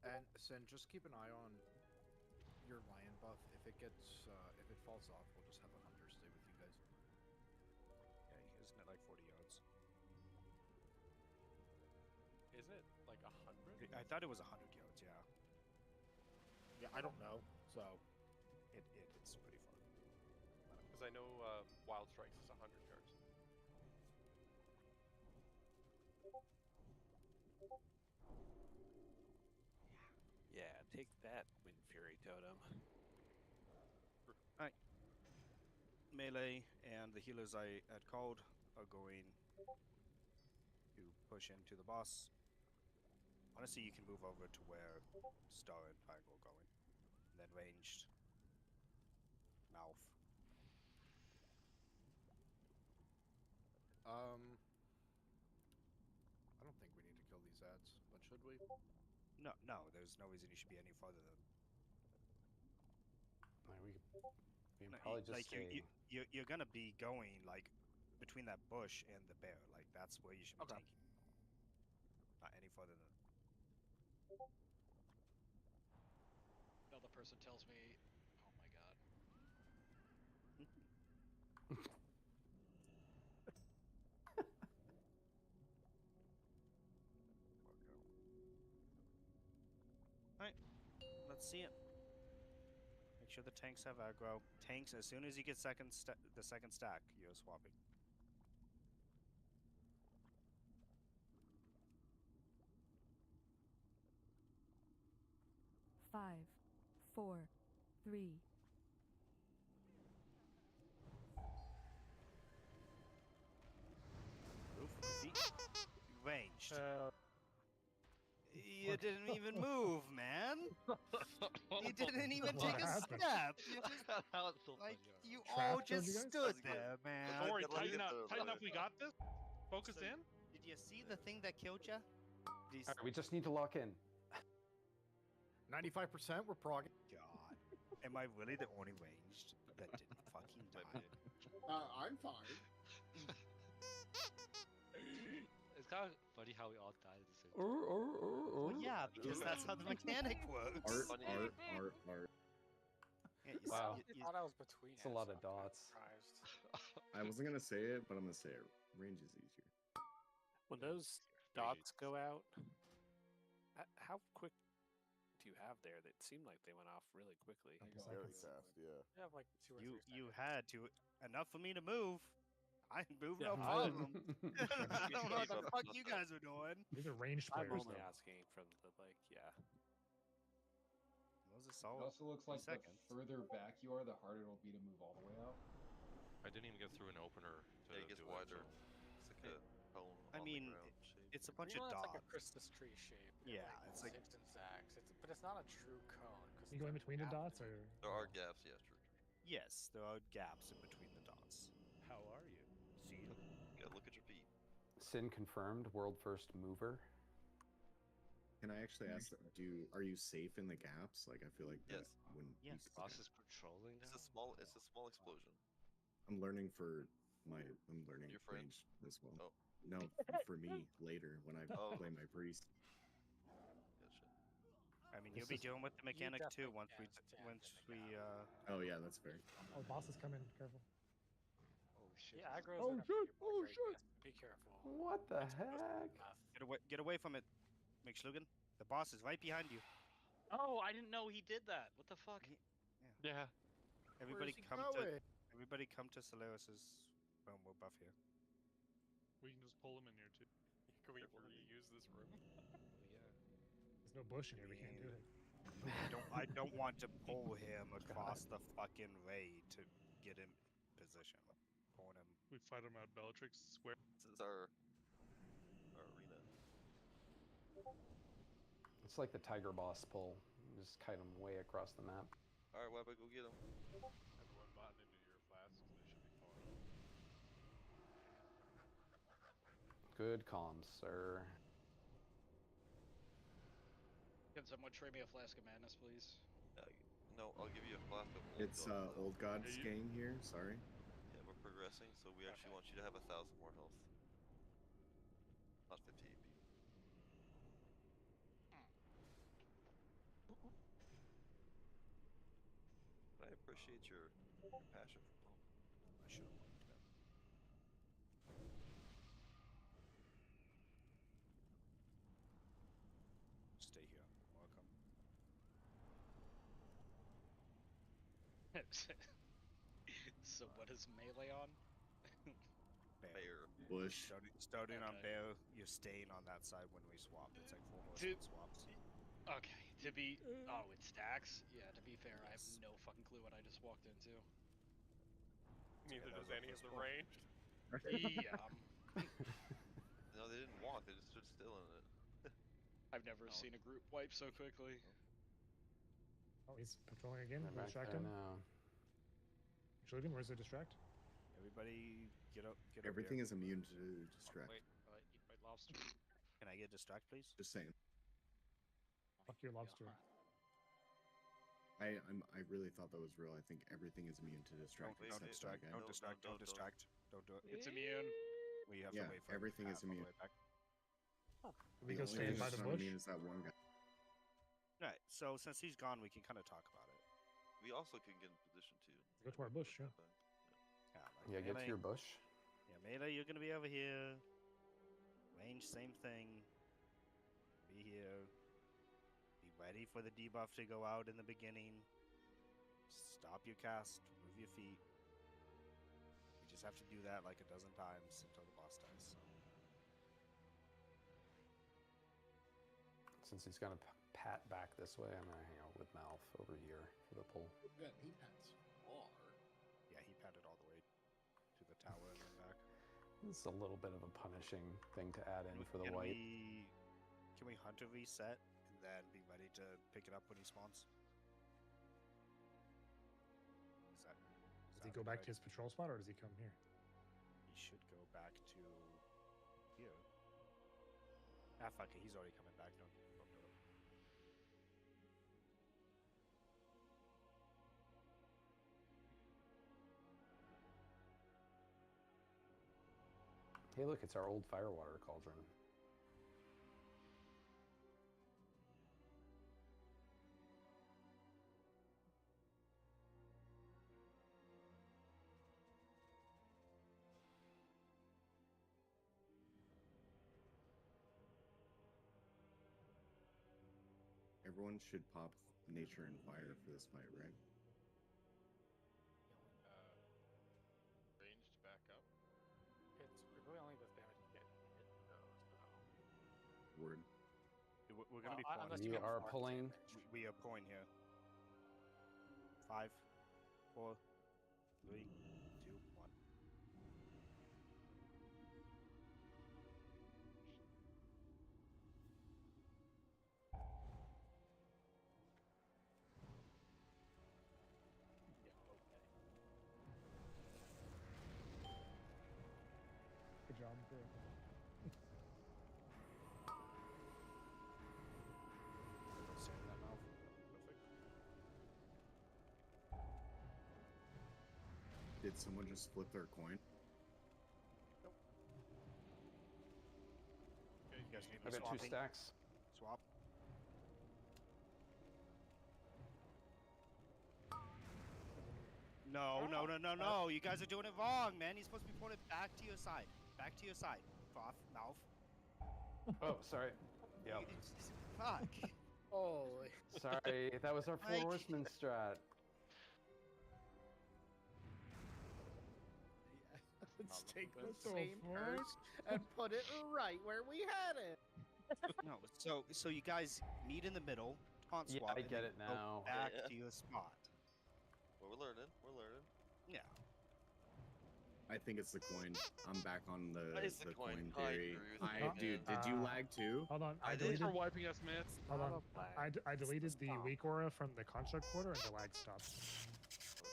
And Sin, just keep an eye on your lion buff, if it falls off, we'll just have a hunter stay with you guys. Yeah, isn't it like 40 yards? Isn't it like 100? I thought it was 100 yards. Yeah. Yeah, I don't know. So it's pretty far. Because I know Wild Strikes is 100 yards. Yeah, take that, Wind Fury Totem. Alright. Melee and the healers I had called are going to push into the boss. Honestly, you can move over to where Star and Triangle are going. And then ranged mouth. I don't think we need to kill these ads, but should we? No, there's no reason you should be any farther than. Like we can No, probably just like stay. you're gonna be going like between that bush and the bear. Like that's where you should be taking. Not any farther than. Another person tells me, "Oh my god." Alright, let's see it. Make sure the tanks have aggro. Tanks, as soon as you get the second stack, you're swapping. Five, 4, 3. Move. Ranged. You didn't even move, man. You didn't even take a step. Like you all just stood there, man. Don't worry, tighten up. Tighten up. We got this. Focus in. Did you see the thing that killed you? All right, we just need to lock in. 95%. We're progging. God, am I really the only ranged that didn't fucking die? I'm fine. It's kind of funny how we all died at the same time. Well, yeah, because that's how the mechanic works. Art. Yeah, Wow. I thought I was between. It's a lot of dots. I wasn't gonna say it, but I'm gonna say it. Range is easier. When those dots go out, how quick do you have there? That seemed like they went off really quickly. Very fast, yeah. I have like 2 or 3 seconds. You had to enough for me to move. I moved Yeah, no problem. I don't know what the fuck you guys are doing. These are ranged I'm players. only though. asking from the yeah. Those are It solid. also looks like the seconds. further back you are, the harder it'll be to move all the way out. I didn't even get through an opener to it gets do wider. It, It's like a cone I on mean, the ground shape. it's a bunch of It's dots. like a Christmas tree shape. Yeah, like it's like zigs and zags. But it's not a true cone. You go in between the dots, or There are gaps, yes, true. yes, there are gaps in between the dots. How are you? See? Gotta look at your feet. Sin confirmed. World first mover. Can I actually ask, are you safe in the gaps? Like, I feel like that Yes. when Yes. Boss is patrolling now. It's a small explosion. I'm learning Your friend? range as well. Oh. No, for me later when I play my priest. Gotcha. I mean, you'll be dealing with the mechanic too once we Oh yeah, that's fair. Oh, boss is coming. Careful. Oh shit. Yeah, aggro's Oh in a shit! pretty Oh great shit! place. Be careful. What the heck? Get away from it, McSlugan. The boss is right behind you. Oh, I didn't know he did that. What the fuck? Yeah. Everybody Where's he come going? to Solaris's we're buff here. We can just pull him in here too. Can we reuse this room? Yeah. There's no bush in here. We can't do it. I don't want to pull him across the fucking raid to get him position. Pulling him. We fight him out Bellatrix Square. This is our arena. It's like the tiger boss pull. Just kite him way across the map. Alright, Webba, go get him. Everyone bought into your flasks, they should be fine. Good comms, sir. Can someone trade me a flask of madness, please? No, I'll give you a flask of It's Old God's gang here. Sorry. Yeah, we're progressing, so we actually want you to have 1,000 more health. Not 50 AP. appreciate your passion for Paul. I should have marked them. Stay here. Welcome. So what is melee on? Bear. Bush. Starting on Okay. bear, you're staying on that side when we swap. It's like 4 horsemen swaps. Okay, to be oh, it stacks. Yeah, to be fair, I have no fucking clue what I just walked into. Neither that does was our any of first the pull. ranged. Yeah. No, they didn't walk. They just stood still in it. I've never seen a group wipe so quickly. Oh, he's patrolling again. They're We'll back distract there him. now. Shooting. Where's the distract? Everybody, get up. Get Everything up is immune to distract. Wait, eat my lobster. Can I get distract, please? Just saying. Fuck your lobster. I really thought that was real. I think everything is immune to distract. Don't distract. Guy. Don't distract. Don't distract. Don't do it. It's immune. We have Yeah, to wait for everything is all the immune. way back. We The go only stand thing by that's the not bush. immune is that one guy. Right. So since he's gone, we can kind of talk about it. We also can get in position too. Go to our bush. Yeah. Yeah, get to your bush. Yeah, melee, you're gonna be over here. Range, same thing. Be here. Be ready for the debuff to go out in the beginning. Stop your cast. Move your feet. We just have to do that like a dozen times until the boss dies. So. Since he's gonna pat back this way, I'm gonna hang out with Malf over here for the pull. Yeah, he pats far. Yeah, he patted all the way to the tower and then back. It's a little bit of a punishing thing to add in for the Can wipe. Can we hunter reset and then be ready to pick it up when he spawns? Does he go back to his patrol spot or does he come here? He should go back to here. Ah, fuck it. He's already coming back. Don't do it. Hey, look, it's our old firewater cauldron. Everyone should pop nature and fire for this fight, right? Ranged back up. It's really only the damage you get hit though. Word. We're gonna be unless pulling. you We get are more pulling. damage. We are pulling here. 5, 4, 3, 2, 1. Good job, bro. Save that mouth. Perfect. Did someone just flip their coin? Okay, you guys need I've me got 2 swapping? stacks. Swap. No. You guys are doing it wrong, man. You're supposed to be pulling it back to your side. Back to your side. Off, mouth. Oh, sorry. Yep. Fuck. Holy. Sorry, that was our 4 Like- horsemen strat. Let's take the What the same fuck? curse and put it right where we had it. No, so you guys meet in the middle, taunt Yeah, swap, I and get then it go now. back Yeah. to your spot. Well, we're learning. We're learning. Yeah. I think it's the coin. I'm back on the It's the coin. I theory. agree with you, Dude, man. did you lag too? Hold on. I I did. Thanks deleted. for wiping us, man. Hold on. Not a I deleted the stop. weak aura from the construct quarter and the lag stopped.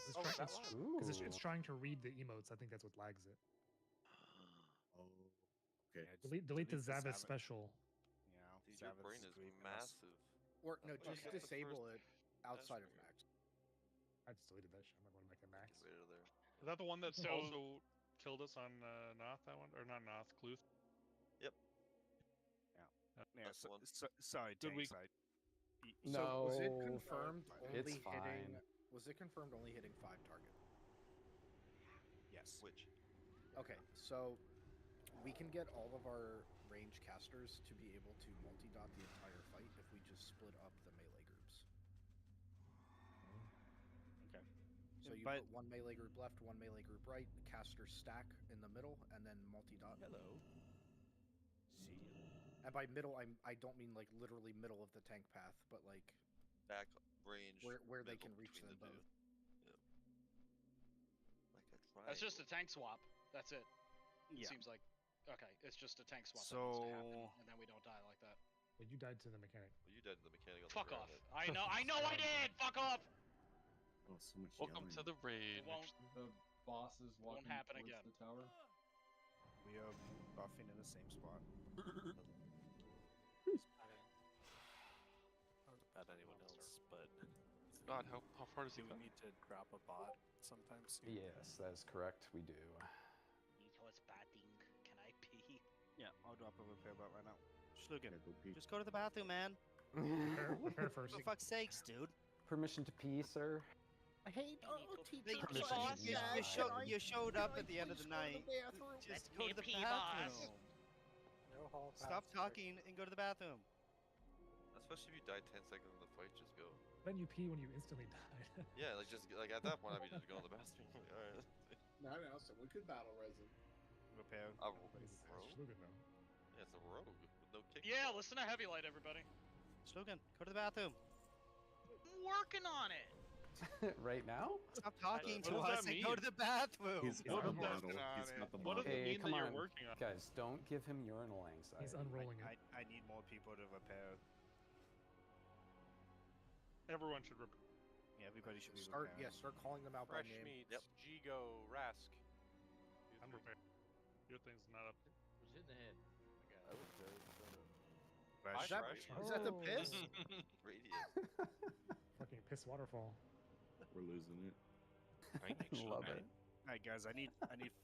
It's Oh, trying, that it's, lag? because it's Ooh. trying to read the emotes. I think that's what lags it. Oh, okay. Yeah, Delete the Zavis Zavis special. Yeah. Dude, your Zavis brain is grieving us. massive. Or no, That's why I just got the disable first- it outside of weird. max. I just deleted that shit. I'm not going to make a max. Get rid of there. Is that the one that So- also killed us on Noth? That one, or not Noth? Cluth. Yep. Yeah, That's the one. sorry, Good week. Tanks. So was it No, confirmed it's only hitting fine. Was it confirmed only hitting 5 target? Yes. Which? Okay, so we can get all of our range casters to be able to multi-dot the entire fight if we just split up the melee groups. Okay. So you put one melee group left, one melee group right, casters stack in the middle, and then multi-dot. Hello. See you. And by middle, I don't mean like literally middle of the tank path, but like back range where they can reach them both. Yep. Like a triangle. That's just a tank swap. That's it. It Yeah. seems like okay. It's just a tank swap So- that needs to happen, and then we don't die like that. But you died to the mechanic. Well, you died to the mechanic on Fuck the off! ground. I know I did. Fuck off! Oh, so much Welcome to the raid. It won't. The boss is walking happen towards again. the tower. We are buffing in the same spot. Not about anyone else, but God, how far does he do go? we need to drop a bot sometime soon? Yes, that is correct. We do. It was batting. Can I pee? Yeah, I'll drop a repair bot right now. Schlugen, Go pee. just go to the bathroom, man. Repair first. For fuck's sakes, dude. Permission to pee, sir. Hey, teacher, You showed up at the end of the night. Just go to the bathroom. No hall Stop pass talking and go to the bathroom. Especially if you die 10 seconds in the fight, just go. Then you pee when you instantly died. Yeah, like just like at that point, I'd be just going to the bathroom. Like, all right. No, someone could battle resin. Repair. A It's rogue? Schlugen now. Yeah, it's a rogue with no kick. Yeah, listen to Heavy Light, everybody. Schlugen, go to the bathroom. I'm working on it. Right now? Stop talking What to does us that and go mean? to the bathroom. He's got the What does model. that He's got the What does model. it mean Come that you're on, working on? guys, don't give him urinal anxiety. He's unrolling it. I need more people to repair. Everyone should repair. Yeah, everybody should be start repairing. start calling them out by Fresh name. meats, Yep. Jigo, Rask. I'm prepared. Your thing's not up. Who's in the head? I would say Fresh. Is that the piss? Radiant. Fucking piss waterfall. We're losing it. Love it. Alright, guys, I need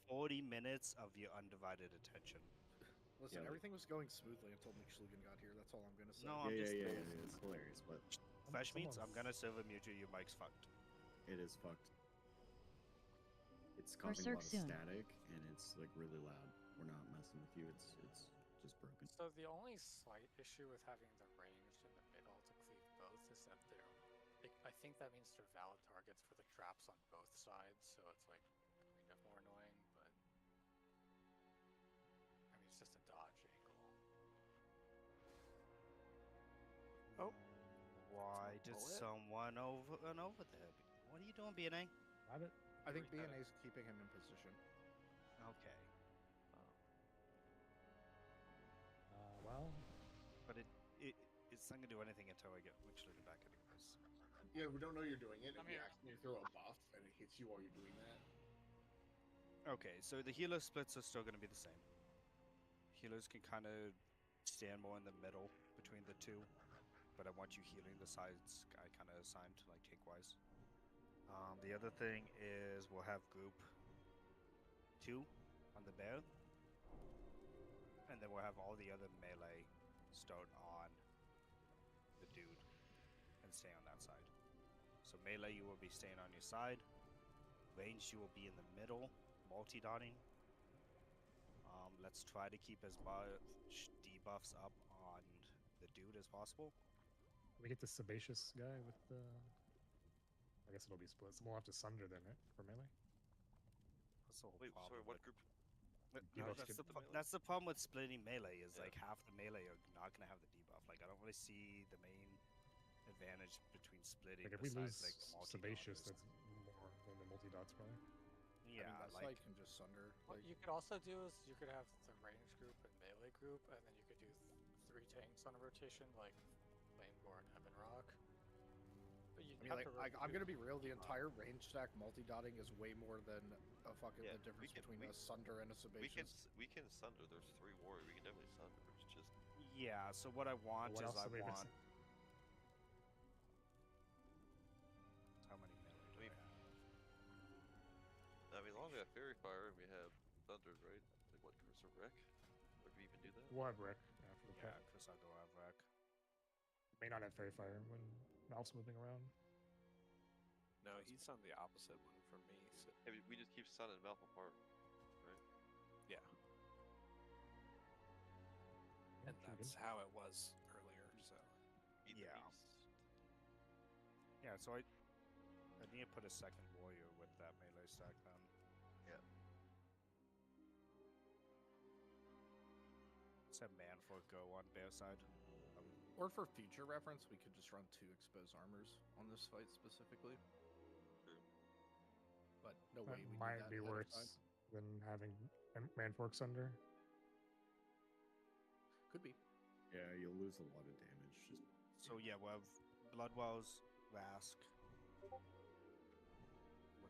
40 minutes of your undivided attention. Listen, Yeah. everything was going smoothly until McSchlugen got here. That's all I'm gonna say. No, I'm just Yeah. It's hilarious, but Fresh meats, I'm Someone's- gonna serve a mute you. Your mic's fucked. it is fucked. It's causing a lot of Berserk soon. static, and it's like really loud. We're not messing with you. It's just broken. So the only slight issue with having the range in the middle to cleave both is that I think that means they're valid targets for the traps on both sides, so it's like kind of more annoying, but I mean it's just a dodge angle. Oh. Why did Bullet? someone run over there? What are you doing, BNA? Rabbit. I think BNA's keeping him in position. Okay. Well, But it's not gonna do anything until I get McSchlugen back anyways. Yeah, we don't know you're doing it. I'm If you here. accidentally throw a buff and it hits you while you're doing that. Okay, so the healer splits are still gonna be the same. Healers can kind of stand more in the middle between the two, but I want you healing the sides I kind of assigned like tank wise. The other thing is we'll have group 2 on the bear, and then we'll have all the other melee start on the dude and stay on that side. So melee you will be staying on your side, range you will be in the middle, multi-dotting. Let's try to keep as much debuffs up on the dude as possible. can we get the Sageathor guy with the. I guess it'll be split. So we'll have to sunder then, right? For melee? That's the whole Wait, problem sorry, what with- group? Debuff that's, skip the, the melee? that's the problem with splitting melee is Yeah. like half the melee are not gonna have the debuff. Like I don't really see the main advantage between splitting. Like if we lose besides, like, the Sageathor, multi-dotters. that's more than the multi-dots probably. Yeah, I mean, that like side can just sunder. What Like, you could also do is you could have the range group and melee group, and then you could do 3 tanks on a rotation, like Flameborn, Heaven Rock. But you I mean, like, I'm gonna be real. The entire range stack multi-dotting is way more than a fucking Yeah, the difference we can- between we- a sunder and a Sageathor. We can sunder. There's 3 warriors. We can definitely sunder. It's just yeah. So what I want What is else I are we want. missing? How many melee do I have? I mean, as long as we have fairy fire and we have thunders, right? Like what, curse of wreck? Or do we even do that? We'll have Rick for the Yeah, pet. Chris, I'll go have Rack. May not have fairy fire when Malph's moving around. No, he's on the opposite one from me. So. Yeah, we just keep Sun and Valve apart, right? Yeah. And that's how it was earlier. So. Yeah. Yeah. So I need to put a second warrior with that melee stack then. Yeah. Said man for go on bear side. Or for future reference, we could just run 2 exposed armors on this fight specifically. True. But no That way we might need that be ahead of worse time. than having Manforks under. Could be. Yeah, you'll lose a lot of damage. So yeah, we'll have Bloodwells, Rask. What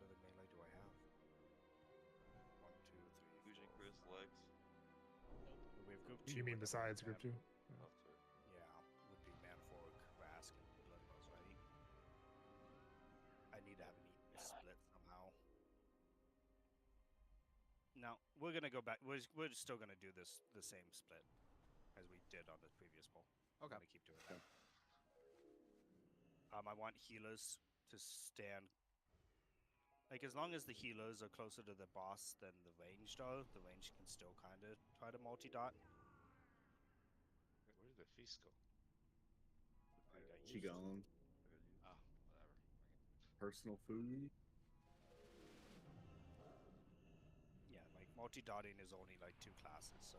other melee do I have? 1, 2, 3. Fusion Chris, legs. We have group 2. You mean besides group 2? Oh, sorry. Yeah, would be Manfork, Rask, and Bloodwells, right? I need to have an even split somehow. No, we're gonna go back. We're still gonna do this the same split as we did on the previous poll. Okay. I'm gonna keep doing that. I want healers to stand. Like, as long as the healers are closer to the boss than the ranged are, the range can still kind of try to multi-dot. Where did the feast go? I got She used. gone. Ah, whatever. Personal food. Yeah, like multi-dotting is only like 2 classes, so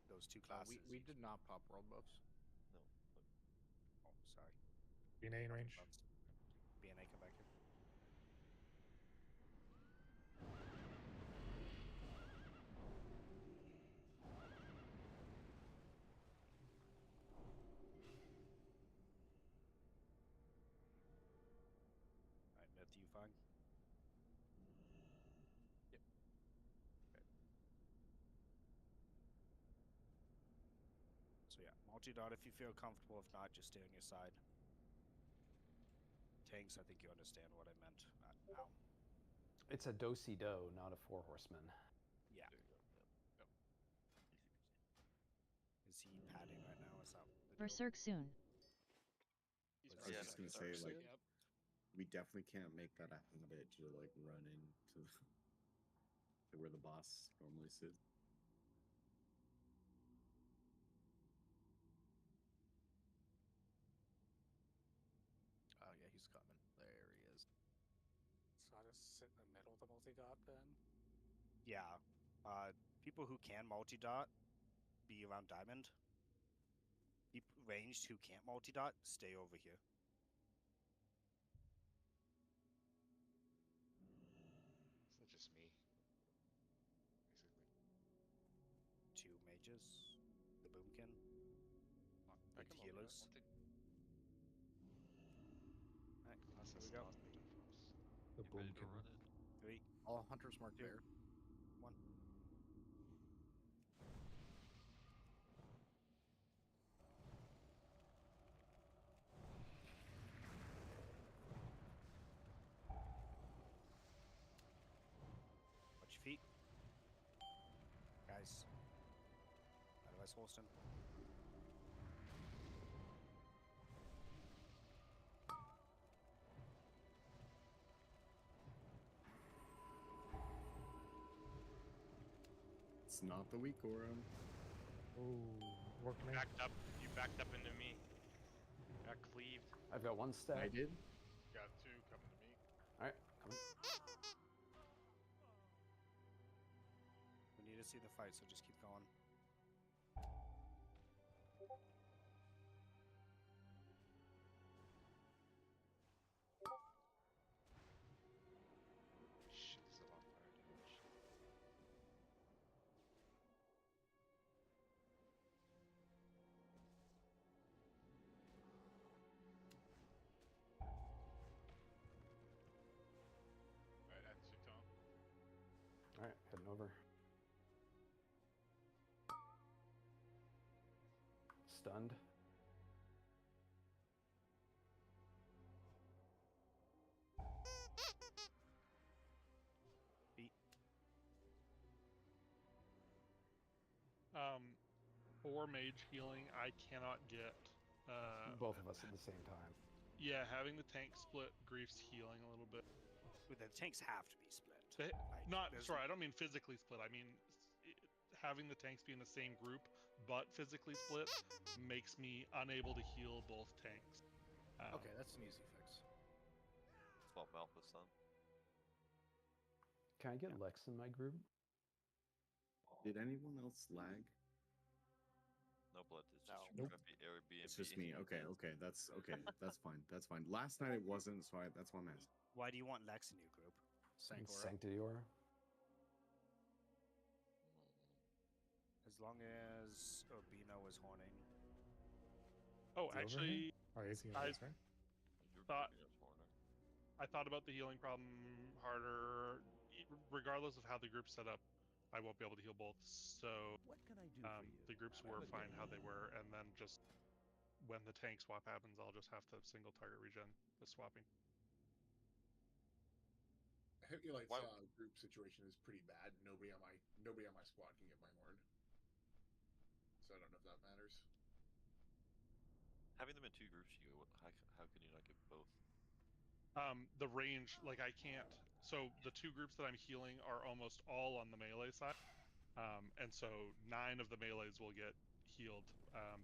those 2 classes. We did not pop world buffs. No. Oh, sorry. BNA in range. BNA, come back here. Alright, Myth, you fine? Yep. Okay. So yeah, multi-dot if you feel comfortable. If not, just stay on your side. Tanks, I think you understand what I meant. Ow. It's a do-si-do, not a 4 horseman. Yeah. There you go. Yep. Is he padding right now? Is that the Berserk soon. I was just gonna say, like, Yep. we definitely can't make that a habit to like run into to where the boss normally sits. Oh yeah, he's coming. There he is. So I just sit in the middle of the multi-dot then? Yeah. People who can multi-dot, be around Diamond. People ranged who can't multi-dot, stay over here. It's not just me. Basically. 2 mages, the Boomkin, I with can healers. Alright, Plus here has we go. nothing for us. The You ready to Boomkin. run it? 3, All hunters marked 2, there. 1. Watch your feet. Guys. Out of West Holston. It's not the weak Goron. Oh, work me. Backed up. You backed up into me. Got cleaved. I've got 1 stack. I did. Got 2 coming to me. Alright, coming. We need to see the fight, so just keep going. Shit, it's a lot of fire damage. Alright, that's your Tom. Alright, heading over. Stunned. Beat. For mage healing, I cannot get. Both of us at the same time. Yeah, having the tank split grief's healing a little bit. the tanks have to be split. They, Like, not there's- sorry, I don't mean physically split. I mean having the tanks be in the same group but physically split makes me unable to heal both tanks. Okay, that's an easy fix. Swap Malphus son. Can I get Lex in my group? Did anyone else lag? No blood. It's just No. your Nope. Airbnb. It's just me. Okay, that's okay. That's fine. That's fine. Last night it wasn't, so that's why I'm asking. Why do you want Lex in your group? Sanctior. As long as Urbino is horning. Oh, Is he over actually, here? Oh, is he in I this, right? thought about the healing problem harder. Regardless of how the group's set up, I won't be able to heal both. So What can I do the groups were fine how they were, and then just when the tank swap happens, I'll just have to single target regen the swapping. Heavy Light's group situation is pretty bad. Nobody on my squad can get my horn. So I don't know if that matters. Having them in two groups, how can you not get both? The range, like I can't. So the two groups that I'm healing are almost all on the melee side, and so 9 of the melees will get healed,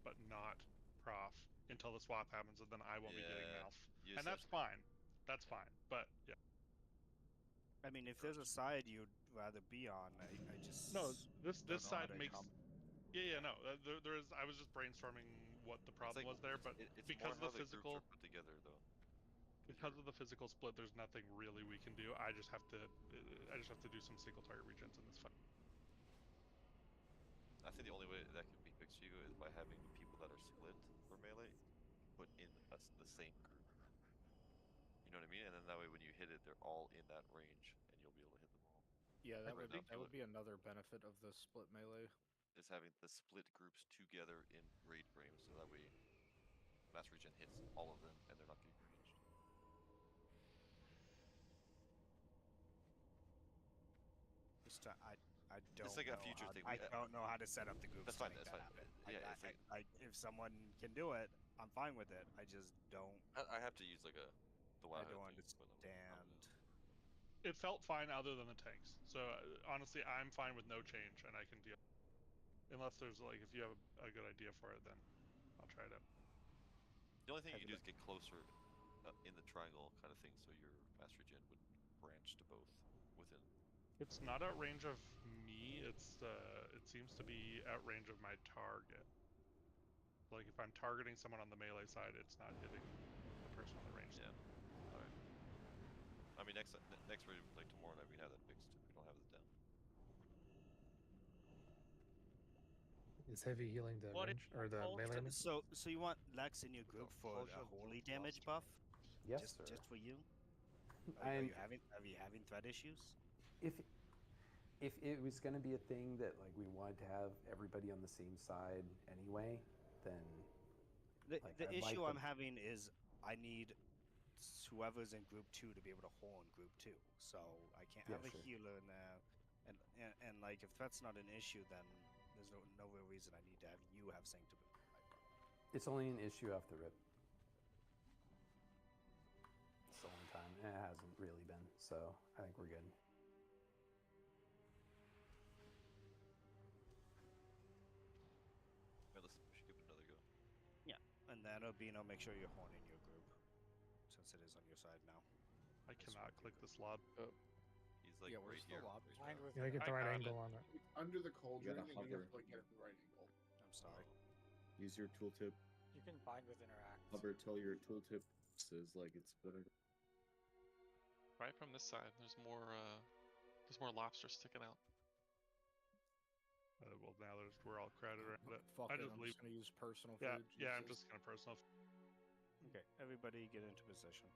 but not prof until the swap happens, and then I won't be getting Malf, and that's fine. That's fine, but yeah. I mean, if there's a side you'd rather be on, I just no. This don't know how side to makes. Yeah, no. There is. I was just brainstorming what the problem was there, but it's because more of the how physical. the groups are put together, though. Because of the physical split, there's nothing really we can do. I just have to do some single target regens in this fight. I think the only way that can be fixed, Hugo, is by having the people that are split for melee put in the same group. You know what I mean? And then that way, when you hit it, they're all in that range, and you'll be able to hit them all. Yeah, that would be another benefit of the split melee. Is having the split groups together in raid frames, so that way, mass regen hits all of them, and they're not getting ranged. I don't. It's like a know future how, thing. I don't know how to set up the groups. That's fine. To make That's that fine. happen. Yeah, if someone can do it, I'm fine with it. I just don't. I have to use like the I don't understand. It felt fine other than the tanks. So honestly, I'm fine with no change, and I can deal. Unless there's like, if you have a good idea for it, then I'll try it out. The only thing you can do is get closer in the triangle kind of thing, so your mass regen would branch to both within. It's not at range of me. It's it seems to be at range of my target. Like if I'm targeting someone on the melee side, it's not hitting the person on the range. Yeah. All right. I mean, next raid, like tomorrow night, we can have that fixed if we don't have it down. Is heavy healing the range or the melee? So you want Lex in your group for a holy damage buff? Yes, sir. Just for you? Are I'm- you having threat issues? If it was going to be a thing that like we wanted to have everybody on the same side anyway, then The I'd issue like I'm them- having is I need whoever's in group 2 to be able to hold in group 2. So I can't Yeah, have a sure. healer in there, and like if that's not an issue, then there's no real reason I need to have you have sanctification. it's only an issue off the rip. It's the only time. It hasn't really been, so I think we're good. Yeah, listen, we should give it another go. Yeah, and then Urbino, make sure you're horning your group, since it is on your side now. I cannot click this lob. He's like Yeah, where's right here. the lob? Right You gotta get the right angle on it. It's under the cauldron, and you hover. have to like get it at the right angle. I'm sorry. Use your tooltip. You can bind with interact. Hover till your tooltip says like it's whatever. Right from this side, there's more lobster sticking out. Well, now we're all crowded around it. Fuck I it, just I'm leave. just gonna use personal Yeah, food. yeah, I'm Jesus. just gonna personal. Okay, everybody get into position.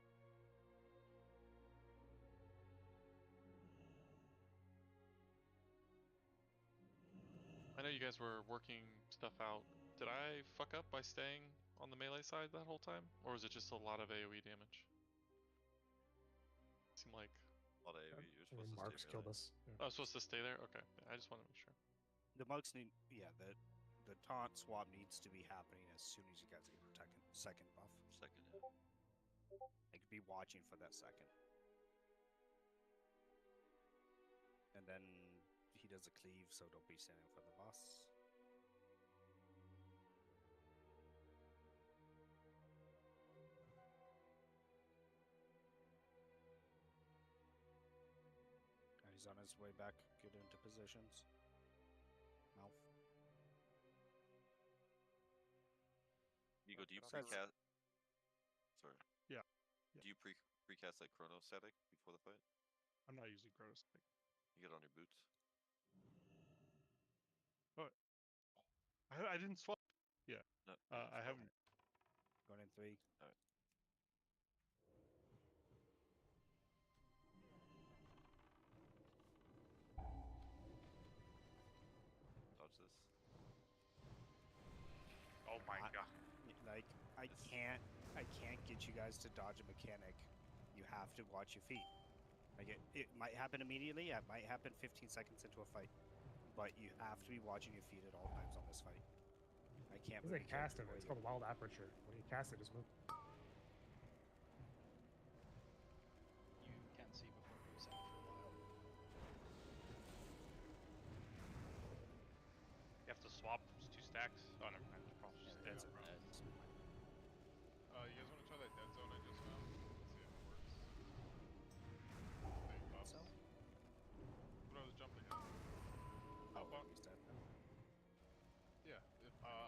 I know you guys were working stuff out. Did I fuck up by staying on the melee side that whole time? Or was it just a lot of AoE damage? Seemed like... A lot of AoE, you're I mean, supposed Mark's to stay killed melee. us. Yeah. I was supposed to stay there? Okay, yeah, I just wanted to make sure. The mugs need, the taunt swap needs to be happening as soon as you guys get your second buff. Second, yeah. I could be watching for that second. and then he does a cleave, so don't be standing in front of the boss. And he's on his way back, get into positions. Mouth. Nico, do you Says- precast? Sorry. Yeah. Do you precast like chrono static before the fight? I'm not using Chronostatic. You get it on your boots. Oh, I didn't swap. Yeah. No, I haven't. Going in 3. Alright. Dodge this. Oh my god. Like I can't get you guys to dodge a mechanic. You have to watch your feet. Like it might happen immediately. It might happen 15 seconds into a fight, but you have to be watching your feet at all times on this fight. I can't. It's like cast it. It's called wild aperture. When you cast it, just move. You can't see before it goes out for a while. You have to swap 2 stacks. Oh, never mind. Probably just dead. You guys want to try that dead zone I just found? See if it works. Big buffs. What I was jumping at. Up on. He's dead. Yeah.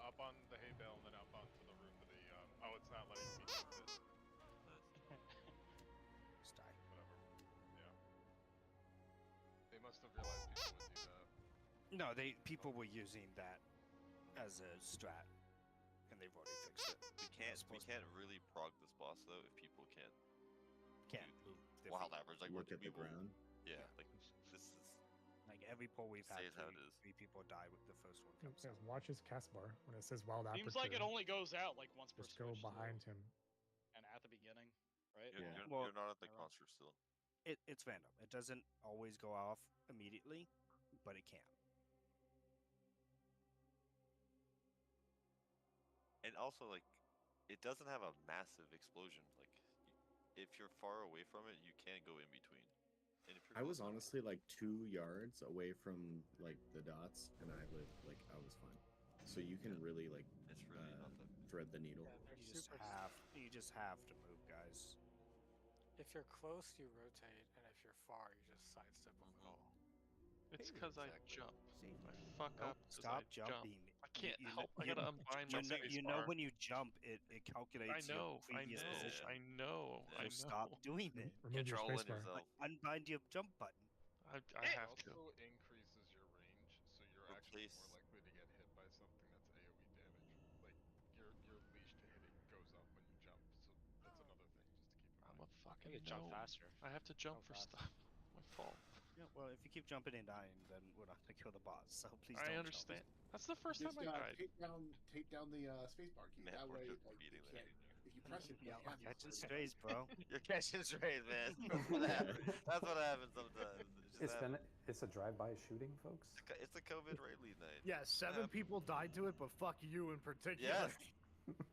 Up on the hay bale and then up onto the roof of the. Oh, it's not letting me jump it. Just die. Whatever. Yeah. They must have realized people would do that. No, people were using that as a strat, and they've already fixed it. We can't really prog this boss though if people can't move their wild feet. average. Like Look at we the ground. Yeah, like this is Like every pull we've had, Say it how it is. 3 people die with the first one It comes says out. watch his cast bar when it says wild aperture. Seems like it only goes out like once per Just go switch, behind him. and at the beginning, right? you're not at the construct still. It's random. It doesn't always go off immediately, but it can. And also like it doesn't have a massive explosion. Like if you're far away from it, you can't go in between. And if you're I was close enough- honestly like 2 yards away from like the dots, and I was fine. So you can really like it's really not that thread the needle. You just have to move, guys. If you're close, you rotate, and if you're far, you just sidestep over the wall. It's because I jump. I fuck Nope, up. 'cause stop I jump. jumping. I can't You help. I you- gotta unbind my you know spacebar. when you jump, it calculates I know. your previous position. I know. So I know. stop doing it. Remove your Controlling spacebar. yourself. Unbind your jump button. I It have to. also increases your range, so you're actually Replace- more likely to get hit by something that's AoE damage. Like your leash to hitting goes up when you jump, so that's another thing just to keep in mind. I'm a fucking Gotta jump gnome. faster. I have to jump Go for faster. stuff. My fault. Yeah, well, if you keep jumping and dying, then we're not gonna kill the boss. So please I don't understand. That's the first Just time I died. take down the spacebar key. Man, That we're way, just like, you beating can't. that. If you press it, Yeah, you have catching strays, bro. You're catching strays, man. That's what happens. That's what happens sometimes. It just happens. It's a drive-by shooting, folks. It's a COVID raid lead night. Yeah, 7 Yeah. people died to it, but fuck you in particular. Yes.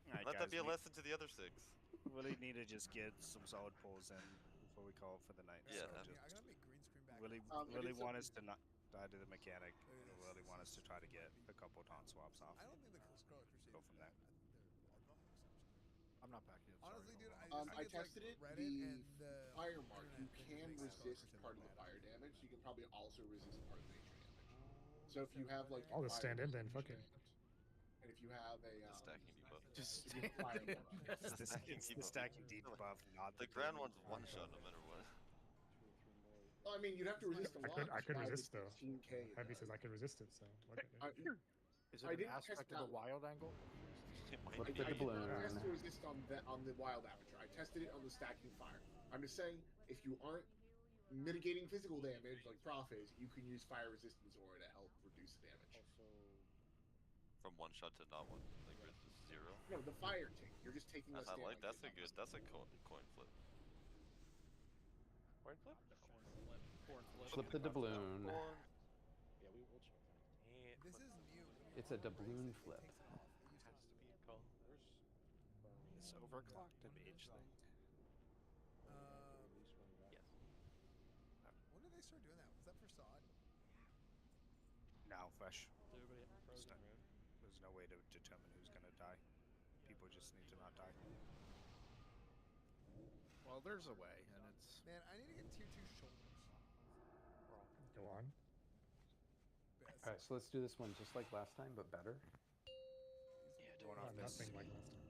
Alright, Let that guys, be a we lesson to the other 6. really need to just get some solid pulls in before we call it for the night. Yeah. So I'm just I'm gonna make green screen back. really, it really is want a- us to not die to the mechanic. And really want us to try to get a couple taunt swaps off. I don't think the Scroll Crusade. Go from there. I'm not backing up. Honestly, dude, I think it's tested like it. Reddit The and the fire mark, you internet can makes Scroll resist Crusade part of look the bad. fire damage. You can probably also resist part of the nature damage. So if you have like, I'll just fire stand in then. Fuck it. resistance, and if you have a The stacking debuff. Just if you have fire mark, It's the, it's the stacking debuff, not The ground one's one shot no matter what. well, I mean, you'd have to resist a lot. I could by the resist though. 15K it Heavy says does. I could resist it, so fuck it. Is I it an didn't test aspect of the that. wild angle? Flip I the did balloon. not test to resist on the wild aperture. I tested it on the stacking fire. I'm just saying, if you aren't mitigating physical damage like Prof is, you can use fire resistance aura to help reduce the damage. From one shot to not one, like resist 0. No, the fire tank. You're just taking less I damage. like that's a good. That's a coin flip. Coin flip? Flip the doubloon. Yeah, we will check that. And This is new. It's a doubloon flip. has to be colors. It's overclocked to mage thing. When did they start doing that? Was that for sod? Now fresh. Is everybody frozen, right? There's no way to determine who's gonna die. People just need to not die. Well, there's a way, and it's... Man, I need to get tier 2 shoulders. Go on. Best. All right, so let's do this one just like last time, but better. Yeah, going off this. Nothing like last time.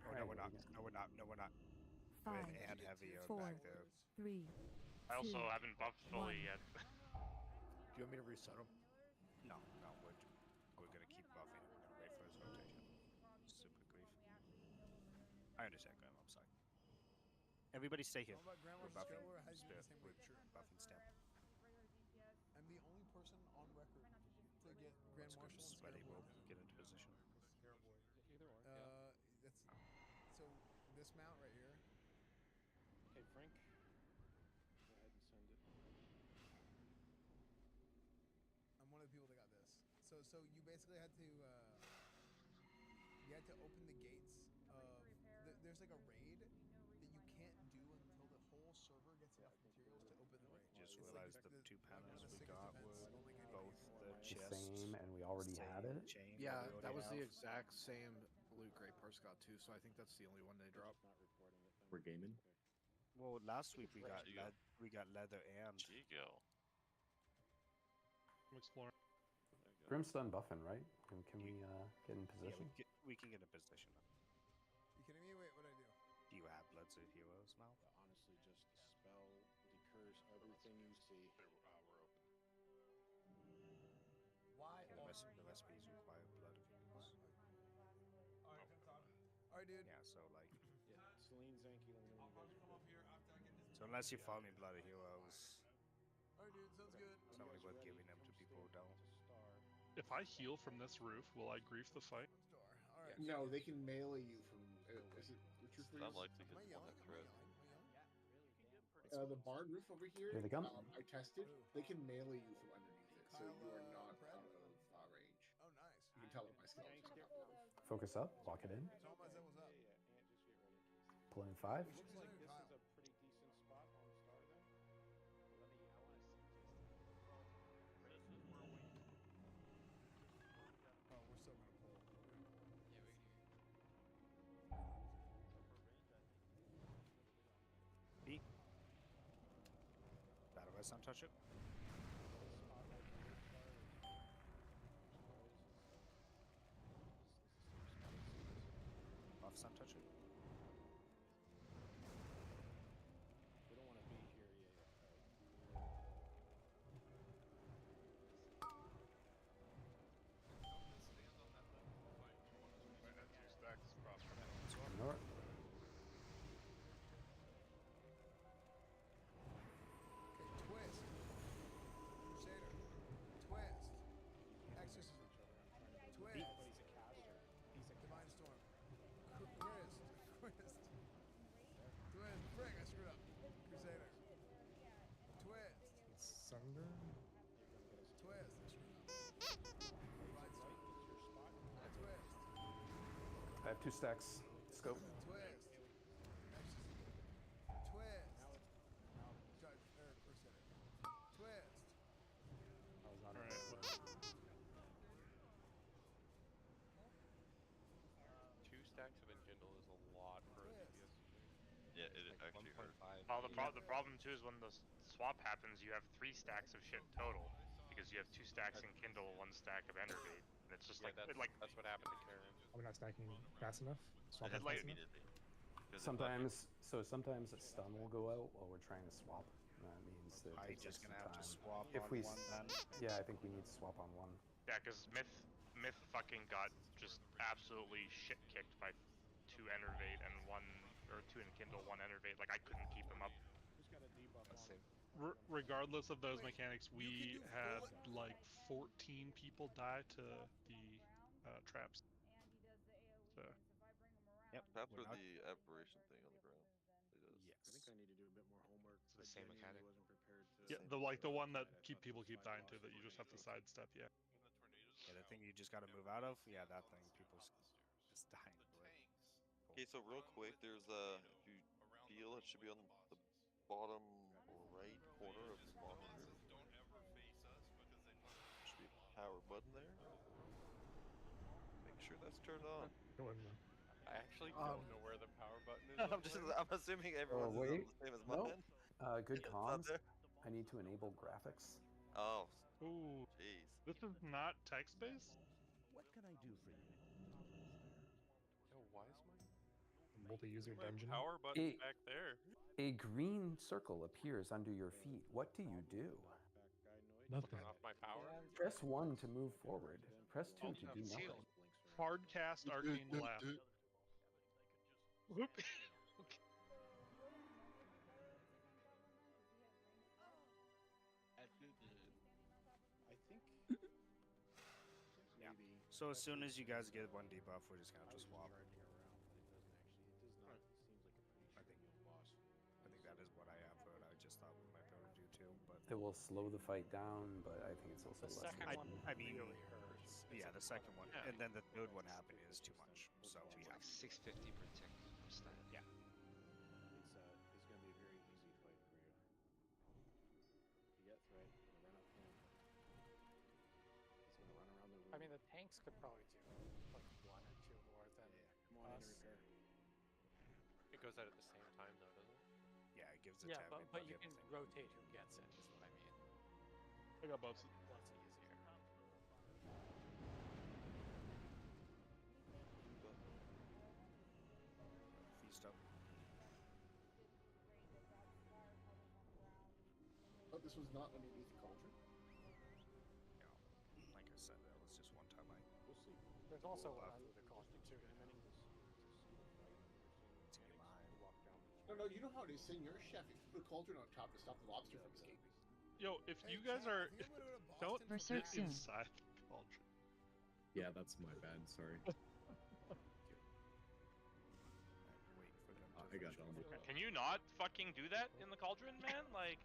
Oh, no, we're not. No, we're not. No, we're not. 5, Red and heavy are 4, back there. 3. I also 2, haven't buffed fully 1. yet. Do you want me to reset them? No, we're gonna keep buffing. We're gonna wait for his rotation. Super grief. I understand, Graham. I'm sorry. Everybody stay here. How about Grandma We're buffing. Discover? How'd you do the same We're way? Sure. buffing stamp. I'm the only person on record to get Grand Let's go Marshal and sweaty. Scareboy. We'll get into position. Either or. Yeah. That's so this mount right here. Okay, Frank. Go ahead and send it. I'm one of the people that got this. So you basically had to open the gates of there's like a raid that you can't do until the whole server gets enough materials to open the raid. Just It's realized like the two panels one of the we sickest got events were on, like, any both game. the The chests. same, and we already had it. Chain Yeah, we that was the already have. exact same loot Great Purse got too, so I think that's the only one they dropped. Not reporting it. Then. We're gaming. Well, last week we got Chigo. leather and Chigo. I'm exploring. Grimstun buffing, right? Can we get in yeah, position? we can get in position. You kidding me? Wait, what'd I do? Do you have Bloods of Heroes now? Honestly, just spell, decurse everything you see. We're open. Why? Yeah, the recipes require Blood of Heroes. Alright, Alright, dude. Yeah, so like, Yeah, Celine, Zanky, let me know when you guys are ready. so unless you follow me Blood of Heroes, Alright, dude, sounds good. it's not really worth giving them to people who don't. If I heal from this roof, will I grief the fight? Alright. No, they can melee you from. Is it Richard It's Freeze? unlikely Am I because one yelling? hit Am I crit. yelling? The barn roof over here. Here they come. I tested. They can melee you from underneath it, so Kyle, you are not Brad? out of range. Oh, nice. You can tell with my skeleton. Focus up, lock it in. Tell him I said what's up. Pull in 5. Looks like this is a pretty decent spot on Star then. Oh, we're still gonna pull. B. Battle Res, don't touch it. Buff, sun touch it. We don't want to be here yet. Might have 2 stacks across from it. Ignore it. Okay, twist. Crusader. Twist. Exorcism. Twist. Everybody's a caster. He's a Divine Storm. Twist. Twist. Twist. Frick, I screwed up. Crusader. Twist. Sunder. Twist. I screwed up. Divine Storm. Twist. I have 2 stacks. Scope. Twist. Exorcism. Twist. Judge, Crusader. Twist. I was on Alright. Two stacks of Enkindle is a lot for a DPS. Yeah, it actually hurt. Well, the problem too is when the swap happens, you have 3 stacks of shit total because you have 2 stacks in Kindle, 1 stack of Enervate, and it's just Yeah, that's what happened to Karen. Are we not stacking fast enough? Swap It hit fast enough? immediately. 'Cause it Sometimes a stun will go out while we're trying to swap. And that means that it Are you takes just extra gonna have to time. swap If on we one then? Yeah, I think we need to swap on one. Yeah, because Myth fucking got just absolutely shit kicked by 2 Enervate and 2 Enkindle, 1 Enervate. Like I couldn't keep him up. Who's got a debuff on him? Regardless of those mechanics, we had like 14 people die to the traps. So Yep. Traps we're are not- the aberration thing on the ground. It is. Yes. I think I need to do a bit more homework. It's the I same genuinely mechanic. wasn't prepared to. yeah, the one that people keep dying to that you just have to sidestep. Yeah. Yeah, the thing you just gotta move out of. Yeah, that thing. People's just dying. Okay, so real quick, there's if you feel it should be on the bottom right corner of your monitor. power button there. Make sure that's turned on. Go in there. I actually don't know where the power button is. I'm assuming everyone's is wait. the same as No. mine. Good It's not comms. there. I need to enable graphics. Oh, Ooh, jeez. this is not text-based? What can I do for you? Yo, why is my Multi-user dungeon. power button back there? A green circle appears under your feet. What do you do? Nothing. Turn off my power? Press 1 to move forward. Press 2 to do nothing. Hardcast arcane left. Whoop. I think. Yeah. So as soon as you guys get one debuff, we're just gonna have to swap. I think that is what I have heard. I just thought we might be able to do too, but It will slow the fight down, but I think it's also The less. second one I mean, really hurts. yeah, the second one, Yeah. and then the third one happening is too much. So we have 650 per tick per stat. Yeah. It's going to be a very easy fight for you. You get threat, you're going to run up to him. He's going to run around the room. I mean, the tanks could probably do like 1 or 2 more than Come on in us. and repair. It goes out at the same time, though, doesn't it? Yeah, it gives the Yeah, tab but input you and can everything. rotate who gets it, is what I mean. I got buffs. That's easier. Feast up. But this was not underneath the cauldron. No, like I said, that was just one time I. We'll see. There's also one under the cauldron too. No, you know how it is. Saying you're a chef, you put a cauldron on top to stop the lobster from escaping. Yo, if you guys are don't sit inside the cauldron. Yeah, that's my bad. Sorry. Wait for them. I got done. Can you not fucking do that in the cauldron, man? Like,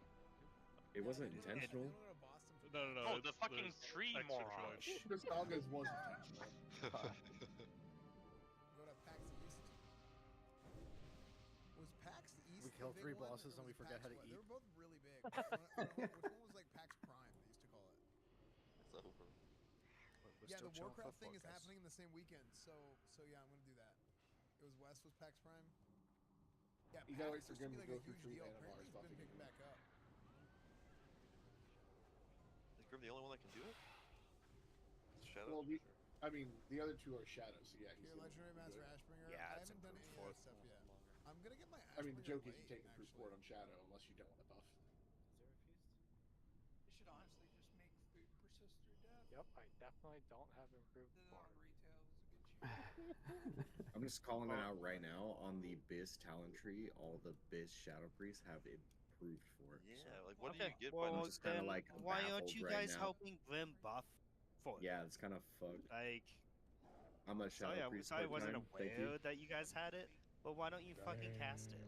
It wasn't intentional. No. oh, it's- the fucking there's tree extra moron. charge. This Alga's was intentional. Go to PAX East. Was PAX East? We the kill big 3 one, bosses or and we was forget PAX how to what? eat. They were both really big. I don't know, which one was like PAX Prime? They used to call it. It's over. Yeah, the Warcraft thing is happening in the same weekend, so yeah, I'm gonna do that. It was West was PAX Prime. Yeah, You gotta wait PAX for used to Grim be to like go a through huge 3 deal. Animars Apparently, it's buff been again. picking back up. Is Grim the only one that can do it? Shadow? Well, I mean, the other 2 are shadows, so yeah. He's Here, the only Legendary one who Master can do it. Ashbringer. Yeah, I it's haven't done improved any of for that stuff yet. I'm gonna get my Ashbringer. I mean, the joke is you late, take improved actually. forward on shadow unless you don't want to buff. You should honestly just make food persist through death. Yep, I definitely don't have improved Then form. on retail is a good choice. I'm just calling it out right now. On the Biz talent tree, all the Biz Shadow Priests have improved for it. Yeah, so. like what do Okay, you get well, by I'm just kind of then like why aren't baffled you right guys now. helping Grim buff for it? Yeah, it's kind of fucked. Like, I'm a Shadow sorry, Priest. I wasn't part-time. Thank you. aware that you guys had it. But why don't you fucking cast it?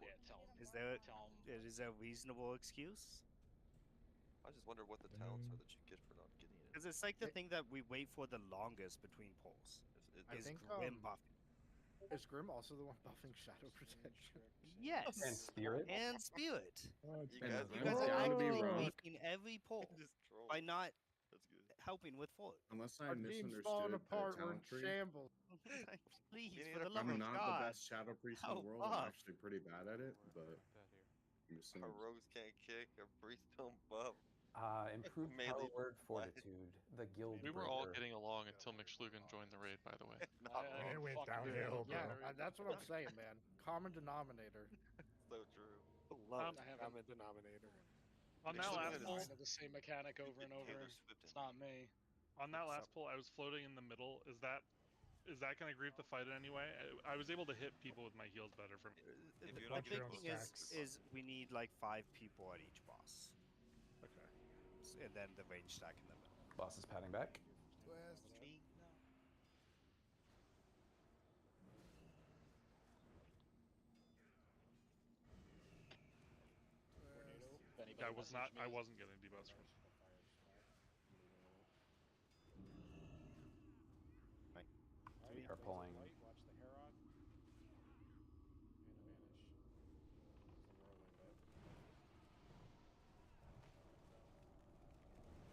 Yeah, tell him. Is there Tell him. is there a reasonable excuse? I just wonder what the talents are that you get for not getting it. Because it's like the thing that we wait for the longest between polls. I Is think Grim um, buffing? is Grim also the one buffing Shadow Protection? Yes. And Spirit. And Spirit. You And guys, You I'm guys are down to be actually wrong. wasting every poll Just troll. by not That's good. helping with Fort. Unless Our I team's falling misunderstood the apart. We're in talent tree. shambles. Please, You need for a the love I'm of not God. the best Shadow Priest in the Help world. I'm us. actually pretty bad at it, but I'm just Our saying. rogues can't kick, our priests don't buff. Improved Melee power word flat. fortitude. The guild. We were all breaker. getting along until McShlugan joined the raid, by the way. Not It wrong. went fucking downhill, good. bro. Yeah, that's what I'm saying, man. Common denominator. So true. I haven't Common denominator. On that Mixed last with pull, listened to the same mechanic over and over. Taylor Swift It's not me. on that last pull, I was floating in the middle. Is that going to grieve the fight in any way? I was able to hit people with my heals better from. If The you're not big getting thing close, is we need like 5 people at each boss. Okay. And then the range stack in the middle. Boss is patting back. Twist. If I anybody was not. messaged I me, wasn't getting debuffs from. We are pulling. Watch the Herod. And a vanish. There's the whirlwind up.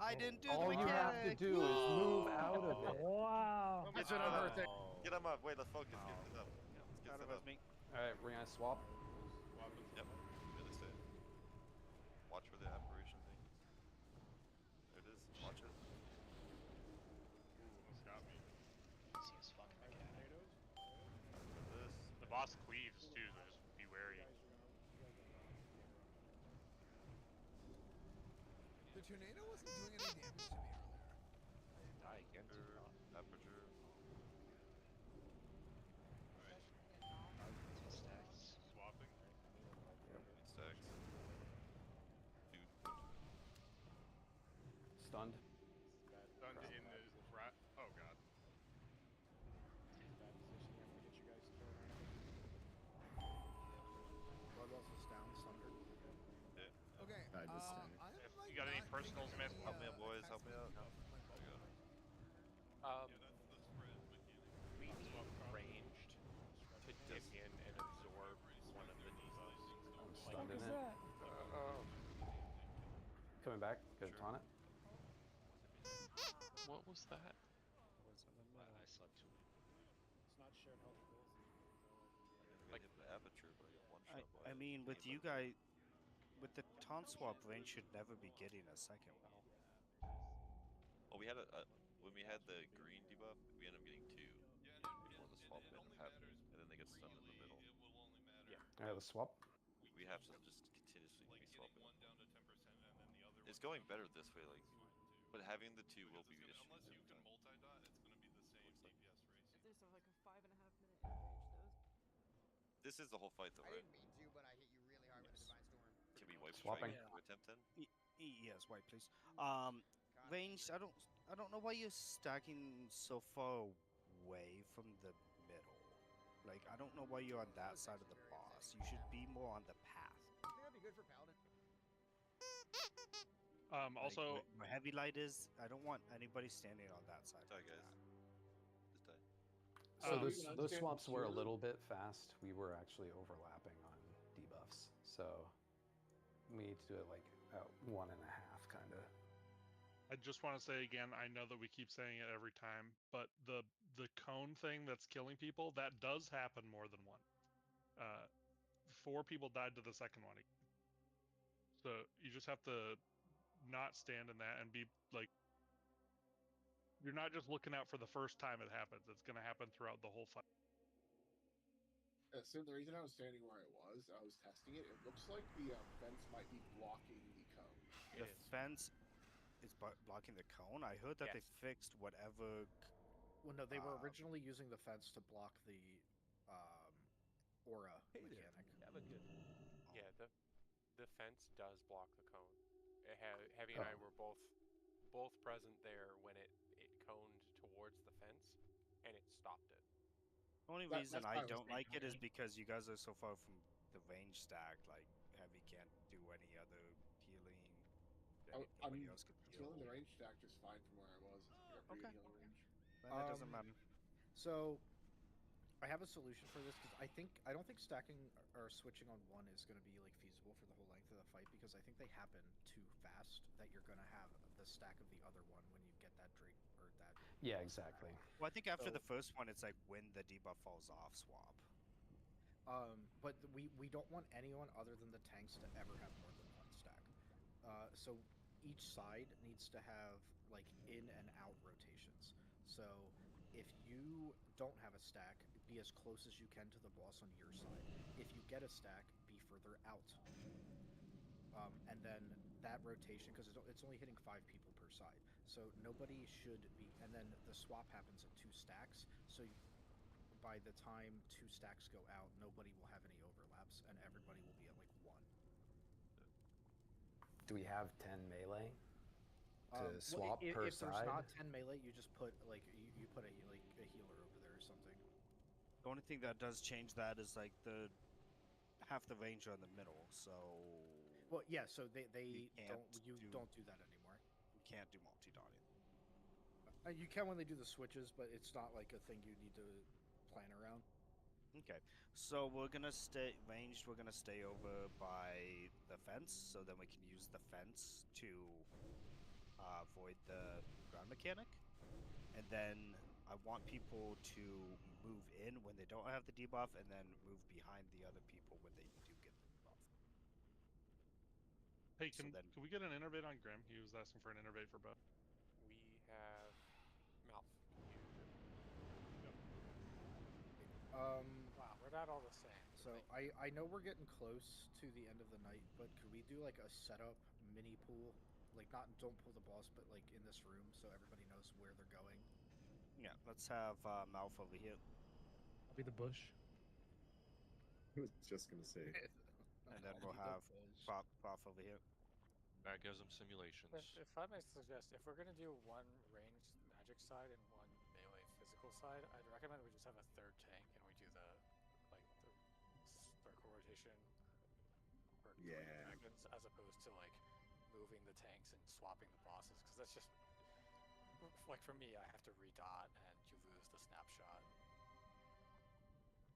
I didn't do All the you have to mechanic. do is move out of it. Wow. Get It's an unbirthday. Get him up. Wait, let's focus. Get it up. Yeah, let's get Out set of up. me. All right, we're gonna swap. Swapping. Yep. Do this day. Watch for the apparition thing. There it is. Watch it. Ooh, almost got me. Easy as fuck mechanic. For this. The boss cleaves too, so just be wary. The tornado wasn't doing any damage to me earlier. Die again. Aperture. Swapping. Stacks. Dude. Stunned. Stunned in the rat. Oh god. Bad position. You have to get you guys thrown around. Bloodlust is down, Sunder. Yeah. Okay. I just I'm stacked. like You got any not personals, making Smith? any, Help me out, boys. attacks Help me out. with my bow. There you go. We need ranged to dim in and absorb one of the debuffs. I'm Like, stunned in it. Coming back. Good Sure. taunt it. What was that? I slept too late. It's not shared health pools. I got hit with the aperture, but I got one shot by I it. mean, with you guys, with the taunt swap, range should never be getting a second one. Well, we had when we had the green debuff, we ended up getting two before the swap ended up happening, and then they get stunned in the middle. Yeah. All right, let's swap. We have to just continuously be swapping. It's going better this way, like, but having the two will be issues every time. If there's like a 5.5 minute range, those. This is the whole fight, though, I right? didn't mean to, but I hit you really hard with a divine storm. Can we wipe Swapping. strike to attempt 10? Yes, white, please. Range. I don't know why you're stacking so far away from the middle. Like, I don't know why you're on that side of the boss. You should be more on the path. I think that'd be good for Paladin. Also, Like, where heavy light is, I don't want anybody standing on that side. Die, guys. Just die. So Um, those swaps were a here. little bit fast. We were actually overlapping on debuffs, so we need to do it like at 1.5, kind of. I just want to say again, I know that we keep saying it every time, but the cone thing that's killing people, that does happen more than one. 4 people died to the second one. So you just have to not stand in that and be like, you're not just looking out for the first time it happens. It's going to happen throughout the whole fight. So the reason I was standing where I was testing it. It looks like the fence might be blocking the cone. The fence is blocking the cone. I heard that they Yes. fixed whatever. Well, no, they were originally using the fence to block the aura mechanic. Have a good. Yeah, the fence does block the cone. Heavy and I Oh. were both present there when it coned towards the fence, and it stopped it. The only reason I don't like it is because you guys are so far from the range stack. Like, heavy can't do any other healing. I'm Nobody else could heal. feeling the range stack just fine from where I was. I got pretty good healing range. Then it doesn't matter. So, I have a solution for this because I don't think stacking or switching on one is going to be like feasible for the whole length of the fight because I think they happen too fast that you're going to have the stack of the other one when you get that Drake or that. Yeah, exactly. Well, I think after So- the first one, it's like when the debuff falls off, swap. But we don't want anyone other than the tanks to ever have more than one stack. So each side needs to have like in and out rotations. So if you don't have a stack, be as close as you can to the boss on your side. If you get a stack, be further out. And then that rotation, because it's only hitting 5 people per side, so nobody should be. And then the swap happens at 2 stacks, so by the time 2 stacks go out, nobody will have any overlaps, and everybody will be at like 1. Do we have 10 melee to Well, swap if per there's side? not 10 melee, you just put like you put a healer over there or something. The only thing that does change that is like the half the range are in the middle, so Well, yeah, so they can't don't do that anymore. you can't do multi-dotting. You can when they do the switches, but it's not like a thing you need to plan around. Okay, so we're gonna stay ranged. We're gonna stay over by the fence, so then we can use the fence to avoid the ground mechanic, and then I want people to move in when they don't have the debuff, and then move behind the other people when they do get the debuff. Hey, So can then- we get an innervate on Grim? He was asking for an innervate for both. We have Malf. Can you do it? Wow, we're not all the same. So I know we're getting close to the end of the night, but could we do like a setup mini pool? Like not don't pull the boss, but like in this room so everybody knows where they're going. Yeah, let's have Malf over here. I'll be the bush. I was just gonna say. And then I'll we'll be the have bush. Prof over here. Magasm simulations. If I may suggest, if we're gonna do one ranged magic side and one melee physical side, I'd recommend we just have a third tank and we do the circle rotation for Yeah. dragons as opposed to like moving the tanks and swapping the bosses, because that's just like for me, I have to redot and you lose the snapshot.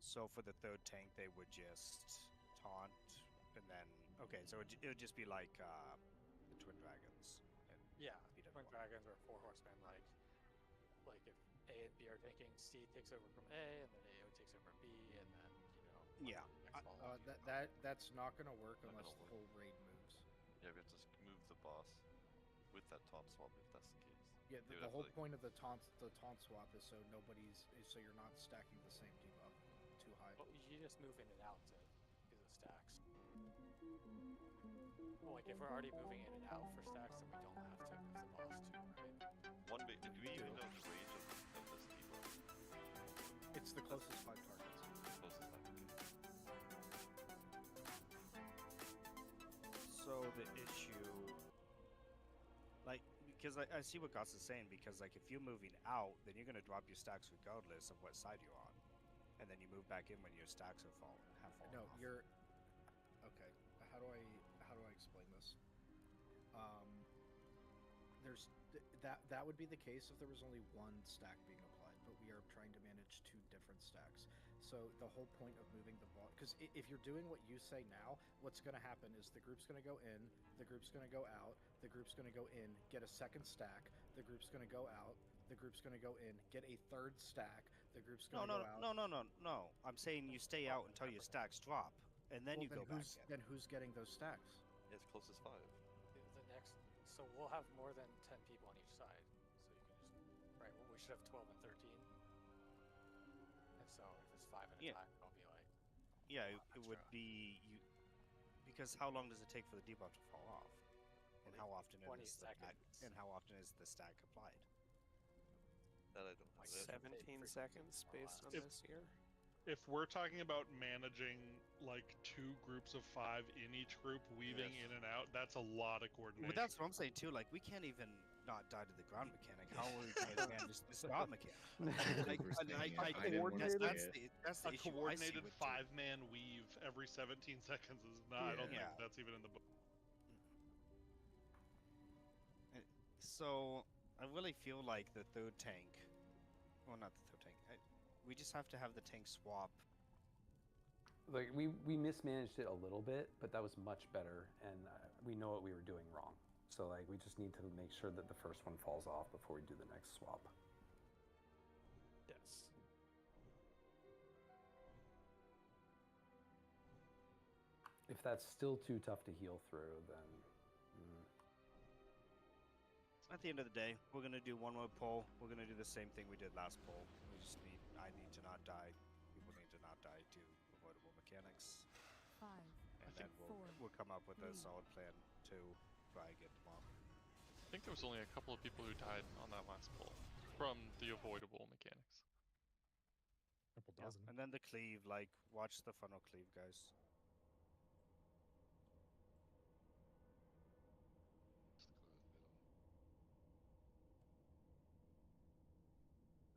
So for the third tank, they would just taunt, and then so it would just be like the twin dragons. And Yeah, beat twin everyone. dragons or four horsemen, like if A and B are tanking, C takes over from A, and then AO takes over B, and then Yeah. That's not gonna work Not unless gonna the work. whole raid moves. Yeah, we have to move the boss with that taunt swap if that's the case. Yeah, They would the have whole to, point of the taunt swap is so so you're not stacking the same debuff too high. Well, you just move in and out to do the stacks. Well, like if we're already moving in and out for stacks, then we don't have to move the boss too, right? do we even know the range of this debuff? It's the closest 5 targets. Closest five, okay. So the issue, like, because I see what Gus is saying, because like if you're moving out, then you're gonna drop your stacks regardless of what side you're on, and then you move back in when your stacks have fallen No, off. you're okay. How do I explain this? There's that would be the case if there was only one stack being applied, but we are trying to manage 2 different stacks. So the whole point of moving the ball, because if you're doing what you say now, what's going to happen is the group's going to go in, the group's going to go out, the group's going to go in, get a second stack, the group's going to go out, the group's going to go in, get a third stack, the group's going to go out. No. I'm saying you stay out until your stacks drop, and then you go back in. Then who's getting those stacks? It's closest five. So we'll have more than 10 people on each side. So you can just right. Well, we should have 12 and 13. And so if it's 5 at a time, it'll be like. Yeah, it would be you, because how long does it take for the debuff to fall off, and how often 20 is the stack, seconds. and how often is the stack applied? That I don't know. Like 17 seconds based on this here. If we're talking about managing like 2 groups of 5 in each group, weaving in and out, that's a lot of coordination. But that's what I'm saying too. Like, we can't even not die to the ground mechanic. How are we going to manage the stop mechanic? That's the a issue I see coordinated with 5-man weave every 17 seconds is not. I don't think that's even in the book. So I really feel like the third tank, well, not the third tank. We just have to have the tank swap. Like we mismanaged it a little bit, but that was much better, and we know what we were doing wrong. So like we just need to make sure that the first one falls off before we do the next swap. Yes. If that's still too tough to heal through, then At the end of the day, we're gonna do one more poll. We're gonna do the same thing we did last poll. I need to not die. People need to not die to avoidable mechanics. 5, And then we'll come up with a solid plan to try and get them off. I think there was only a couple of people who died on that last pull from the avoidable mechanics. Couple dozen. And then the cleave, like, watch the funnel cleave, guys.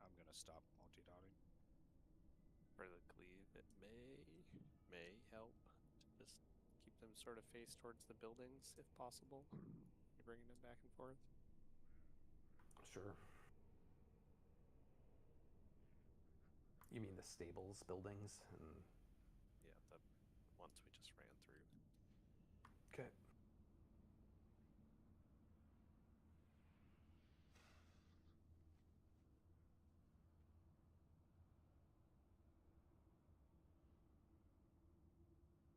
I'm gonna stop multi-dotting. For the cleave, it may help to just keep them sort of faced towards the buildings if possible. You're bringing them back and forth. sure. You mean the stables buildings and Yeah, the ones we just ran through. okay.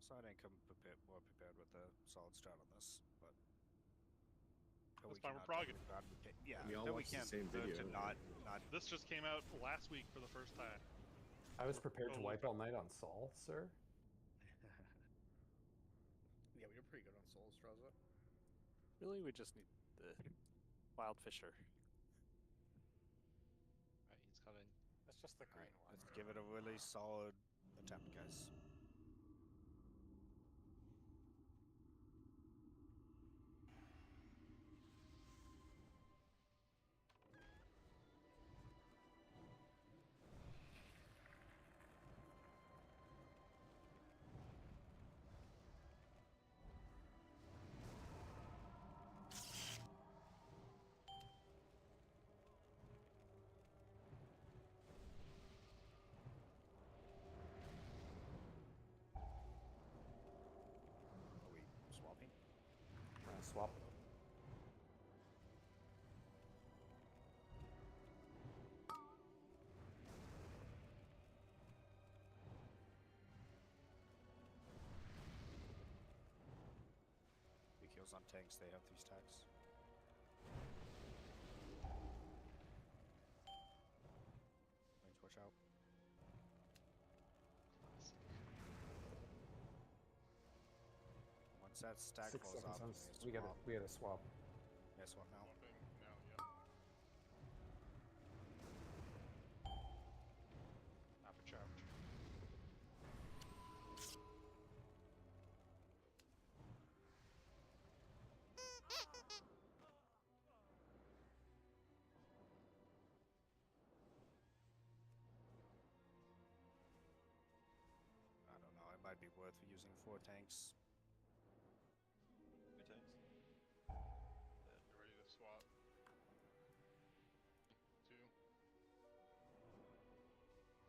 So I didn't come more prepared with a solid strat on this, but That's fine, we're progging. Yeah, We all then we watched the can't same learn video, to right? not. This just came out last week for the first time. I was prepared to totally wipe all night on Saul, sir. Yeah, we were pretty good on Souls, Straza. Really, we just need the Wild Fisher. Alright, he's coming. It's just the green one. Let's give it a really solid attempt, guys. Are we swapping? Swap. Big heals on tanks, they have 3 stacks. Range, watch out. Once that stack 6 falls seconds. off, We gotta swap. Yeah, swap now. Swapping now, yep. Not for charge. I don't know, it might be worth using 4 tanks. 3 tanks? You ready to swap? 2.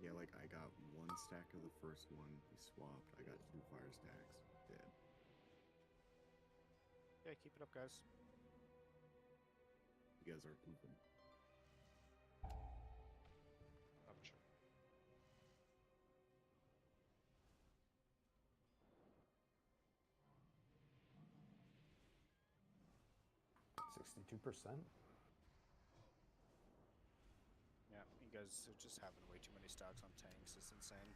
Yeah, like I got 1 stack of the first one. We swapped. I got 2 fire stacks. Dead. Yeah, keep it up, guys. You guys are pooping. Not for sure. 62%. Yeah, you guys are just having way too many stacks on tanks. It's insane.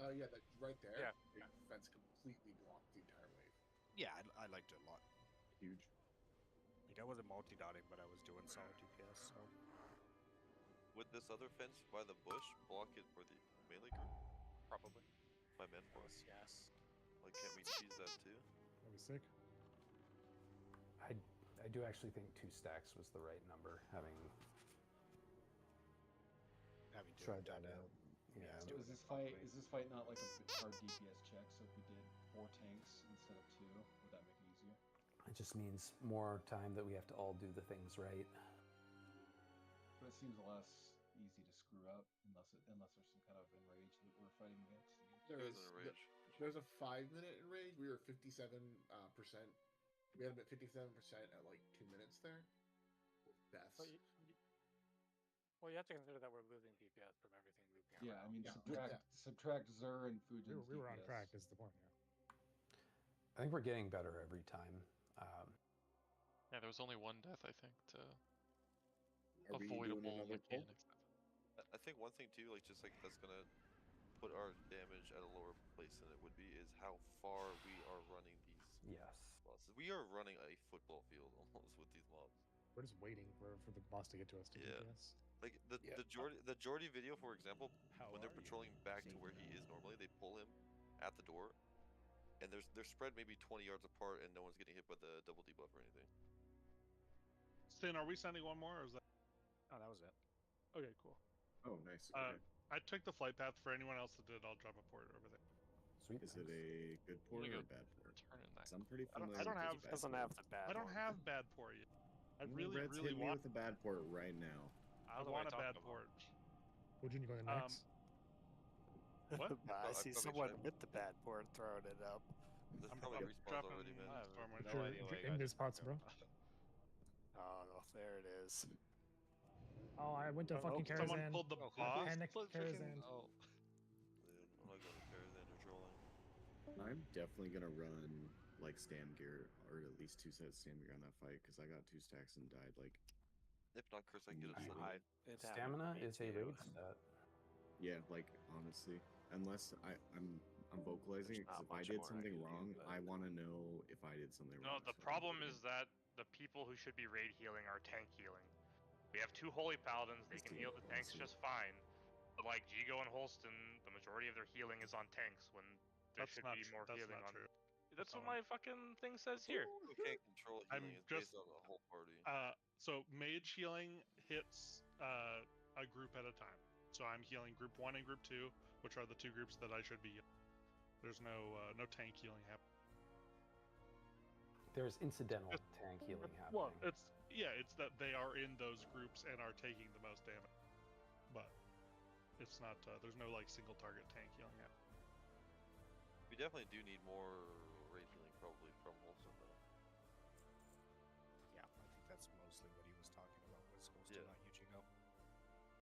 Yeah, that right there. Yeah. The fence completely blocked the entire wave. Yeah, I liked it a lot. Huge. Like, I wasn't multi-dotting, but I was doing solid DPS, so. Would this other fence by the bush block it for the melee group? Probably. My men for? Yes. Like, can't we cheese that too? That'd be sick. I do actually think 2 stacks was the right number, having tried that out. Yeah. So is this fight not like a hard DPS check? So if we did 4 tanks instead of 2, would that make it easier? It just means more time that we have to all do the things right. But it seems less easy to screw up unless there's some kind of enrage that we're fighting against. There's a 5-minute enrage. We were 57%. We had about 57% at like 2 minutes there. Deaths. Well, you have to consider that we're losing DPS from everything looping Yeah, around. I mean, subtract Zur and Fujin's We were on DPS. track, is the point. Yeah. I think we're getting better every time. Yeah, there was only 1 death, I think, to Are we doing avoidable another poll? mechanics. I think one thing too, like just like that's gonna put our damage at a lower place than it would be, is how far we are running these Yes. bosses. We are running a football field almost with these mobs. We're just waiting for the boss to get to us to Yeah. DPS. Like the Jordy video, for example, when they're patrolling back to where he is normally, they pull him at the door, and they're spread maybe 20 yards apart, and no one's getting hit by the double debuff or anything. Sin, are we sending one more, or is that? Oh, that was it. Okay, cool. Oh, nice. Okay. I took the flight path. For anyone else that did, I'll drop a port over there. Sweet. Is it a good port or a bad port? I'm pretty familiar. I don't have. with the bad port. I don't have bad port yet. I Well, really, Red's really hitting me want. with a bad port right now. I want a bad port. Would you go to next? What? I see someone with the bad port throwing it up. There's probably respawns already, man. I have Put your invis pots, bro. Oh, there it is. Oh, I went to fucking Someone Karazhan. pulled the Oh, boss. Panic Let's freaking- Karazhan. Oh. Yeah, I'm not going to Tarzan or trolling. I'm definitely gonna run like stam gear, or at least 2 sets stam gear on that fight, because I got 2 stacks and died like. If not, Chris, I can get a immediately. slip. It happened to Stamina me is a too. raid stat. Yeah, like honestly, unless I'm vocalizing it, There's because not if I much did more I something can do, wrong, but- I want to know if I did something No, wrong. the so I can problem do it is that the people who should be raid healing are tank healing. We have 2 holy paladins, they That's can true, heal the tanks honestly. just fine. But like Jigo and Holston, the majority of their healing is on tanks when there That's should not be true. more That's healing not on. true. That's what someone. my fucking thing says here. You can't control I'm healing. It's just- based on the whole party. So mage healing hits a group at a time. So I'm healing group 1 and group 2, which are the 2 groups that I should be healing. There's no tank healing happening. There's incidental tank healing happening. Well, it's that they are in those groups and are taking the most damage, but it's not. There's no like single target tank healing happening. We definitely do need more raid healing, probably from Holston though. Yeah, I think that's mostly what he was talking about. Was Holston Yeah. not